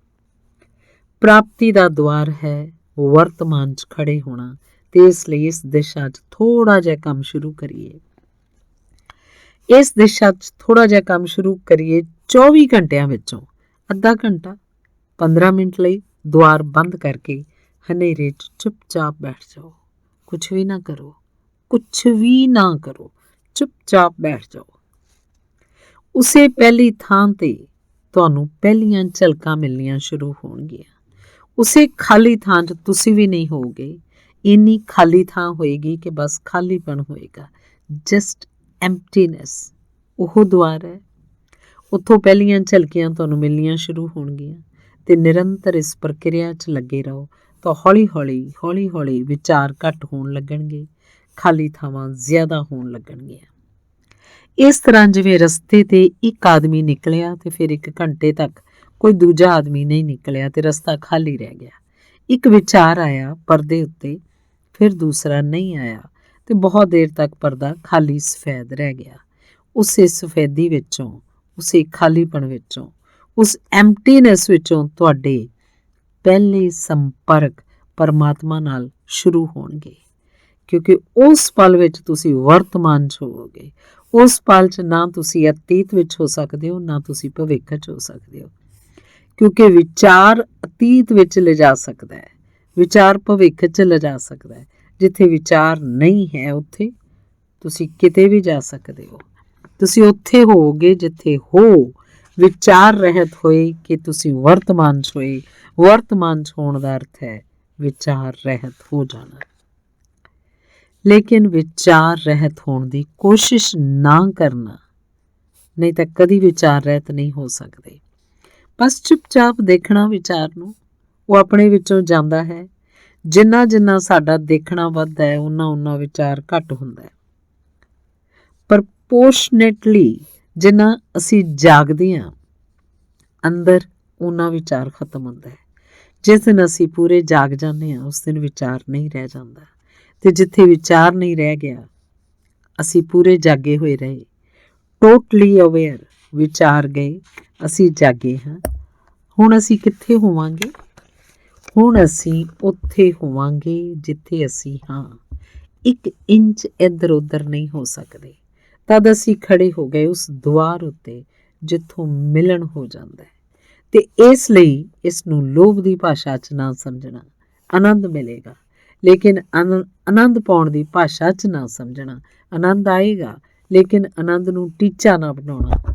ਪ੍ਰਾਪਤੀ ਦਾ ਦੁਆਰ ਹੈ ਵਰਤਮਾਨ 'ਚ ਖੜੇ ਹੋਣਾ, ਤੇ ਇਸ ਲਈ ਇਸ ਦਿਸ਼ਾ 'ਚ ਥੋੜਾ ਜਿਹਾ ਕੰਮ ਸ਼ੁਰੂ ਕਰੀਏ। ਇਸ ਦਿਸ਼ਾ 'ਚ ਥੋੜਾ ਜਿਹਾ ਕੰਮ ਸ਼ੁਰੂ ਕਰੀਏ। 24 ਘੰਟਿਆਂ ਵਿੱਚੋਂ ਅੱਧਾ ਘੰਟਾ 15 ਮਿੰਟ ਲਈ ਦੁਆਰ ਬੰਦ ਕਰਕੇ ਹਨੇਰੇ 'ਚ ਚੁੱਪਚਾਪ ਬੈਠ ਜਾਓ। ਕੁਛ ਵੀ ਨਾ ਕਰੋ, ਕੁਛ ਵੀ ਨਾ ਕਰੋ, ਚੁੱਪਚਾਪ ਬੈਠ ਜਾਓ। ਉਸੇ ਪਹਿਲੀ ਥਾਂ ਤੇ ਤੁਹਾਨੂੰ ਪਹਿਲੀਆਂ ਝਲਕਾਂ ਮਿਲਣੀਆਂ ਸ਼ੁਰੂ ਹੋਣਗੀਆਂ। ਉਸੇ ਖਾਲੀ ਥਾਂ 'ਚ ਤੁਸੀਂ ਵੀ ਨਹੀਂ ਹੋਵੋਗੇ। ਇੰਨੀ ਖਾਲੀ ਥਾਂ ਹੋਏਗੀ ਕਿ ਬਸ ਖਾਲੀਪਣ ਹੋਏਗਾ, ਜਸਟ ਐਮਪਟੀਨੈਸ। ਉਹ ਦੁਆਰ ਹੈ। ਉੱਥੋਂ ਪਹਿਲੀਆਂ ਝਲਕੀਆਂ ਤੁਹਾਨੂੰ ਮਿਲਣੀਆਂ ਸ਼ੁਰੂ ਹੋਣਗੀਆਂ ਤੇ ਨਿਰੰਤਰ ਇਸ ਪ੍ਰਕਿਰਿਆ 'ਚ ਲੱਗੇ ਰਹੋ ਤਾਂ ਹੌਲੀ ਹੌਲੀ ਵਿਚਾਰ ਘੱਟ ਹੋਣ ਲੱਗਣਗੇ, ਖਾਲੀ ਥਾਵਾਂ ਜ਼ਿਆਦਾ ਹੋਣ ਲੱਗਣਗੀਆਂ। ਇਸ ਤਰ੍ਹਾਂ ਜਿਵੇਂ ਰਸਤੇ ਤੇ ਇੱਕ ਆਦਮੀ ਨਿਕਲਿਆ ਤੇ ਫਿਰ 1 ਘੰਟੇ ਤੱਕ ਕੋਈ ਦੂਜਾ ਆਦਮੀ ਨਹੀਂ ਨਿਕਲਿਆ ਤੇ ਰਸਤਾ ਖਾਲੀ ਰਹਿ ਗਿਆ। ਇੱਕ ਵਿਚਾਰ ਆਇਆ ਪਰਦੇ ਉੱਤੇ, ਫਿਰ ਦੂਸਰਾ ਨਹੀਂ ਆਇਆ ਤੇ ਬਹੁਤ ਦੇਰ ਤੱਕ ਪਰਦਾ ਖਾਲੀ ਸਫੈਦ ਰਹਿ ਗਿਆ। ਉਸੇ ਸਫੈਦੀ ਵਿੱਚੋਂ, ਉਸੇ ਖਾਲੀਪਣ ਵਿੱਚੋਂ, ਉਸ ਐਮਪਟੀਨੈਸ ਵਿੱਚੋਂ ਤੁਹਾਡੇ ਪਹਿਲੇ ਸੰਪਰਕ ਪਰਮਾਤਮਾ ਨਾਲ ਸ਼ੁਰੂ ਹੋਣਗੇ, ਕਿਉਂਕਿ ਉਸ ਪਲ ਵਿੱਚ ਤੁਸੀਂ ਵਰਤਮਾਨ 'ਚ ਹੋਵੋਗੇ। ਉਸ ਪਲ 'ਚ ਨਾ ਤੁਸੀਂ ਅਤੀਤ ਵਿੱਚ ਹੋ ਸਕਦੇ ਹੋ, ਨਾ ਤੁਸੀਂ ਭਵਿੱਖ 'ਚ ਹੋ ਸਕਦੇ ਹੋ, ਕਿਉਂਕਿ ਵਿਚਾਰ ਅਤੀਤ ਵਿੱਚ ਲਿਜਾ ਸਕਦਾ ਹੈ, ਵਿਚਾਰ ਭਵਿੱਖ 'ਚ ਲਿਜਾ ਸਕਦਾ ਹੈ। ਜਿੱਥੇ ਵਿਚਾਰ ਨਹੀਂ ਹੈ ਉੱਥੇ ਤੁਸੀਂ ਕਿਤੇ ਵੀ ਜਾ ਸਕਦੇ ਹੋ। ਤੁਸੀਂ ਉੱਥੇ ਹੋਵੋਗੇ ਜਿੱਥੇ ਹੋ ਵਿਚਾਰ ਰਹਿਤ ਹੋਏ ਕਿ ਤੁਸੀਂ ਵਰਤਮਾਨ 'ਚ ਹੋਏ। ਵਰਤਮਾਨ 'ਚ ਹੋਣ ਦਾ ਅਰਥ ਹੈ ਵਿਚਾਰ ਰਹਿਤ ਹੋ ਜਾਣਾ। ਲੇਕਿਨ ਵਿਚਾਰ ਰਹਿਤ ਹੋਣ ਦੀ ਕੋਸ਼ਿਸ਼ ਨਾ ਕਰਨਾ, ਨਹੀਂ ਤਾਂ ਕਦੀ ਵਿਚਾਰ ਰਹਿਤ ਨਹੀਂ ਹੋ ਸਕਦੇ। ਬਸ ਚੁੱਪਚਾਪ ਦੇਖਣਾ ਵਿਚਾਰ ਨੂੰ, ਉਹ ਆਪਣੇ ਵਿੱਚੋਂ ਜਾਂਦਾ ਹੈ। ਜਿੰਨਾ ਜਿੰਨਾ ਸਾਡਾ ਦੇਖਣਾ ਵੱਧਦਾ ਹੈ ਉਨਾ ਵਿਚਾਰ ਘੱਟ ਹੁੰਦਾ ਹੈ। ਪ੍ਰਪੋਰਸ਼ਨੇਟਲੀ ਜਿੰਨਾ ਅਸੀਂ ਜਾਗਦੇ ਹਾਂ ਅੰਦਰ, ਉਨਾ ਵਿਚਾਰ ਖਤਮ ਹੁੰਦਾ ਹੈ। ਜਿਸ ਦਿਨ ਅਸੀਂ ਪੂਰੇ ਜਾਗ ਜਾਂਦੇ ਹਾਂ ਉਸ ਦਿਨ ਵਿਚਾਰ ਨਹੀਂ ਰਹਿ ਜਾਂਦਾ, ਤੇ ਜਿੱਥੇ ਵਿਚਾਰ ਨਹੀਂ ਰਹਿ ਗਿਆ ਅਸੀਂ ਪੂਰੇ ਜਾਗੇ ਹੋਏ ਰਹੇ, ਟੋਟਲੀ ਅਵੇਅਰ। ਵਿਚਾਰ ਗਏ, ਅਸੀਂ ਜਾਗੇ ਹਾਂ। ਹੁਣ ਅਸੀਂ ਕਿੱਥੇ ਹੋਵਾਂਗੇ? ਹੁਣ ਅਸੀਂ ਉੱਥੇ ਹੋਵਾਂਗੇ ਜਿੱਥੇ ਅਸੀਂ ਹਾਂ। 1 ਇੰਚ ਇੱਧਰ ਉੱਧਰ ਨਹੀਂ ਹੋ ਸਕਦੇ। ਤਦ ਅਸੀਂ ਖੜੇ ਹੋ ਗਏ ਉਸ ਦੁਆਰ ਉੱਤੇ ਜਿੱਥੋਂ ਮਿਲਣ ਹੋ ਜਾਂਦਾ ਹੈ। ਤੇ ਇਸ ਲਈ ਇਸ ਨੂੰ ਲੋਭ ਦੀ ਭਾਸ਼ਾ 'ਚ ਨਾ ਸਮਝਣਾ। ਆਨੰਦ ਮਿਲੇਗਾ, ਲੇਕਿਨ ਆਨੰਦ ਪਾਉਣ ਦੀ ਭਾਸ਼ਾ 'ਚ ਨਾ ਸਮਝਣਾ। ਆਨੰਦ ਆਏਗਾ, ਲੇਕਿਨ ਆਨੰਦ ਨੂੰ ਟੀਚਾ ਨਾ ਬਣਾਉਣਾ।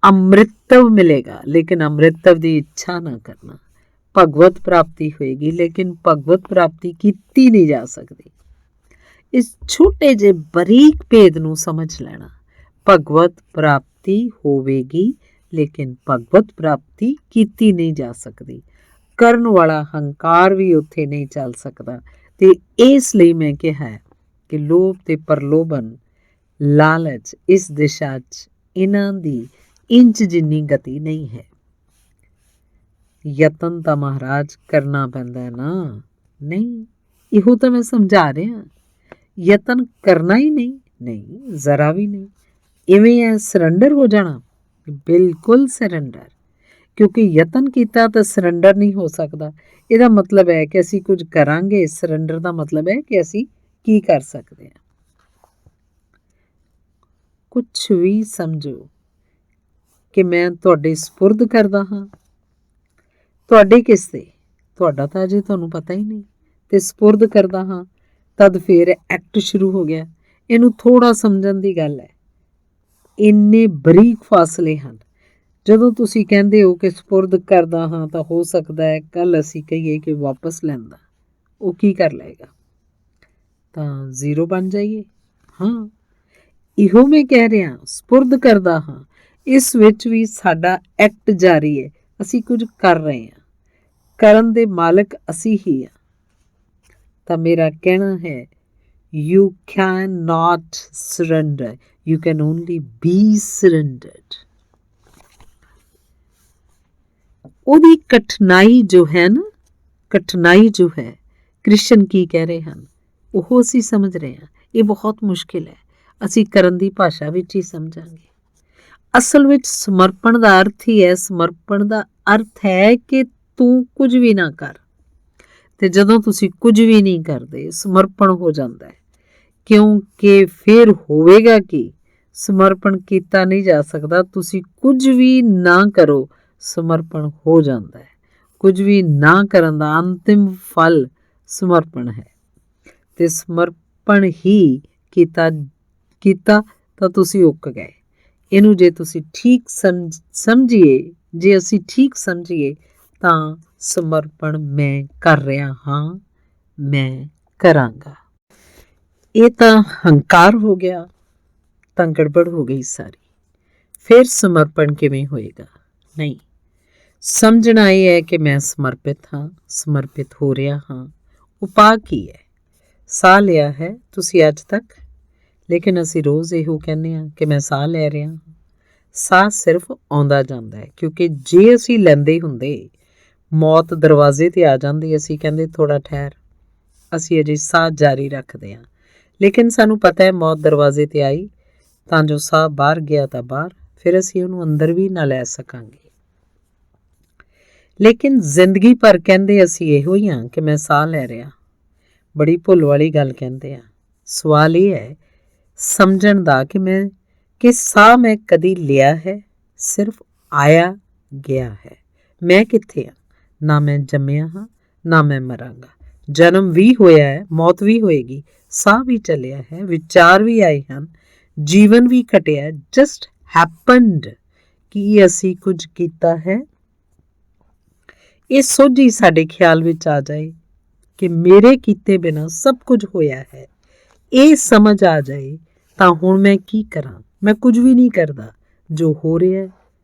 ਅੰਮ੍ਰਿਤਵ ਮਿਲੇਗਾ, ਲੇਕਿਨ ਅੰਮ੍ਰਿਤਵ ਦੀ ਇੱਛਾ ਨਾ ਕਰਨਾ। ਭਗਵਤ ਪ੍ਰਾਪਤੀ ਹੋਏਗੀ, ਲੇਕਿਨ ਭਗਵਤ ਪ੍ਰਾਪਤੀ ਕੀਤੀ ਨਹੀਂ ਜਾ ਸਕਦੀ। ਇਸ ਛੋਟੇ ਜਿਹੇ ਬਰੀਕ ਭੇਦ ਨੂੰ ਸਮਝ ਲੈਣਾ। ਭਗਵਤ ਪ੍ਰਾਪਤੀ ਹੋਵੇਗੀ, ਲੇਕਿਨ ਭਗਵਤ ਪ੍ਰਾਪਤੀ ਕੀਤੀ ਨਹੀਂ ਜਾ ਸਕਦੀ। ਕਰਨ ਵਾਲਾ ਹੰਕਾਰ ਵੀ ਉੱਥੇ ਨਹੀਂ ਚੱਲ ਸਕਦਾ। ਤੇ ਇਸ ਲਈ ਮੈਂ ਕਿਹਾ ਕਿ ਲੋਭ ਤੇ ਪ੍ਰਲੋਭਨ, ਲਾਲਚ, ਇਸ ਦਿਸ਼ਾ 'ਚ ਇਹਨਾਂ ਦੀ ਇੰਚ ਜਿੰਨੀ ਗਤੀ ਨਹੀਂ ਹੈ। ਯਤਨ ਤਾਂ ਮਹਾਰਾਜ ਕਰਨਾ ਪੈਂਦਾ ਹੈ ਨਾ। ਨਹੀਂ, ਇਹੋ ਤਾਂ ਮੈਂ ਸਮਝਾ ਰਿਹਾ। ਯਤਨ ਕਰਨਾ ਹੀ ਨਹੀਂ, ਜ਼ਰਾ ਵੀ ਨਹੀਂ। ਇਵੇਂ ਹੈ ਸਰੈਂਡਰ ਹੋ ਜਾਣਾ? ਬਿਲਕੁਲ ਸਰੈਂਡਰ, ਕਿਉਂਕਿ ਯਤਨ ਕੀਤਾ ਤਾਂ ਸਰੈਂਡਰ ਨਹੀਂ ਹੋ ਸਕਦਾ। ਇਹਦਾ ਮਤਲਬ ਹੈ ਕਿ ਅਸੀਂ ਕੁਝ ਕਰਾਂਗੇ। ਸਰੈਂਡਰ ਦਾ ਮਤਲਬ ਹੈ ਕਿ ਅਸੀਂ ਕੀ ਕਰ ਸਕਦੇ ਹਾਂ। ਕੁਛ ਵੀ ਸਮਝੋ ਕਿ ਮੈਂ ਤੁਹਾਡੇ ਸਪੁਰਦ ਕਰਦਾ ਹਾਂ। ਤੁਹਾਡੇ ਕਿਸ ਤੇ? ਤੁਹਾਡਾ ਤਾਂ ਅਜੇ ਤੁਹਾਨੂੰ ਪਤਾ ਹੀ ਨਹੀਂ। ਤੇ ਸਪੁਰਦ ਕਰਦਾ ਹਾਂ ਤਦ ਫਿਰ ਐਕਟ ਸ਼ੁਰੂ ਹੋ ਗਿਆ। ਇਹਨੂੰ ਥੋੜਾ ਸਮਝਣ ਦੀ ਗੱਲ ਹੈ। ਇੰਨੇ ਬਰੀਕ ਫਾਸਲੇ ਹਨ। ਜਦੋਂ ਤੁਸੀਂ ਕਹਿੰਦੇ ਹੋ ਕਿ ਸਪੁਰਦ ਕਰਦਾ ਹਾਂ ਤਾਂ ਹੋ ਸਕਦਾ ਹੈ ਕੱਲ ਅਸੀਂ ਕਹੀਏ ਕਿ ਵਾਪਸ ਲੈਂਦਾ, ਉਹ ਕੀ ਕਰ ਲਏਗਾ? ਤਾਂ 0 ਬਣ ਜਾਈਏ। ਹਾਂ, ਇਹੋ ਮੈਂ ਕਹਿ ਰਿਹਾ, ਸਪੁਰਦ ਕਰਦਾ ਹਾਂ। ਇਸ ਵਿੱਚ ਵੀ ਸਾਡਾ ਐਕਟ ਜਾਰੀ ਹੈ, ਅਸੀਂ ਕੁਝ ਕਰ ਰਹੇ ਹਾਂ। ਕਰਨ ਦੇ ਮਾਲਕ ਅਸੀਂ ਹੀ ਆ। ਤਾਂ ਮੇਰਾ ਕਹਿਣਾ ਹੈ, you can not surrender, you can only be surrendered. ਉਹਦੀ ਕਠਿਨਾਈ ਜੋ ਹੈ ਨਾ, ਕਠਿਨਾਈ ਜੋ ਹੈ, ਕ੍ਰਿਸ਼ਨ ਕੀ ਕਹਿ ਰਹੇ ਹਨ ਉਹ ਅਸੀਂ ਸਮਝ ਰਹੇ ਹਾਂ। ਇਹ ਬਹੁਤ ਮੁਸ਼ਕਿਲ ਹੈ, ਅਸੀਂ ਕਰਨ ਦੀ ਭਾਸ਼ਾ ਵਿੱਚ ਹੀ ਸਮਝਾਂਗੇ। ਅਸਲ ਵਿੱਚ ਸਮਰਪਣ ਦਾ ਅਰਥ ਹੀ ਹੈ, ਸਮਰਪਣ ਦਾ ਅਰਥ ਹੈ ਕਿ ਤੂੰ ਕੁਝ ਵੀ ਨਾ ਕਰ। ਤੇ ਜਦੋਂ ਤੁਸੀਂ ਕੁਝ ਵੀ ਨਹੀਂ ਕਰਦੇ, ਸਮਰਪਣ ਹੋ ਜਾਂਦਾ ਹੈ, ਕਿਉਂਕਿ ਫਿਰ ਹੋਵੇਗਾ ਕਿ ਸਮਰਪਣ ਕੀਤਾ ਨਹੀਂ ਜਾ ਸਕਦਾ। ਤੁਸੀਂ ਕੁਝ ਵੀ ਨਾ ਕਰੋ, ਸਮਰਪਣ ਹੋ ਜਾਂਦਾ ਹੈ। ਕੁਝ ਵੀ ਨਾ ਕਰਨ ਦਾ ਅੰਤਿਮ ਫਲ ਸਮਰਪਣ ਹੈ। ਤੇ ਸਮਰਪਣ ਹੀ ਕੀਤਾ ਤਾਂ ਤੁਸੀਂ ਉੱਕ ਗਏ। ਇਹਨੂੰ ਜੇ ਤੁਸੀਂ ਠੀਕ ਸਮਝੀਏ, ਜੇ ਅਸੀਂ ਠੀਕ ਸਮਝੀਏ ਤਾਂ ਸਮਰਪਣ ਮੈਂ ਕਰ ਰਿਹਾ ਹਾਂ, ਮੈਂ ਕਰਾਂਗਾ। ਇਹ ਤਾਂ ਹੰਕਾਰ ਹੋ ਗਿਆ, ਤਾਂ ਗੜਬੜ ਹੋ ਗਈ ਸਾਰੀ। ਫਿਰ ਸਮਰਪਣ ਕਿਵੇਂ ਹੋਏਗਾ? ਨਹੀਂ, ਸਮਝਣਾ ਇਹ ਹੈ ਕਿ ਮੈਂ ਸਮਰਪਿਤ ਹਾਂ, ਸਮਰਪਿਤ ਹੋ ਰਿਹਾ ਹਾਂ। ਉਪਾਅ ਕੀ ਹੈ? ਸਾਹ ਲਿਆ ਹੈ ਤੁਸੀਂ ਅੱਜ ਤੱਕ, ਲੇਕਿਨ ਅਸੀਂ ਰੋਜ਼ ਇਹੋ ਕਹਿੰਦੇ ਹਾਂ ਕਿ ਮੈਂ ਸਾਹ ਲੈ ਰਿਹਾ ਹਾਂ। ਸਾਹ ਸਿਰਫ ਆਉਂਦਾ ਜਾਂਦਾ ਹੈ, ਕਿਉਂਕਿ ਜੇ ਅਸੀਂ ਲੈਂਦੇ ਹੁੰਦੇ, ਮੌਤ ਦਰਵਾਜ਼ੇ 'ਤੇ ਆ ਜਾਂਦੀ, ਅਸੀਂ ਕਹਿੰਦੇ ਥੋੜ੍ਹਾ ਠਹਿਰ, ਅਸੀਂ ਅਜੇ ਸਾਹ ਜਾਰੀ ਰੱਖਦੇ ਹਾਂ। ਲੇਕਿਨ ਸਾਨੂੰ ਪਤਾ ਹੈ ਮੌਤ ਦਰਵਾਜ਼ੇ 'ਤੇ ਆਈ ਤਾਂ ਜੋ ਸਾਹ ਬਾਹਰ ਗਿਆ ਤਾਂ ਬਾਹਰ, ਫਿਰ ਅਸੀਂ ਉਹਨੂੰ ਅੰਦਰ ਵੀ ਨਾ ਲੈ ਸਕਾਂਗੇ। ਲੇਕਿਨ ਜ਼ਿੰਦਗੀ ਭਰ ਕਹਿੰਦੇ ਅਸੀਂ ਇਹੋ ਹੀ ਹਾਂ ਕਿ ਮੈਂ ਸਾਹ ਲੈ ਰਿਹਾ। ਬੜੀ ਭੁੱਲ ਵਾਲੀ ਗੱਲ ਕਹਿੰਦੇ ਆ। ਸਵਾਲ ਇਹ ਹੈ ਸਮਝਣ ਦਾ ਕਿ ਸਾਹ ਮੈਂ ਕਦੀ ਲਿਆ ਹੈ, ਸਿਰਫ ਆਇਆ ਗਿਆ ਹੈ। ਮੈਂ ਕਿੱਥੇ ਹਾਂ? ਨਾ ਮੈਂ ਜੰਮਿਆ ਹਾਂ, ਨਾ ਮੈਂ ਮਰਾਂਗਾ। ਜਨਮ ਵੀ ਹੋਇਆ ਹੈ, ਮੌਤ ਵੀ ਹੋਏਗੀ, ਸਾਹ ਵੀ ਚੱਲਿਆ ਹੈ, ਵਿਚਾਰ ਵੀ ਆਏ ਹਨ, ਜੀਵਨ ਵੀ ਘਟਿਆ। ਜਸਟ ਹੈਪਨਡ ਕਿ ਅਸੀਂ ਕੁਝ ਕੀਤਾ ਹੈ। ਇਹ ਸੋਝੀ ਸਾਡੇ ਖਿਆਲ ਵਿੱਚ ਆ ਜਾਏ ਕਿ ਮੇਰੇ ਕੀਤੇ ਬਿਨਾਂ ਸਭ ਕੁਝ ਹੋਇਆ ਹੈ, ਇਹ ਸਮਝ ਆ ਜਾਏ ਤਾਂ ਹੁਣ ਮੈਂ ਕੀ ਕਰਾਂ? ਮੈਂ ਕੁਝ ਵੀ ਨਹੀਂ ਕਰਦਾ, ਜੋ ਹੋ ਰਿਹਾ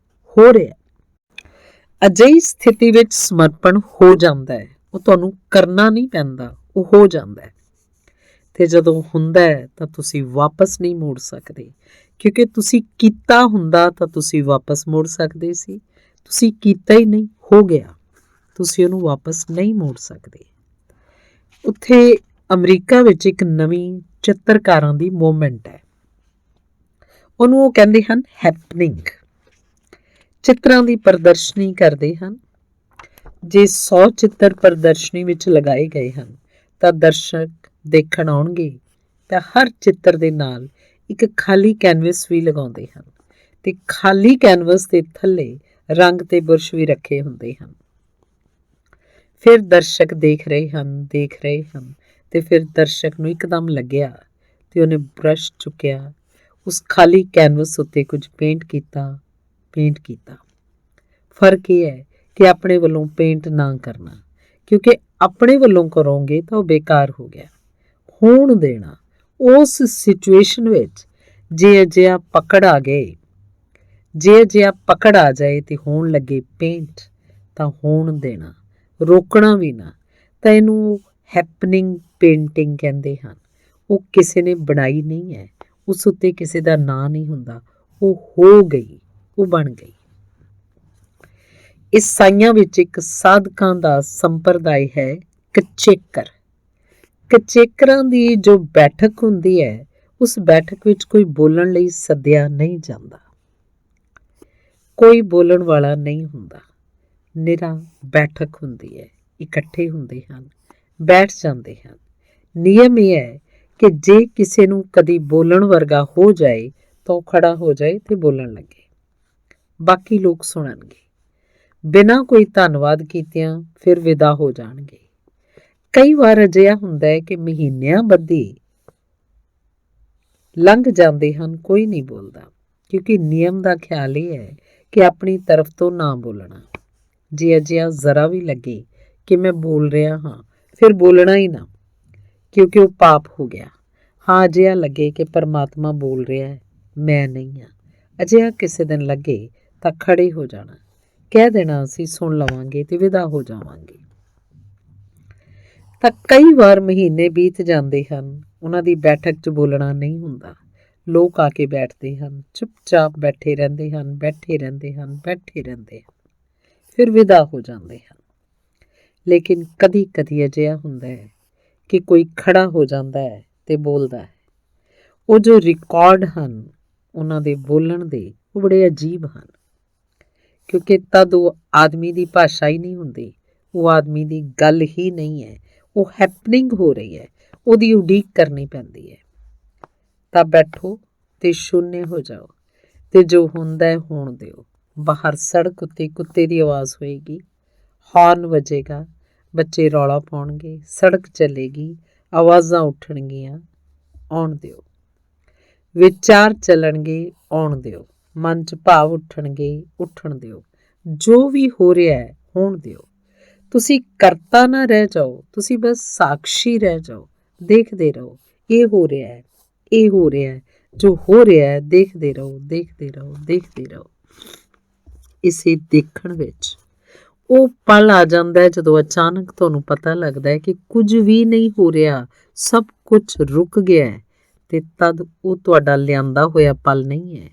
ਹੋ ਰਿਹਾ। ਅਜਿਹੀ ਸਥਿਤੀ ਵਿੱਚ ਸਮਰਪਣ ਹੋ ਜਾਂਦਾ ਹੈ। ਉਹ ਤੁਹਾਨੂੰ ਕਰਨਾ ਨਹੀਂ ਪੈਂਦਾ, ਉਹ ਹੋ ਜਾਂਦਾ ਹੈ। ਤੇ ਜਦੋਂ ਹੁੰਦਾ ਹੈ ਤਾਂ ਤੁਸੀਂ ਵਾਪਸ ਨਹੀਂ ਮੋੜ ਸਕਦੇ, ਕਿਉਂਕਿ ਤੁਸੀਂ ਕੀਤਾ ਹੁੰਦਾ ਤਾਂ ਤੁਸੀਂ ਵਾਪਸ ਮੋੜ ਸਕਦੇ ਸੀ। ਤੁਸੀਂ ਕੀਤਾ ਹੀ ਨਹੀਂ, ਹੋ ਗਿਆ, ਤੁਸੀਂ ਉਹਨੂੰ ਵਾਪਸ ਨਹੀਂ ਮੋੜ ਸਕਦੇ। ਉੱਥੇ ਅਮਰੀਕਾ ਵਿੱਚ ਇੱਕ ਨਵੀਂ ਚਿੱਤਰਕਾਰਾਂ ਦੀ ਮੂਵਮੈਂਟ ਹੈ, ਉਹਨੂੰ ਉਹ ਕਹਿੰਦੇ ਹਨ ਹੈਪਨਿੰਗ। ਚਿੱਤਰਾਂ ਦੀ ਪ੍ਰਦਰਸ਼ਨੀ ਕਰਦੇ ਹਨ। ਜੇ 100 ਚਿੱਤਰ ਪ੍ਰਦਰਸ਼ਨੀ ਵਿੱਚ ਲਗਾਏ ਗਏ ਹਨ ਤਾਂ ਦਰਸ਼ਕ ਦੇਖਣ ਆਉਣਗੇ ਤਾਂ ਹਰ ਚਿੱਤਰ ਦੇ ਨਾਲ ਇੱਕ ਖਾਲੀ ਕੈਨਵਸ ਵੀ ਲਗਾਉਂਦੇ ਹਨ, ਤੇ ਖਾਲੀ ਕੈਨਵਸ ਦੇ ਥੱਲੇ ਰੰਗ ਤੇ ਬੁਰਸ਼ ਵੀ ਰੱਖੇ ਹੁੰਦੇ ਹਨ। ਫਿਰ ਦਰਸ਼ਕ ਦੇਖ ਰਹੇ ਹਨ ਤੇ ਫਿਰ ਦਰਸ਼ਕ ਨੂੰ ਇੱਕਦਮ ਲੱਗਿਆ ਤੇ ਉਹਨੇ ਬ੍ਰਸ਼ ਚੁੱਕਿਆ, ਉਸ ਖਾਲੀ ਕੈਨਵਸ ਉੱਤੇ ਕੁਝ ਪੇਂਟ ਕੀਤਾ। ਫਰਕ ਇਹ ਹੈ ਕਿ ਆਪਣੇ ਵੱਲੋਂ ਪੇਂਟ ਨਾ ਕਰਨਾ, ਕਿਉਂਕਿ ਆਪਣੇ ਵੱਲੋਂ ਕਰੋਗੇ ਤਾਂ ਉਹ ਬੇਕਾਰ ਹੋ ਗਿਆ। ਹੋਣ ਦੇਣਾ। ਉਸ ਸਿਚੁਏਸ਼ਨ ਵਿੱਚ ਜੇ ਅਜਿਹਾ ਪਕੜ ਆ ਜਾਏ ਤੇ ਹੋਣ ਲੱਗੇ ਪੇਂਟ, ਤਾਂ ਹੋਣ ਦੇਣਾ, ਰੋਕਣਾ ਵੀ ਨਾ। ਤਾਂ ਇਹਨੂੰ ਹੈਪਨਿੰਗ ਪੇਂਟਿੰਗ ਕਹਿੰਦੇ ਹਨ। ਉਹ ਕਿਸੇ ਨੇ ਬਣਾਈ ਨਹੀਂ ਹੈ, ਉਸ ਉੱਤੇ ਕਿਸੇ ਦਾ ਨਾਂ ਨਹੀਂ ਹੁੰਦਾ, ਉਹ ਹੋ ਗਈ, ਉਹ ਬਣ ਗਈ। ਈਸਾਈਆਂ ਵਿੱਚ ਇੱਕ ਸਾਧਕਾਂ ਦਾ ਸੰਪਰਦਾਇ ਹੈ ਕਚੇਕਰ। ਕਚੇਕਰਾਂ ਦੀ ਜੋ ਬੈਠਕ ਹੁੰਦੀ ਹੈ, ਉਸ ਬੈਠਕ ਵਿੱਚ ਕੋਈ ਬੋਲਣ ਲਈ ਸੱਦਿਆ ਨਹੀਂ ਜਾਂਦਾ, ਕੋਈ ਬੋਲਣ ਵਾਲਾ ਨਹੀਂ ਹੁੰਦਾ। ਨਿਰਾ ਬੈਠਕ ਹੁੰਦੀ ਹੈ, ਇਕੱਠੇ ਹੁੰਦੇ ਹਨ, ਬੈਠ ਜਾਂਦੇ ਹਨ। ਨਿਯਮ ਇਹ ਹੈ ਕਿ ਜੇ ਕਿਸੇ ਨੂੰ ਕਦੀ ਬੋਲਣ ਵਰਗਾ ਹੋ ਜਾਏ ਤਾਂ ਉਹ ਖੜਾ ਹੋ ਜਾਏ ਤੇ ਬੋਲਣ ਲੱਗੇ, ਬਾਕੀ ਲੋਕ ਸੁਣਨਗੇ। ਬਿਨਾਂ ਕੋਈ ਧੰਨਵਾਦ ਕੀਤਿਆਂ ਫਿਰ ਵਿਦਾ ਹੋ ਜਾਣਗੇ। ਕਈ ਵਾਰ ਅਜਿਹਾ ਹੁੰਦਾ ਹੈ ਕਿ ਮਹੀਨਿਆਂ ਬੱਧੀ ਲੰਘ ਜਾਂਦੇ ਹਨ, ਕੋਈ ਨਹੀਂ ਬੋਲਦਾ, ਕਿਉਂਕਿ ਨਿਯਮ ਦਾ ਖਿਆਲ ਇਹ ਹੈ ਕਿ ਆਪਣੀ ਤਰਫ ਤੋਂ ਨਾ ਬੋਲਣਾ। ਜੇ ਅਜਿਹਾ ਜ਼ਰਾ ਵੀ ਲੱਗੇ ਕਿ ਮੈਂ ਬੋਲ ਰਿਹਾ ਹਾਂ, ਫਿਰ ਬੋਲਣਾ ਹੀ ਨਾ, ਕਿਉਂਕਿ ਉਹ ਪਾਪ ਹੋ ਗਿਆ। ਹਾਂ, ਅਜਿਹਾ ਲੱਗੇ ਕਿ ਪਰਮਾਤਮਾ ਬੋਲ ਰਿਹਾ ਹੈ, ਮੈਂ ਨਹੀਂ ਹਾਂ, ਅਜਿਹਾ ਕਿਸੇ ਦਿਨ ਲੱਗੇ ਤਾਂ ਖੜੇ ਹੋ ਜਾਣਾ, ਕਹਿ ਦੇਣਾ ਅਸੀਂ ਸੁਣ ਲਵਾਂਗੇ ਤੇ ਵਿਦਾ ਹੋ ਜਾਵਾਂਗੇ। ਤਾਂ ਕਈ ਵਾਰ ਮਹੀਨੇ ਬੀਤ ਜਾਂਦੇ ਹਨ, ਉਹਨਾਂ ਦੀ ਬੈਠਕ 'ਚ ਬੋਲਣਾ ਨਹੀਂ ਹੁੰਦਾ। ਲੋਕ ਆ ਕੇ ਬੈਠਦੇ ਹਨ, ਚੁੱਪਚਾਪ ਬੈਠੇ ਰਹਿੰਦੇ ਹਨ, ਬੈਠੇ ਰਹਿੰਦੇ ਹਨ, ਬੈਠੇ ਰਹਿੰਦੇ ਹਨ, ਫਿਰ ਵਿਦਾ ਹੋ ਜਾਂਦੇ ਹਨ। ਲੇਕਿਨ ਕਦੀ ਕਦੀ ਅਜਿਹਾ ਹੁੰਦਾ ਹੈ ਕਿ ਕੋਈ ਖੜਾ ਹੋ ਜਾਂਦਾ ਹੈ ਤੇ ਬੋਲਦਾ ਹੈ। ਉਹ ਜੋ ਰਿਕਾਰਡ ਹਨ ਉਹਨਾਂ ਦੇ ਬੋਲਣ ਦੇ, ਉਹ ਬੜੇ ਅਜੀਬ ਹਨ, ਕਿਉਂਕਿ ਤਦ ਉਹ ਆਦਮੀ ਦੀ ਭਾਸ਼ਾ ਹੀ ਨਹੀਂ ਹੁੰਦੀ, ਉਹ ਆਦਮੀ ਦੀ ਗੱਲ ਹੀ ਨਹੀਂ ਹੈ, ਉਹ ਹੈਪਨਿੰਗ ਹੋ ਰਹੀ ਹੈ, ਉਹਦੀ ਉਡੀਕ ਕਰਨੀ ਪੈਂਦੀ ਹੈ। ਤਾਂ ਬੈਠੋ ਤੇ ਸ਼ੂਨਯ ਹੋ ਜਾਓ ਤੇ ਜੋ ਹੁੰਦਾ ਹੈ ਹੋਣ ਦਿਓ। ਬਾਹਰ ਸੜਕ ਉੱਤੇ ਕੁੱਤੇ ਦੀ ਆਵਾਜ਼ ਹੋਏਗੀ, ਹਾਰਨ ਵੱਜੇਗਾ, ਬੱਚੇ ਰੌਲਾ ਪਾਉਣਗੇ, ਸੜਕ ਚੱਲੇਗੀ, ਆਵਾਜ਼ਾਂ ਉੱਠਣਗੀਆਂ, ਆਉਣ ਦਿਓ। ਵਿਚਾਰ ਚੱਲਣਗੇ, ਆਉਣ ਦਿਓ। ਮਨ 'ਚ ਭਾਵ ਉੱਠਣਗੇ, ਉੱਠਣ ਦਿਓ। ਜੋ ਵੀ ਹੋ ਰਿਹਾ ਹੈ ਹੋਣ ਦਿਓ। ਤੁਸੀਂ ਕਰਤਾ ਨਾ ਰਹਿ ਜਾਓ, ਤੁਸੀਂ ਬਸ ਸਾਕਸ਼ੀ ਰਹਿ ਜਾਓ, ਦੇਖਦੇ ਰਹੋ ਇਹ ਹੋ ਰਿਹਾ ਹੈ, ਇਹ ਹੋ ਰਿਹਾ ਹੈ, ਜੋ ਹੋ ਰਿਹਾ ਹੈ ਦੇਖਦੇ ਰਹੋ, ਦੇਖਦੇ ਰਹੋ, ਦੇਖਦੇ ਰਹੋ। ਇਸੇ ਦੇਖਣ ਵਿੱਚ ਉਹ ਪਲ ਆ ਜਾਂਦਾ ਹੈ ਜਦੋਂ ਅਚਾਨਕ ਤੁਹਾਨੂੰ ਪਤਾ ਲੱਗਦਾ ਹੈ ਕਿ ਕੁਝ ਵੀ ਨਹੀਂ ਹੋ ਰਿਹਾ, ਸਭ ਕੁਝ ਰੁਕ ਗਿਆ ਹੈ। ਤੇ ਤਦ ਉਹ ਤੁਹਾਡਾ ਲਿਆਂਦਾ ਹੋਇਆ ਪਲ ਨਹੀਂ ਹੈ,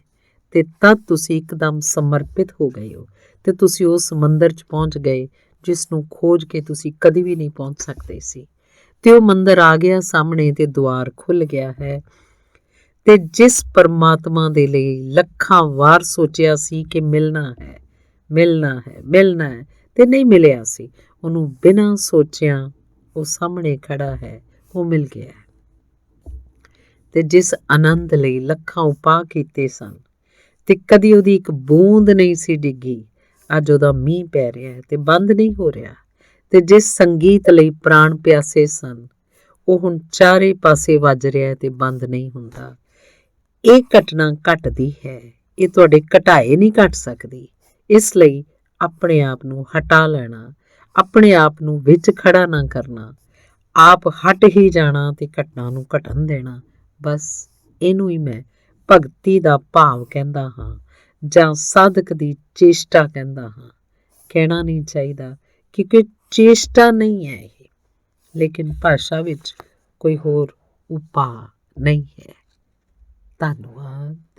ਤੇ ਤਦ ਤੁਸੀਂ ਇੱਕਦਮ ਸਮਰਪਿਤ ਹੋ ਗਏ ਹੋ ਤੇ ਤੁਸੀਂ ਉਸ ਮੰਦਰ 'ਚ ਪਹੁੰਚ ਗਏ ਜਿਸ ਨੂੰ ਖੋਜ ਕੇ ਤੁਸੀਂ ਕਦੇ ਵੀ ਨਹੀਂ ਪਹੁੰਚ ਸਕਦੇ ਸੀ। ਤੇ ਉਹ ਮੰਦਰ ਆ ਗਿਆ ਸਾਹਮਣੇ ਤੇ ਦੁਆਰ ਖੁੱਲ੍ਹ ਗਿਆ ਹੈ। ਤੇ ਜਿਸ ਪਰਮਾਤਮਾ ਦੇ ਲਈ ਲੱਖਾਂ ਵਾਰ ਸੋਚਿਆ ਸੀ ਕਿ ਮਿਲਣਾ ਹੈ, ਮਿਲਣਾ ਹੈ, ਮਿਲਣਾ ਹੈ, ਤੇ ਨਹੀਂ ਮਿਲਿਆ ਸੀ, ਉਹਨੂੰ ਬਿਨਾਂ ਸੋਚਿਆਂ ਉਹ ਸਾਹਮਣੇ ਖੜਾ ਹੈ, ਉਹ ਮਿਲ ਗਿਆ ਹੈ। ਤੇ ਜਿਸ ਆਨੰਦ ਲਈ ਲੱਖਾਂ ਉਪਾਅ ਕੀਤੇ ਸਨ ਤੇ ਕਦੀ ਉਹਦੀ ਇੱਕ ਬੂੰਦ ਨਹੀਂ ਸੀ ਡਿੱਗੀ, ਅੱਜ ਉਹਦਾ ਮੀਂਹ ਪੈ ਰਿਹਾ ਹੈ ਤੇ ਬੰਦ ਨਹੀਂ ਹੋ ਰਿਹਾ। ਤੇ ਜਿਸ ਸੰਗੀਤ ਲਈ ਪ੍ਰਾਣ ਪਿਆਸੇ ਸਨ, ਉਹ ਹੁਣ ਚਾਰੇ ਪਾਸੇ ਵੱਜ ਰਿਹਾ ਹੈ ਤੇ ਬੰਦ ਨਹੀਂ ਹੁੰਦਾ। ਇਹ ਘਟਨਾ ਘਟਦੀ ਹੈ, ਇਹ ਤੁਹਾਡੇ ਘਟਾਏ ਨਹੀਂ ਘਟ ਸਕਦੀ। ਇਸ ਲਈ ਆਪਣੇ ਆਪ ਨੂੰ ਹਟਾ ਲੈਣਾ, ਆਪਣੇ ਆਪ ਨੂੰ ਵਿੱਚ ਖੜਾ ਨਾ ਕਰਨਾ, ਆਪ ਹਟ ਹੀ ਜਾਣਾ ਤੇ ਘਟਨਾ ਨੂੰ ਘਟਣ ਦੇਣਾ। ਬਸ ਇਹਨੂੰ ਹੀ ਮੈਂ ਭਗਤੀ ਦਾ ਭਾਵ ਕਹਿੰਦਾ ਹਾਂ, ਜਾਂ ਸਾਧਕ ਦੀ ਚੇਸ਼ਟਾ ਕਹਿੰਦਾ ਹਾਂ। ਕਹਿਣਾ ਨਹੀਂ ਚਾਹੀਦਾ ਕਿਉਂਕਿ ਚੇਸ਼ਟਾ ਨਹੀਂ ਹੈ ਇਹ, ਲੇਕਿਨ ਭਾਸ਼ਾ ਵਿੱਚ ਕੋਈ ਹੋਰ ਉਪਾਅ ਨਹੀਂ ਹੈ। ਧੰਨਵਾਦ।